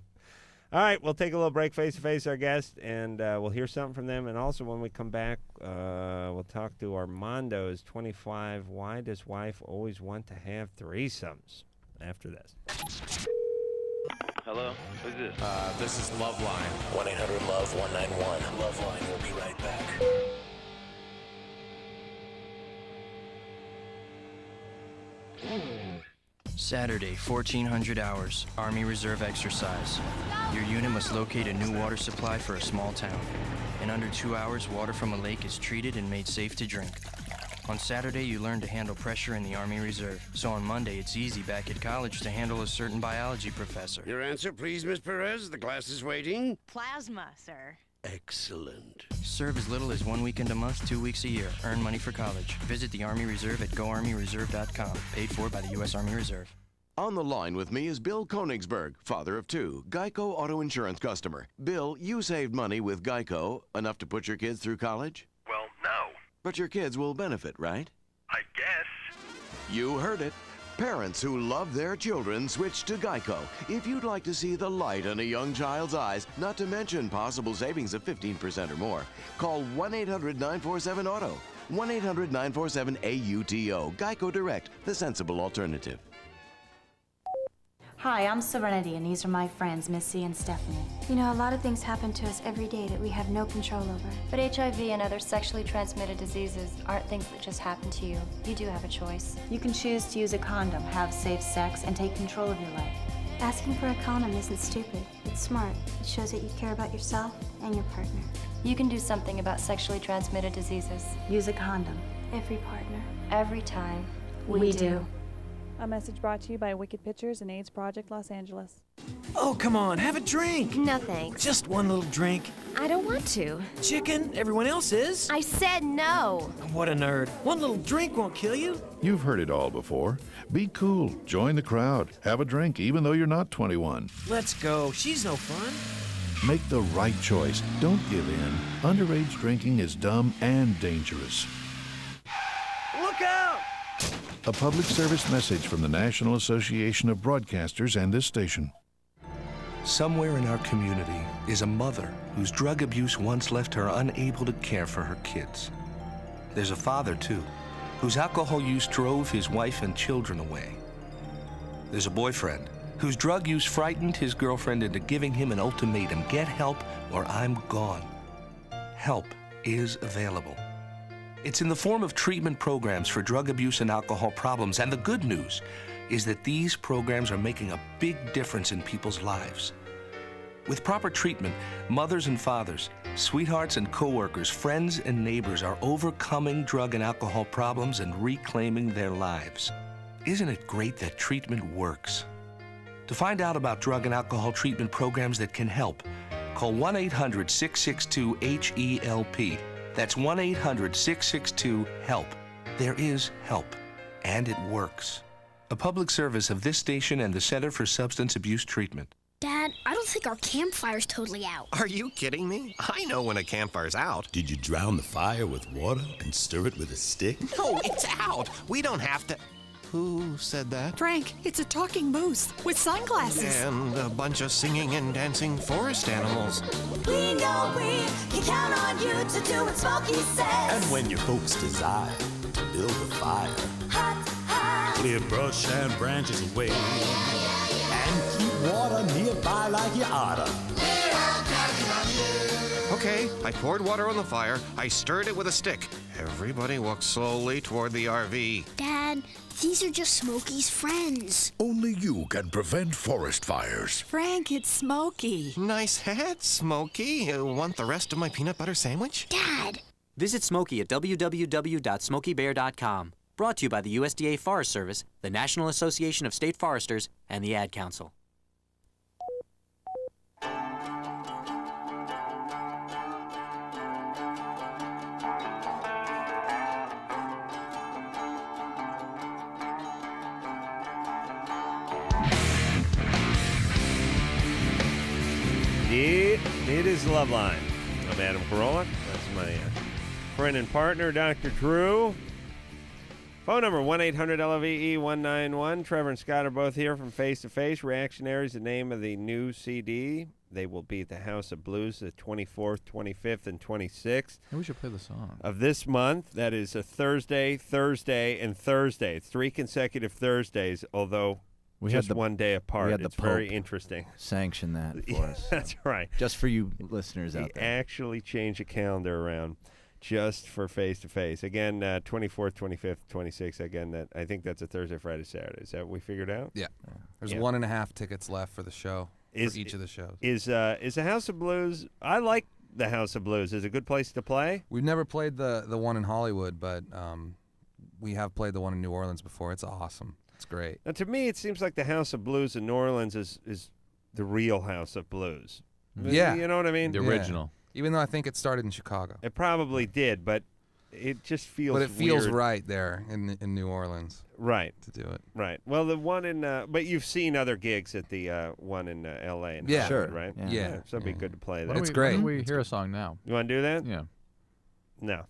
All right, we'll take a little break face-to-face our guest, and we'll hear something from them. And also when we come back, we'll talk to Armando's 25, why does wife always want to have threesomes? After this. Hello? Who's this? This is LoveLine. 1-800-LOVE-191. LoveLine will be right back. Saturday, 1400 hours, Army Reserve exercise. Your unit must locate a new water supply for a small town. In under 2 hours, water from a lake is treated and made safe to drink. On Saturday, you learn to handle pressure in the Army Reserve. So on Monday, it's easy back at college to handle a certain biology professor. Your answer, please, Miss Perez. The class is waiting. Plasma, sir. Excellent. Serve as little as 1 weekend a month, 2 weeks a year. Earn money for college. Visit the Army Reserve at goarmyreserve.com. Paid for by the U.S. Army Reserve. On the line with me is Bill Konigsberg, father of two, Geico Auto Insurance customer. Bill, you saved money with Geico, enough to put your kids through college? Well, no. But your kids will benefit, right? I guess. You heard it. Parents who love their children switch to Geico. If you'd like to see the light in a young child's eyes, not to mention possible savings of 15% or more, call 1-800-947-AUTO. 1-800-947-AUTO. Geico Direct, the sensible alternative. Hi, I'm Serenity, and these are my friends, Missy and Stephanie. You know, a lot of things happen to us every day that we have no control over. But HIV and other sexually transmitted diseases aren't things that just happen to you. You do have a choice. You can choose to use a condom, have safe sex, and take control of your life. Asking for a condom isn't stupid. It's smart. It shows that you care about yourself and your partner. You can do something about sexually transmitted diseases. Use a condom. Every partner. Every time. We do. A message brought to you by Wicked Pictures and AIDS Project Los Angeles. Oh, come on, have a drink. No thanks. Just one little drink. I don't want to. Chicken, everyone else is. I said no. What a nerd. One little drink won't kill you. You've heard it all before. Be cool. Join the crowd. Have a drink even though you're not 21. Let's go. She's no fun. Make the right choice. Don't give in. Underage drinking is dumb and dangerous. Look out! A public service message from the National Association of Broadcasters and this station. Somewhere in our community is a mother whose drug abuse once left her unable to care for her kids. There's a father, too, whose alcohol use drove his wife and children away. There's a boyfriend whose drug use frightened his girlfriend into giving him an ultimatum: get help or I'm gone. Help is available. It's in the form of treatment programs for drug abuse and alcohol problems, and the good news is that these programs are making a big difference in people's lives. With proper treatment, mothers and fathers, sweethearts and coworkers, friends and neighbors are overcoming drug and alcohol problems and reclaiming their lives. Isn't it great that treatment works? To find out about drug and alcohol treatment programs that can help, call 1-800-662-HELP. That's 1-800-662-HELP. There is help, and it works. A public service of this station and the Center for Substance Abuse Treatment. Dad, I don't think our campfire's totally out. Are you kidding me? I know when a campfire's out. Did you drown the fire with water and stir it with a stick? No, it's out. We don't have to. Who said that? Frank, it's a talking moose with sunglasses. And a bunch of singing and dancing forest animals. We know we can count on you to do what Smokey says. And when your folks desire to build a fire, clear brush and branches away, and keep water nearby like you oughta. Okay, I poured water on the fire. I stirred it with a stick. Everybody walked slowly toward the RV. Dad, these are just Smokey's friends. Only you can prevent forest fires. Frank, it's Smokey. Nice hat, Smokey. Want the rest of my peanut butter sandwich? Dad! Visit Smokey at www.smokeybear.com. Brought to you by the USDA Forest Service, the National Association of State Foresters, and the Ad Council. It is LoveLine. I'm Adam Carolla. That's my friend and partner, Dr. Drew. Phone number 1-800-LOVE-191. Trevor and Scott are both here from Face to Face. Reactionary is the name of the new CD. They will be at the House of Blues the 24th, 25th, and 26th. Maybe we should play the song. Of this month. That is a Thursday, and Thursday. It's 3 consecutive Thursdays, although just one day apart. It's very interesting. Sanction that for us. That's right. Just for you listeners out there. Actually change the calendar around just for face-to-face. Again, 24th, 25th, 26th. Again, I think that's a Thursday, Friday, Saturday. Is that what we figured out? Yeah. There's 1.5 tickets left for the show, for each of the shows. Is the House of Blues, I like the House of Blues. Is it a good place to play? We've never played the one in Hollywood, but we have played the one in New Orleans before. It's awesome. It's great. Now, to me, it seems like the House of Blues in New Orleans is the real House of Blues. Yeah. You know what I mean? The original. Even though I think it started in Chicago. It probably did, but it just feels But it feels weird. right there in New Orleans. Right. To do it. Right. Well, the one in, but you've seen other gigs at the one in L.A. and Yeah. Hollywood, Sure. right? Yeah. So it'd be good to play that. It's great. Why don't we hear a song now? You want to do that? Yeah. No.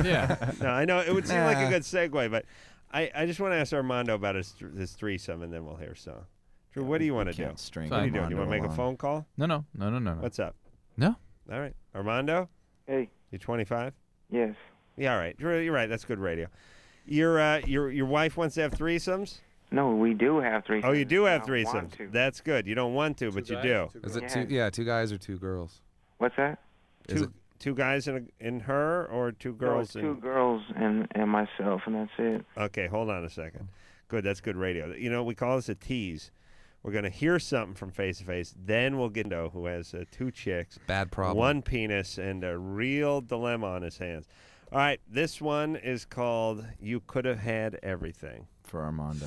Yeah. No, I know it would seem like a good segue, but I just want to ask Armando about his threesome, and then we'll hear a song. Drew, what do you want to do? What are you doing? You want to make a phone call? No. What's up? No. All right. Armando? Hey. You 25? Yes. Yeah, all right. Drew, you're right. That's good radio. Your wife wants to have threesomes? No, we do have threesomes. Oh, you do have I don't want threesomes. to. That's good. You don't want to, but you do. Is it two? Yeah, 2 guys or 2 girls. What's that? Two guys in her or 2 girls? No, it's 2 girls and myself, and that's it. Okay, hold on a second. Good, that's good radio. You know, we call this a tease. We're going to hear something from Face to Face, then we'll get into who has 2 chicks, bad problem, 1 penis, and a real dilemma on his hands. All right, this one is called You Could Have Had Everything. For Armando.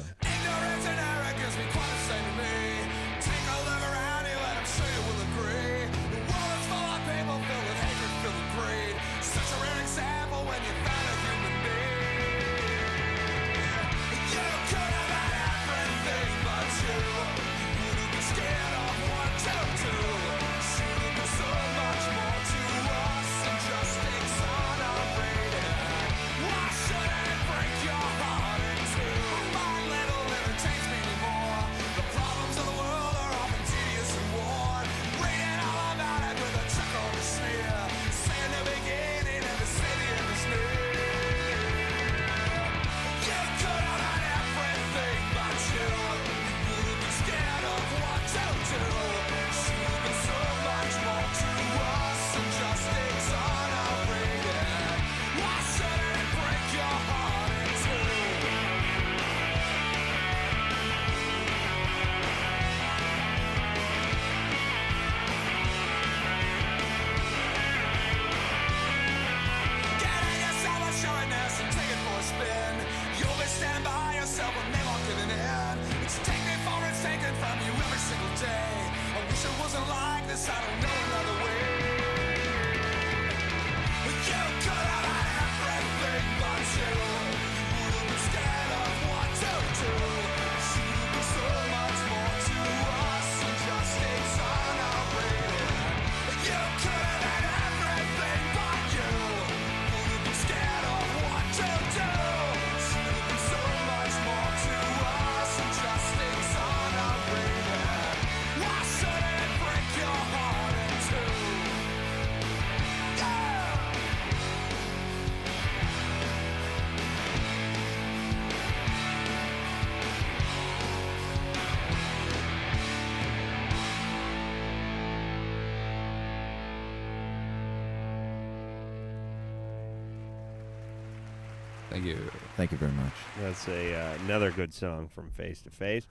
Thank you. Thank you very much. That's another good song from Face to Face,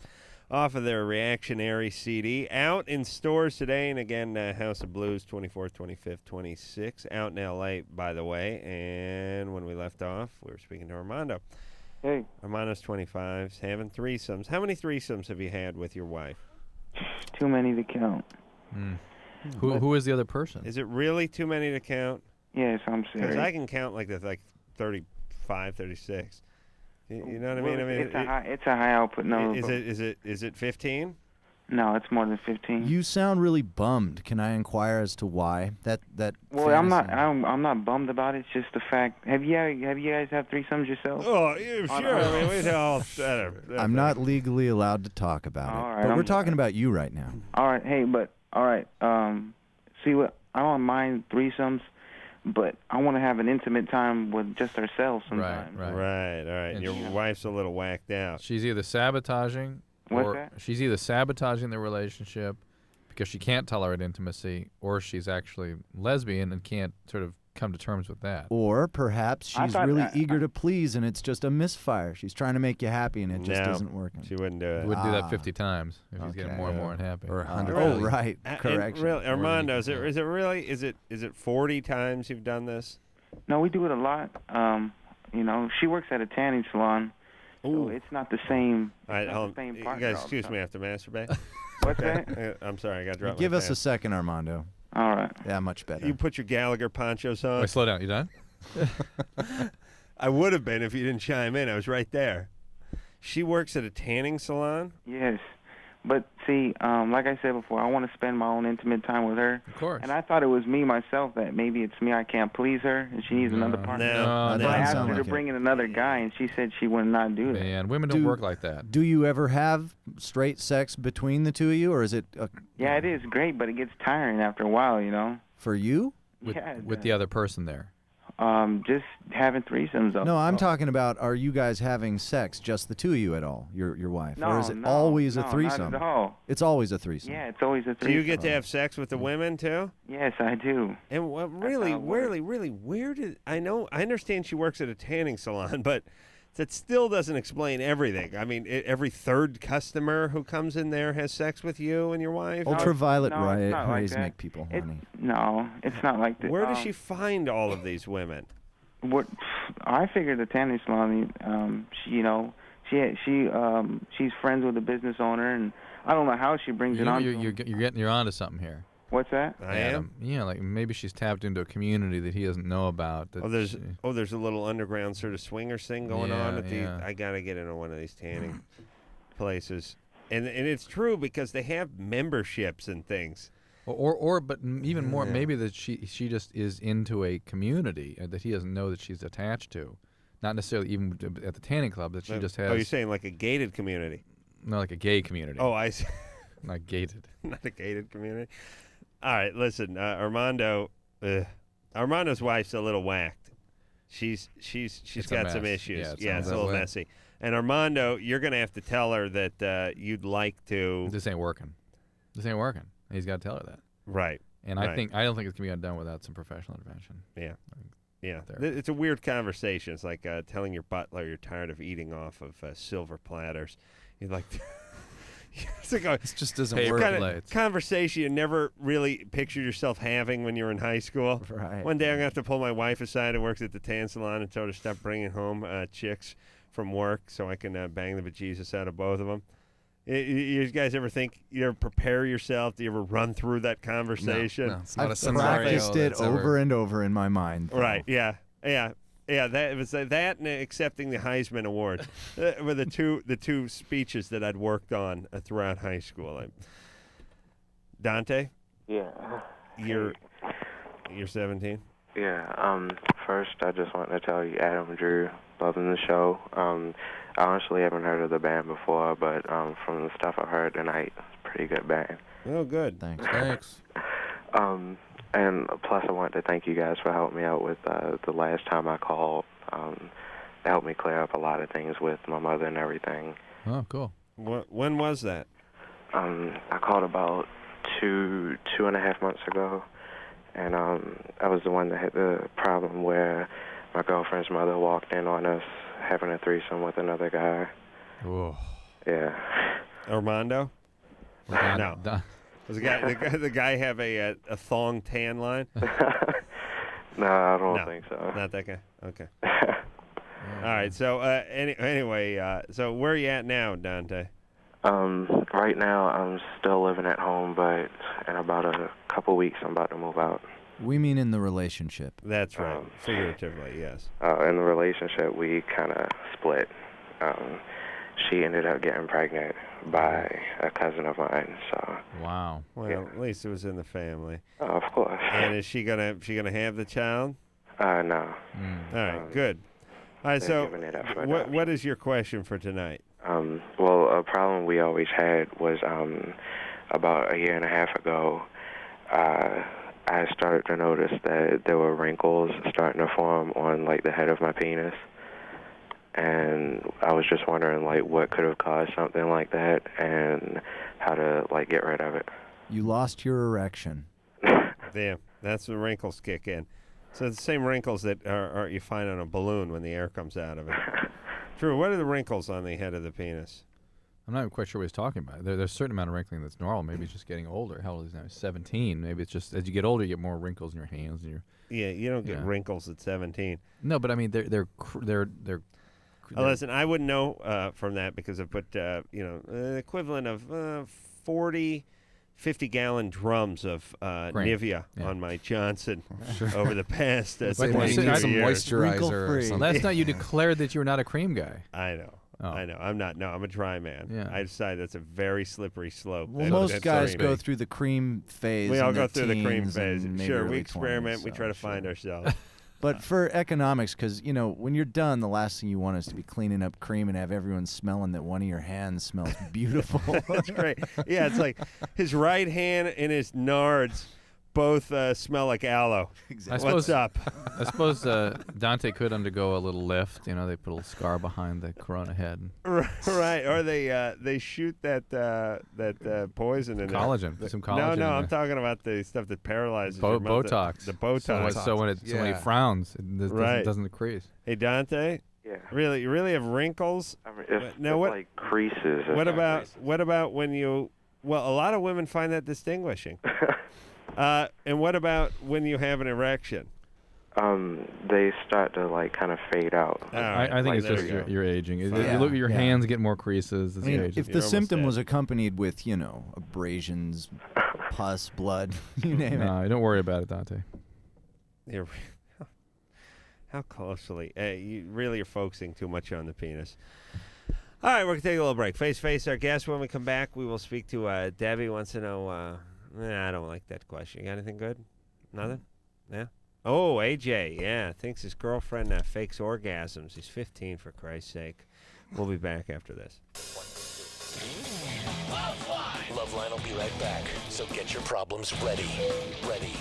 off of their Reactionary CD, out in stores today. And again, House of Blues, 24th, 25th, 26th, out in L.A., by the way. And when we left off, we were speaking to Armando. Hey. Armando's 25, having threesomes. How many threesomes have you had with your wife? Too many to count. Who is the other person? Is it really too many to count? Yes, I'm serious. Because I can count like 35, 36. You know what I mean? It's a high output number. Is it 15? No, it's more than 15. You sound really bummed. Can I inquire as to why? That Well, I'm not bummed about it. It's just the fact. Have you guys had threesomes yourself? Oh, yeah, sure. I mean, we'd all. I'm not legally allowed to talk about it. All right, but we're talking about you right now. All right. Hey, but all right. See what? I don't mind threesomes, but I want to have an intimate time with just ourselves sometimes. Right. All right. And your wife's a little whacked out. She's either sabotaging. What's that? She's either sabotaging the relationship because she can't tolerate intimacy, or she's actually lesbian and can't sort of come to terms with that. Or perhaps she's really eager to please, and it's just a misfire. She's trying to make you happy, and it just isn't working. She wouldn't do it. She wouldn't do that 50 times if he's getting more and more unhappy. Or 100. Oh, right. Correction. Really, Armando, is it 40 times you've done this? No, we do it a lot. She works at a tanning salon. So it's not the same. All right, the same you partner guys, all the excuse time. me, I have to masturbate. What's that? I'm sorry, I got dropped. Give us a second, Armando. All right. Yeah, much better. You put your Gallagher ponchos on. Wait, slow down. You done? I would have been if you didn't chime in. I was right there. She works at a tanning salon? Yes. But see, like I said before, I want to spend my own intimate time with her. Of course. And I thought it was me myself that maybe it's me, I can't please her, and she needs another partner. No, So I asked sound her to like it. bring in another guy, and she said she would not do that. Man, women don't work like that. Do you ever have straight sex between the two of you, or is it Yeah, it is great, but it gets tiring after a while, you know. for you? With the other person there. Just having threesomes. No, I'm talking about, are you guys having sex, just the two of you at all, your wife? No, or is it no, always no, a not threesome? at all. It's always a threesome. Yeah, it's always a Do threesome. you get to have sex with the women too? Yes, I do. And what really weird is, I understand she works at a tanning salon, but that still doesn't explain everything. I mean, every third customer who comes in there has sex with you and your wife. Ultraviolet No, it's not like rays that. make people horny. No, it's not like that. Where does she find all of these women? What I figured the tanning salon. She's friends with the business owner, and I don't know how she brings it on. You're onto something here. What's that? I am. Yeah, like maybe she's tapped into a community that he doesn't know about. That There's a little underground sort of swingers thing going on at the. Yeah. I gotta get into one of these tanning places, and it's true because they have memberships and things. But even more, maybe that she just is into a community that he doesn't know that she's attached to, not necessarily even at the tanning club, that she just has. Oh, you're saying like a gated community? No, like a gay community. Oh, I see. Not gated. Not a gated community. All right, listen, Armando's wife's a little whacked. She's got some issues. Yeah, it's a little messy. And Armando, you're gonna have to tell her that you'd like to. This ain't working. He's got to tell her that. Right. And I don't think it's gonna be done without some professional intervention. Yeah. It's a weird conversation. It's like telling your butler you're tired of eating off of silver platters. You're like. It's like this just doesn't work. work. Kind of conversation you never really pictured yourself having when you were in high school. Right. One day I'm gonna have to pull my wife aside who works at the tan salon and tell her to stop bringing home chicks from work so I can bang the bejesus out of both of them. You guys ever prepare yourself? Do you ever run through that conversation? No, it's not I've practiced it over and over in my mind. Right? Yeah. That was that and accepting the Heisman Award were the two speeches that I'd worked on throughout high school. Dante? Yeah. You're 17? Yeah. First, I just want to tell you, Adam, Drew, loving the show. I honestly haven't heard of the band before, but from the stuff I've heard tonight, it's a pretty good band. Oh, good. Thanks. And plus, I wanted to thank you guys for helping me out with the last time I called. They helped me clear up a lot of things with my mother and everything. Oh, cool. When was that? I called about two and a half months ago, and I was the one that had the problem where my girlfriend's mother walked in on us having a threesome with another guy. Whoa. Yeah. Armando? No. Does the guy have a thong tan line? No, I don't think so. Not that guy. Okay. All right. So anyway, so where are you at now, Dante? Right now I'm still living at home, but in about a couple weeks I'm about to move out. We mean in the relationship. That's right. Figuratively, yes. In the relationship, we kind of split. She ended up getting pregnant by a cousin of mine. So. Wow. Well, yeah. At least it was in the family. Of course. And is she gonna have the child? No. All right. Good. All right. So, what is your question for tonight? Well, a problem we always had was about a year and a half ago. I started to notice that there were wrinkles starting to form on like the head of my penis. And I was just wondering, like, what could have caused something like that and how to, like, get rid of it. You lost your erection. Damn, that's when wrinkles kick in. So the same wrinkles that are you find on a balloon when the air comes out of it. Drew, what are the wrinkles on the head of the penis? I'm not quite sure what he's talking about. There's a certain amount of wrinkling that's normal. Maybe it's just getting older. How old is he now? He's 17. Maybe it's just as you get older, you get more wrinkles in your hands and your. Yeah, you don't get wrinkles at 17. No, but I mean they're listen, I wouldn't know from that because I put the equivalent of 40, 50-gallon drums of Nivea on my Johnson over the past 20 years. Some moisturizer or something. Last night you declared that you were not a cream guy. I know. Oh. I know. I'm not. No, I'm a dry man. Yeah. I decided that's a very slippery slope. Well, most guys go through the cream phase. We all in go their through the cream teens phase. and maybe Sure, we early experiment. 20s, We so try to find ourselves. But for economics, because, you know, when you're done, the last thing you want is to be cleaning up cream and have everyone smelling that one of your hands smells beautiful. That's great. Yeah, it's like his right hand and his nards both smell like aloe. Exactly. What's up? I suppose Dante could undergo a little lift. You know, they put a little scar behind the corona head. Right, or they shoot that poison in Collagen. there. Some collagen. No, in I'm there. talking about the stuff that paralyzes your mouth. Botox. The Botox. So when he frowns, it doesn't decrease. Hey, Dante. Yeah. Really, you really have wrinkles? I mean, it's now what? like creases. What about when you? Well, a lot of women find that distinguishing. And what about when you have an erection? They start to like kind of fade out. I think it's just you're aging. You look at your hands get more creases. As I mean, you age. if the symptom was accompanied with, you know, abrasions, pus, blood, you name it. No, don't worry about it, Dante. How closely? You really are focusing too much on the penis. All right, we're going to take a little break. Face, our guest. When we come back, we will speak to Debbie. Wants to know, I don't like that question. You got anything good? Nothing? Yeah? Oh, AJ, yeah, thinks his girlfriend fakes orgasms. He's 15, for Christ's sake. We'll be back after this. LoveLine will be right back, so get your problems ready. Ready.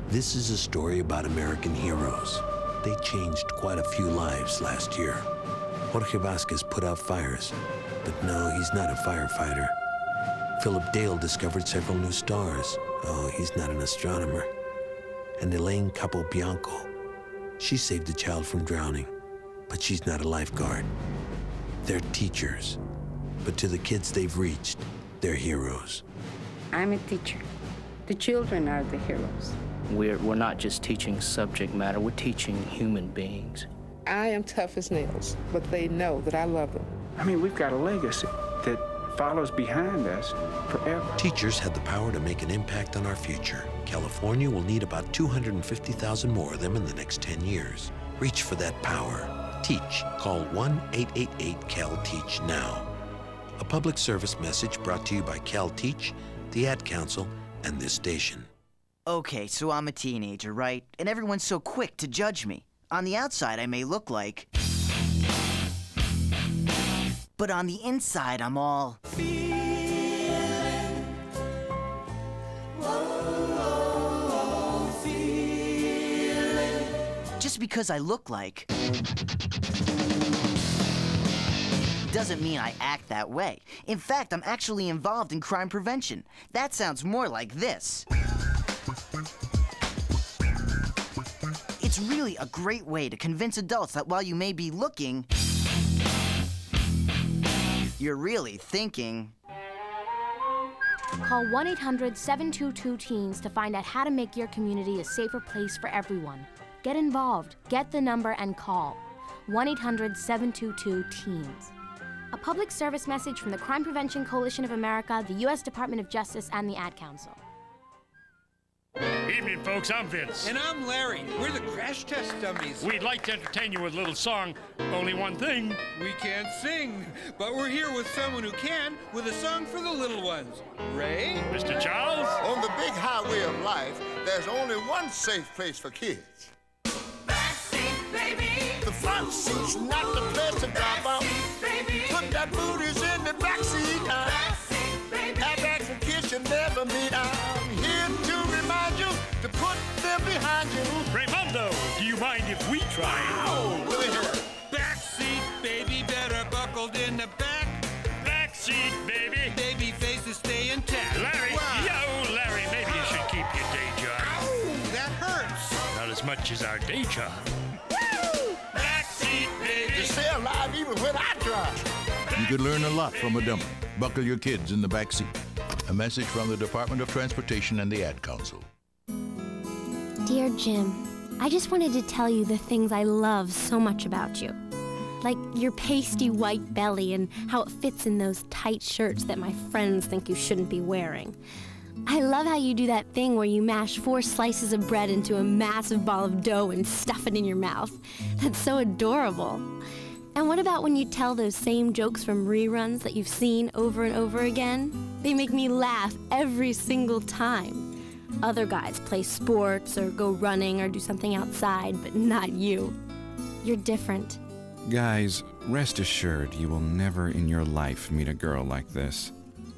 This is a story about American heroes. They changed quite a few lives last year. Jorge Vasquez put out fires, but no, he's not a firefighter. Philip Dale discovered several new stars. Oh, he's not an astronomer. And Elaine Capobianco, she saved a child from drowning, but she's not a lifeguard. They're teachers, but to the kids they've reached, they're heroes. I'm a teacher. The children are the heroes. We're not just teaching subject matter, we're teaching human beings. I am tough as nails, but they know that I love them. I mean, we've got a legacy that follows behind us forever. Teachers have the power to make an impact on our future. California will need about 250,000 more of them in the next 10 years. Reach for that power. Teach. Call 1-888-CAL-TEACH now. A public service message brought to you by CalTeach, the Ad Council, and this station. Okay, so I'm a teenager, right? And everyone's so quick to judge me. On the outside, I may look like... But on the inside, I'm all... Just because I look like... doesn't mean I act that way. In fact, I'm actually involved in crime prevention. That sounds more like this. It's really a great way to convince adults that while you may be looking, you're really thinking. Call 1-800-722-TEENS to find out how to make your community a safer place for everyone. Get involved, get the number, and call 1-800-722-TEENS. A public service message from the Crime Prevention Coalition of America, the U.S. Department of Justice, and the Ad Council. Evening, folks. I'm Vince. And I'm Larry. We're the crash test dummies. We'd like to entertain you with a little song. Only one thing. We can't sing, but we're here with someone who can, with a song for the little ones. Ray? Mr. Charles? On the big highway of life, there's only one safe place for kids. Backseat, baby. The front seat's not the place to drop out. Put that booties in the backseat. Backseat, baby. Airbags and kids should never meet. I'm here to remind you to put them behind you. Raymundo, do you mind if we try? Oh, look at here. Backseat, baby, better buckled in the back. Backseat, baby. Baby faces stay intact. Larry, wow. Yo, Larry, maybe you should keep your day job. Ow, that hurts. Not as much as our day job. Woo! Backseat, baby. You stay alive even when I drive. You could learn a lot from a dummy. Buckle your kids in the back seat. A message from the Department of Transportation and the Ad Council. Dear Jim, I just wanted to tell you the things I love so much about you. Like your pasty white belly and how it fits in those tight shirts that my friends think you shouldn't be wearing. I love how you do that thing where you mash 4 slices of bread into a massive ball of dough and stuff it in your mouth. That's so adorable. And what about when you tell those same jokes from reruns that you've seen over and over again? They make me laugh every single time. Other guys play sports or go running or do something outside, but not you. You're different. Guys, rest assured you will never in your life meet a girl like this.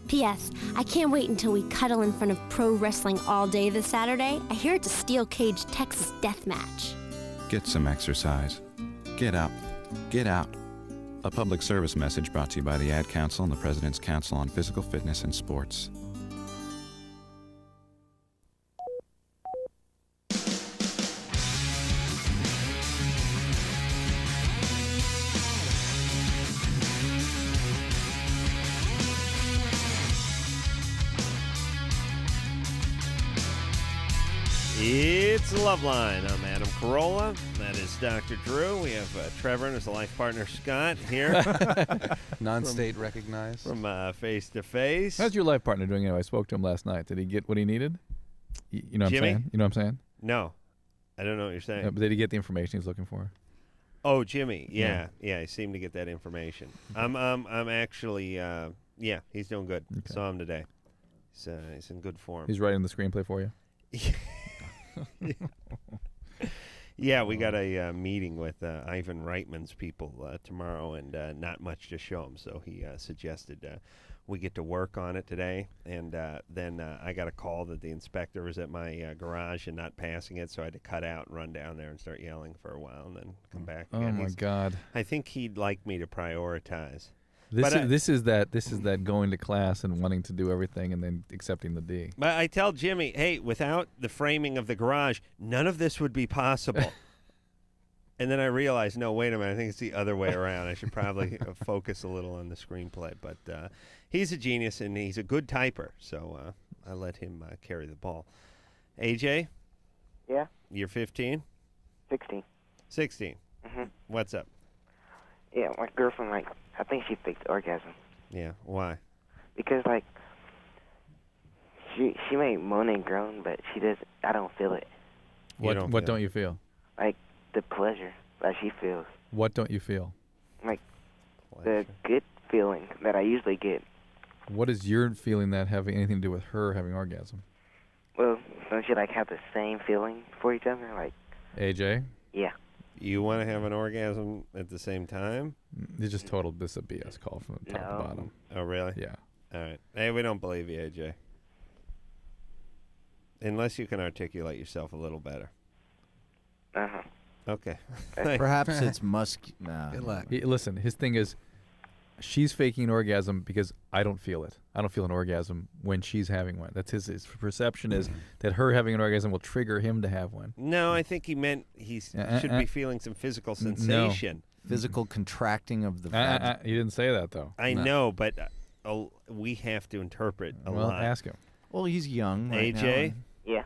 P.S. I can't wait until we cuddle in front of pro wrestling all day this Saturday. I hear it's a steel cage Texas death match. Get some exercise. Get up. Get out. A public service message brought to you by the Ad Council and the President's Council on Physical Fitness and Sports. It's LoveLine. I'm Adam Carolla. That is Dr. Drew. We have Trevor and his life partner Scott here. Non-state recognized. From Face to Face. How's your life partner doing anyway? I spoke to him last night. Did he get what he needed? You know what Jimmy? I'm saying? You know what I'm saying? No. I don't know what you're saying. But did he get the information he's looking for? Oh, Jimmy. Yeah. He seemed to get that information. I'm actually, yeah, he's doing good. Okay. Saw him today. He's in good form. He's writing the screenplay for you? Yeah, we got a meeting with Ivan Reitman's people tomorrow, and not much to show him. So he suggested we get to work on it today. And then I got a call that the inspector was at my garage and not passing it, so I had to cut out and run down there and start yelling for a while, and then come back again. Oh my God! I think he'd like me to prioritize. This is that going to class and wanting to do everything and then accepting the D. But I tell Jimmy, hey, without the framing of the garage, none of this would be possible. And then I realized, no, wait a minute, I think it's the other way around. I should probably focus a little on the screenplay. But he's a genius, and he's a good typer, so I let him carry the ball. AJ? Yeah? You're 15? 16. 16. Mm-hmm. What's up? Yeah, my girlfriend, I think she faked orgasm. Yeah, why? Because, she may moan and groan, but she does. I don't feel it. What don't you feel? The pleasure that she feels. What don't you feel? The good feeling that I usually get. What is your feeling that having anything to do with her having orgasm? Well, don't you, have the same feeling for each other? AJ? Yeah. You want to have an orgasm at the same time? You just totaled this a BS call from top to bottom. Oh, really? Yeah. All right. Hey, we don't believe you, AJ. Unless you can articulate yourself a little better. Uh-huh. Okay. Perhaps it's nah. Good luck. Listen, his thing is, she's faking an orgasm because I don't feel it. I don't feel an orgasm when she's having one. That's his perception is that her having an orgasm will trigger him to have one. No, I think he meant he should be feeling some physical sensation. No. Physical contracting of the vagina. He didn't say that, though. I know, but we have to interpret a lot. Well, ask him. Well, he's young right AJ? Yeah.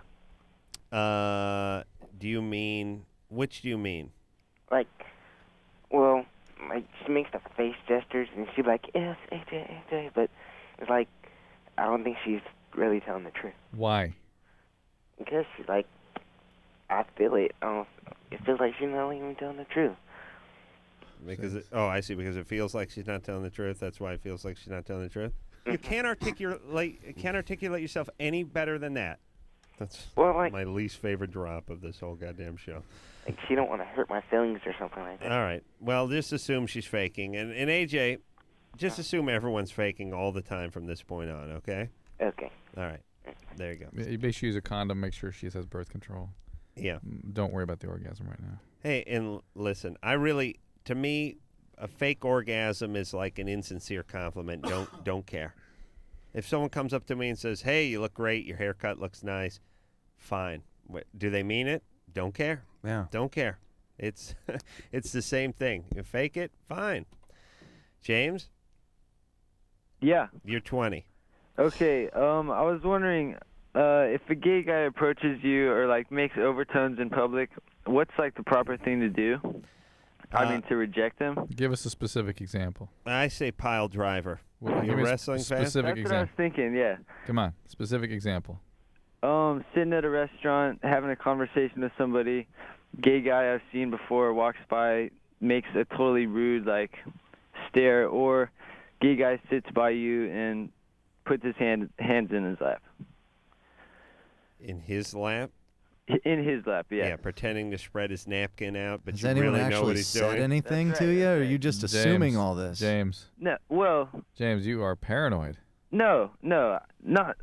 Do you mean... Which do you mean? She makes the face gestures, and she'd be like, yes, AJ, but it's I don't think she's really telling the truth. Why? Because she's I feel it. It feels like she's not even telling the truth. Because I see. Because it feels like she's not telling the truth. That's why it feels like she's not telling the truth. You can't articulate yourself any better than that. That's my least favorite drop of this whole goddamn show. She don't want to hurt my feelings or something like that. All right. Well, just assume she's faking. And AJ, just assume everyone's faking all the time from this point on, okay? Okay. All right. There you go. Make sure you use a condom. Make sure she has birth control. Yeah. Don't worry about the orgasm right now. Hey, and listen, to me, a fake orgasm is like an insincere compliment. Don't care. If someone comes up to me and says, hey, you look great, your haircut looks nice, fine. Do they mean it? Don't care. Yeah. Don't care. It's it's the same thing. You fake it, fine. James? Yeah. You're 20. Okay. I was wondering if a gay guy approaches you or makes overtones in public, what's the proper thing to do? To reject them? Give us a specific example. I say pile driver. Well, You give me a wrestling fan? specific That's what I was example. thinking, yeah. Come on, specific example. Sitting at a restaurant, having a conversation with somebody, gay guy I've seen before walks by, makes a totally rude, stare, or gay guy sits by you and puts his hands in his lap. In his lap? In his lap, yeah. Yeah, pretending to spread his napkin out, but Has you anyone really know actually what he's said doing. anything That's to right, you, or are that's you just assuming James, all this? James. No, well, James, you are paranoid. no, not.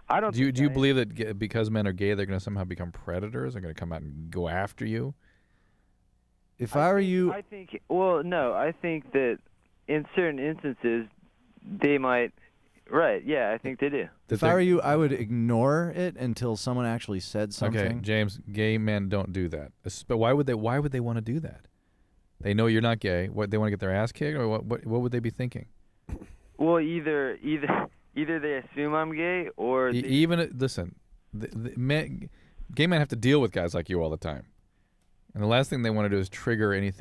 I don't. Do you believe that because men are gay, they're going to somehow become predators? They're going to come out and go after you? If I were you, I think. Well, no, I think that in certain instances, they might. Right? Yeah, I think they do. if I were you, I would ignore it until someone actually said something. Okay, James, gay men don't do that. But why would they want to do that? They know you're not gay. What, they want to get their ass kicked, or what would they be thinking? Well, either they assume I'm gay, or they, Listen, gay men have to deal with guys like you all the time, and the last thing they want to do is trigger any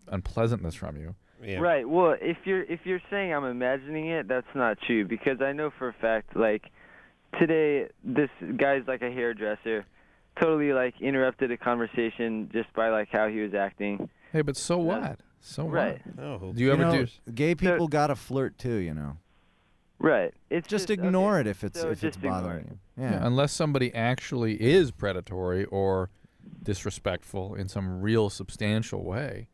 unpleasantness from you. Yeah. Right. Well, if you're saying I'm imagining it, that's not true, because I know for a fact, today this guy's like a hairdresser, totally interrupted a conversation just by how he was acting. Hey, but so what? So right. what? Oh, Do you ever do? Gay people gotta flirt too, Right. It's just ignore it if it's so if it's just ignore bothering you. Yeah, unless somebody actually is predatory or disrespectful in some real substantial way.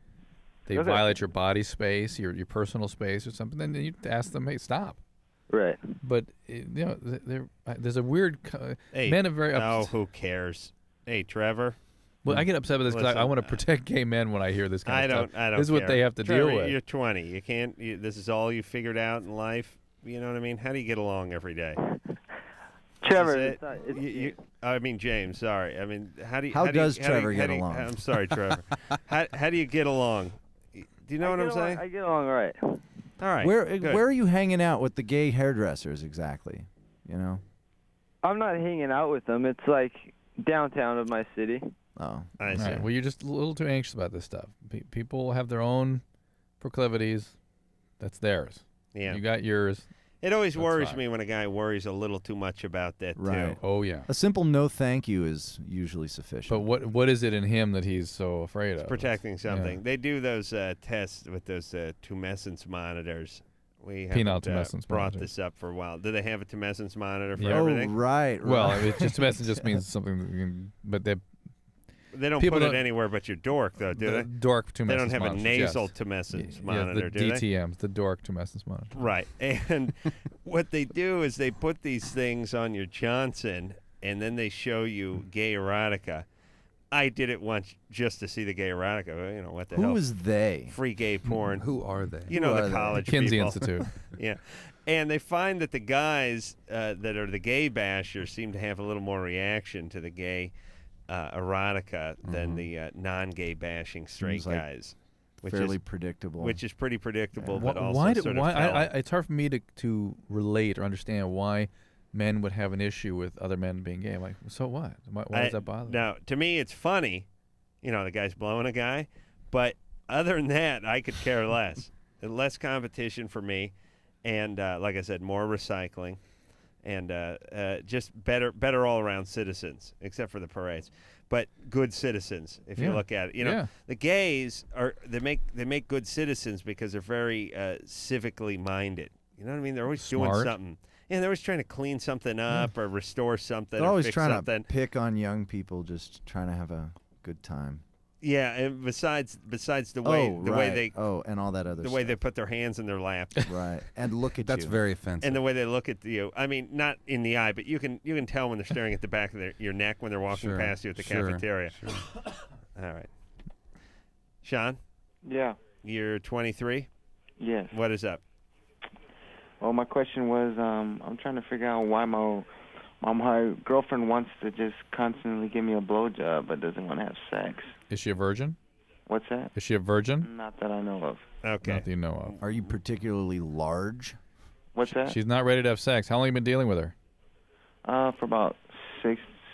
They Okay. violate your body space, your personal space or something, then you ask them, hey, stop. Right. But, there's a weird... Hey, men are very... who cares? Hey, Trevor. Well, I get upset with this because I want to protect gay men when I hear this kind of stuff. I don't This is what care. they have to Trevor, deal with. You're 20. You can't... this is all you figured out in life. You know what I mean? How do you get along every day? Trevor, This is it. I mean, James, sorry. I mean, how do you... How does how Trevor how get do you- along? I'm sorry, Trevor. How do you get along? Do you know what I'm saying? I get along all right. All right. Where good. where are you hanging out with the gay hairdressers exactly? I'm not hanging out with them. It's downtown of my city. Oh, I see. Right. Well, you're just a little too anxious about this stuff. People have their own proclivities. That's theirs. Yeah. You got yours. It always That's worries fine. me when a guy worries a little too much about that, right. too. Oh, yeah. A simple no thank you is usually sufficient. But what is it in him that he's so afraid of? Protecting something. Yeah. They do those tests with those tumescence monitors. We Penile haven't tumescence brought monitor. this up for a while. Do they have a tumescence monitor for Yeah. everything? Oh, right. Well, right. it just tumescence just means something. But They don't people put it don't- anywhere but your dork, though, do the they? dork tumescence They don't have monitors, a nasal yes. tumescence Yeah, monitor, the do they? DTMs, the dork tumescence monitor. Right. And what they do is they put these things on your Johnson, and then they show you gay erotica. I did it once just to see the gay erotica. You know, what the hell? Who is they? Free gay porn. Who are they? You know, Who are the they? college Kinsey people. Institute. Yeah. And they find that the guys that are the gay bashers seem to have a little more reaction to the gay erotica than the non-gay bashing straight Seems like guys. fairly predictable. Which is pretty predictable, Why? but also Why? sort of Why telling. it's hard for me to relate or understand why men would have an issue with other men being gay. I'm like, so what? Why does that bother? Now, to me, it's funny. You know, the guy's blowing a guy. But other than that, I could care less. Less competition for me. And like I said, more recycling. And just better all-around citizens, except for the parades. But good citizens, if you Yeah. look at it. You know, Yeah. the gays they make good citizens because they're very civically minded. You know what I mean? They're always doing Smart. something. Yeah, they're always trying to clean something up or restore something. They're or always fix trying something. to pick on young people, just trying to have a good time. Yeah, and besides the way they and all that other the way stuff. they put their hands in their lap. Right, and look at That's you. very offensive. And the way they look at you. I mean, not in the eye, but you can tell when they're staring at the back of your neck when they're walking Sure, past you at the sure, cafeteria. All right. Sean, Yeah. you're 23? Yes. What is up? Well, my question was, I'm trying to figure out why my girlfriend wants to just constantly give me a blowjob, but doesn't want to have sex. Is she a virgin? What's that? Is she a virgin? Not that I know of. Okay. Not that you know of. Are you particularly large? What's that? She's not ready to have sex. How long have you been dealing with her? For about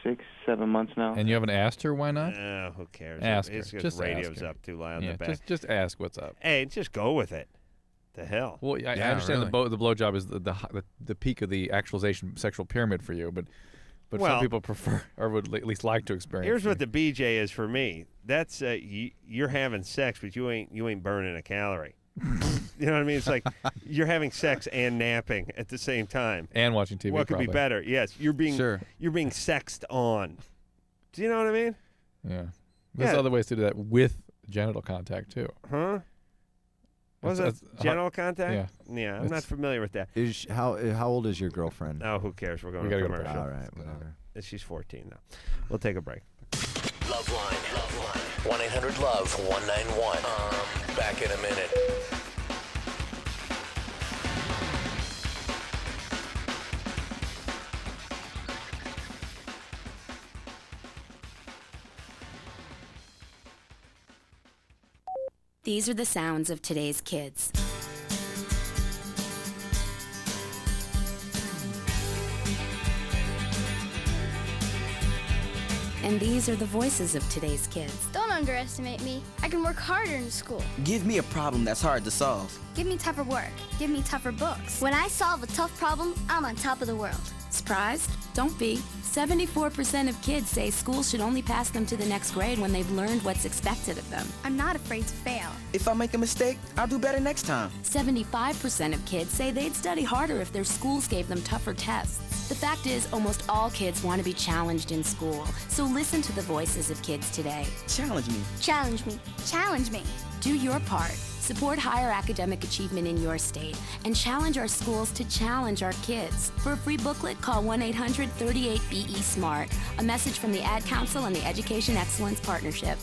6, 7 months now. And you haven't asked her why not? Who cares? Ask It's her. because Just radio's ask her. up too loud in Yeah, the back. just ask what's up. Hey, just go with it. The hell? Well, I understand the blowjob is the peak of the actualization sexual pyramid for you, but Well, some people prefer or would at least like to experience. Here's what the BJ is for me. That's you're having sex, but you ain't burning a calorie. You know what I mean? It's like you're having sex and napping at the same time. And watching TV. What could be probably. better? Yes, you're being sexed on. Do you know what I mean? Yeah. There's other ways to do that with genital contact too. Huh? What was that? Genital contact? Yeah. I'm not familiar with that. How old is your girlfriend? Oh, who cares? We're going We to gotta go to commercial. All right, whatever. She's 14 now. We'll take a break. LoveLine. 1-800-LOVE-191. Back in a minute. These are the sounds of today's kids. And these are the voices of today's kids. Don't underestimate me. I can work harder in school. Give me a problem that's hard to solve. Give me tougher work. Give me tougher books. When I solve a tough problem, I'm on top of the world. Surprised? Don't be. 74% of kids say school should only pass them to the next grade when they've learned what's expected of them. I'm not afraid to fail. If I make a mistake, I'll do better next time. 75% of kids say they'd study harder if their schools gave them tougher tests. The fact is, almost all kids want to be challenged in school. So listen to the voices of kids today. Challenge me. Challenge me. Challenge me. Do your part. Support higher academic achievement in your state and challenge our schools to challenge our kids. For a free booklet, call 1-800-38-BE-SMART. A message from the Ad Council and the Education Excellence Partnership.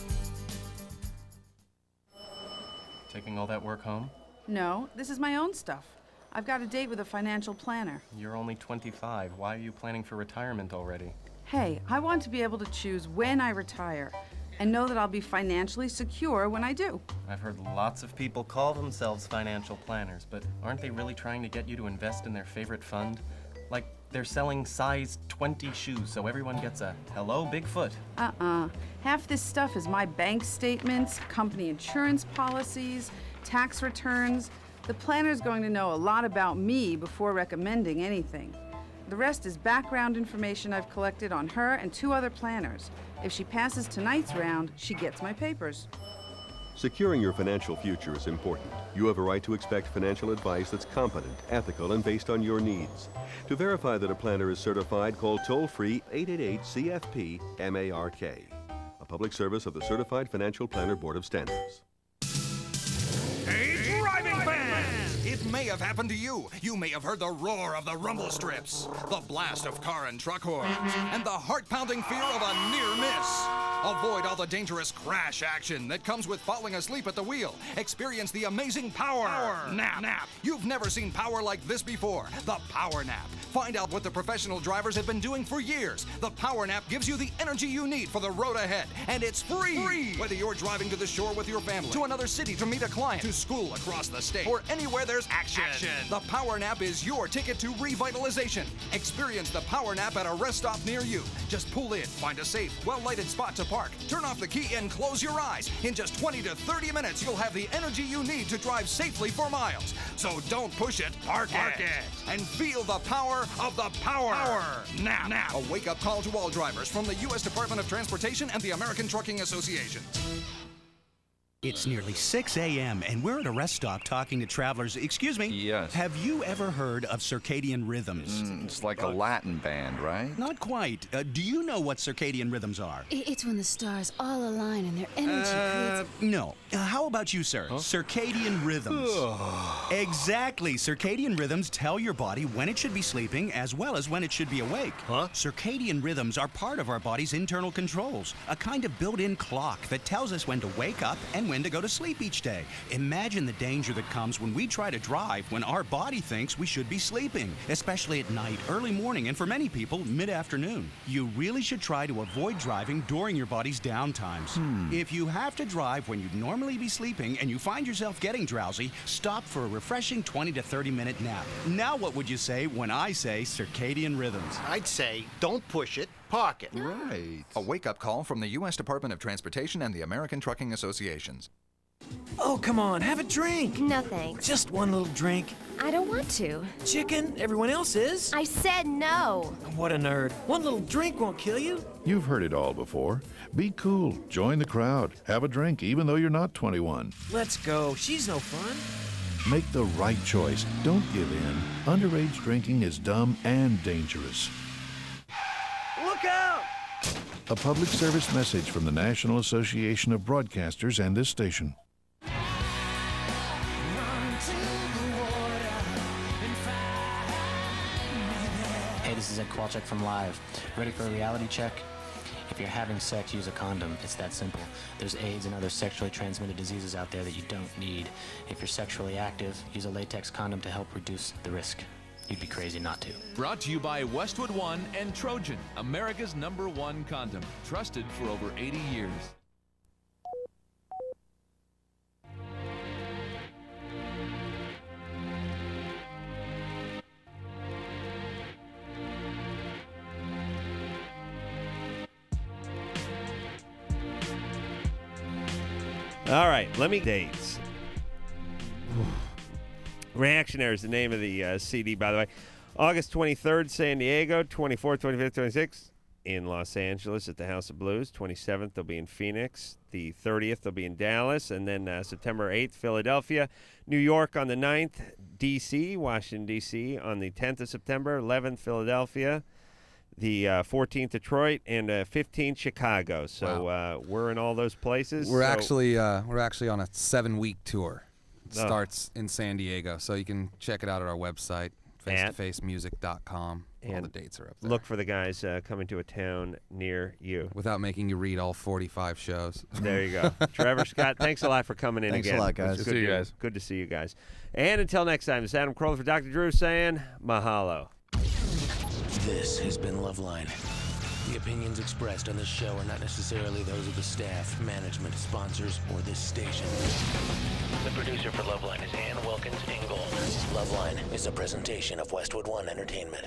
Taking all that work home? No, this is my own stuff. I've got a date with a financial planner. You're only 25. Why are you planning for retirement already? Hey, I want to be able to choose when I retire and know that I'll be financially secure when I do. I've heard lots of people call themselves financial planners, but aren't they really trying to get you to invest in their favorite fund? Like they're selling size 20 shoes so everyone gets a hello Bigfoot. Half this stuff is my bank statements, company insurance policies, tax returns. The planner's going to know a lot about me before recommending anything. The rest is background information I've collected on her and 2 other planners. If she passes tonight's round, she gets my papers. Securing your financial future is important. You have a right to expect financial advice that's competent, ethical, and based on your needs. To verify that a planner is certified, call toll-free 888-CFP-MARK. A public service of the Certified Financial Planner Board of Standards. Hey, driving fans! It may have happened to you. You may have heard the roar of the rumble strips, the blast of car and truck horns, and the heart-pounding fear of a near miss. Avoid all the dangerous crash action that comes with falling asleep at the wheel. Experience the amazing power nap. You've never seen power like this before. The Power Nap. Find out what the professional drivers have been doing for years. The Power Nap gives you the energy you need for the road ahead, and it's free. Whether you're driving to the shore with your family, to another city to meet a client, to school across the state, or anywhere there's action. The Power Nap is your ticket to revitalization. Experience the Power Nap at a rest stop near you. Just pull in, find a safe, well-lighted spot to park, turn off the key, and close your eyes. In just 20 to 30 minutes, you'll have the energy you need to drive safely for miles. So don't push it, park it, and feel the power of the Power Nap. A wake-up call to all drivers from the U.S. Department of Transportation and the American Trucking Association. It's nearly 6 a.m. and we're at a rest stop talking to travelers. Excuse me? Yes. Have you ever heard of circadian rhythms? It's like a Latin band, right? Not quite. Do you know what circadian rhythms are? It's when the stars all align and their energy creates... No. How about you, sir? Huh? Circadian rhythms. Exactly. Circadian rhythms tell your body when it should be sleeping as well as when it should be awake. Huh? Circadian rhythms are part of our body's internal controls, a kind of built-in clock that tells us when to wake up and when to go to sleep each day. Imagine the danger that comes when we try to drive when our body thinks we should be sleeping, especially at night, early morning, and for many people, mid-afternoon. You really should try to avoid driving during your body's downtimes. If you have to drive when you'd normally be sleeping and you find yourself getting drowsy, stop for a refreshing 20 to 30-minute nap. Now what would you say when I say circadian rhythms? I'd say, don't push it, Park it. Right. A wake-up call from the U.S. Department of Transportation and the American Trucking Associations. Oh, come on, have a drink. No thanks. Just one little drink. I don't want to. Chicken, everyone else is. I said no. What a nerd. One little drink won't kill you. You've heard it all before. Be cool. Join the crowd. Have a drink even though you're not 21. Let's go. She's no fun. Make the right choice. Don't give in. Underage drinking is dumb and dangerous. Look out! A public service message from the National Association of Broadcasters and this station. Hey, this is Ed Kowalczyk from Live. Ready for a reality check? If you're having sex, use a condom. It's that simple. There's AIDS and other sexually transmitted diseases out there that you don't need. If you're sexually active, use a latex condom to help reduce the risk. You'd be crazy not to. Brought to you by Westwood One and Trojan, America's #1 condom. Trusted for over 80 years. All right, let me dates. Reactionary is the name of the CD, by the way. August 23rd, San Diego. 24th, 25th, 26th in Los Angeles at the House of Blues. 27th, they'll be in Phoenix. The 30th, they'll be in Dallas. And then September 8th, Philadelphia. New York on the 9th. D.C., Washington, D.C. on the 10th of September. 11th, Philadelphia. The 14th, Detroit, and 15th, Chicago. So we're in all those places. We're actually on a 7-week tour. It starts in San Diego, so you can check it out at our website, facetofacemusic.com. All the dates are up there. Look for the guys coming to a town near you. Without making you read all 45 shows. There you go. Trevor, Scott, thanks a lot for coming in Thanks again. a lot, guys. Good Good to see you guys. Good to see you guys. And until next time, this is Adam Carolla for Dr. Drew saying mahalo. This has been LoveLine. The opinions expressed on this show are not necessarily those of the staff, management, sponsors, or this station. The producer for LoveLine is Ann Wilkins Ingold. LoveLine is a presentation of Westwood One Entertainment.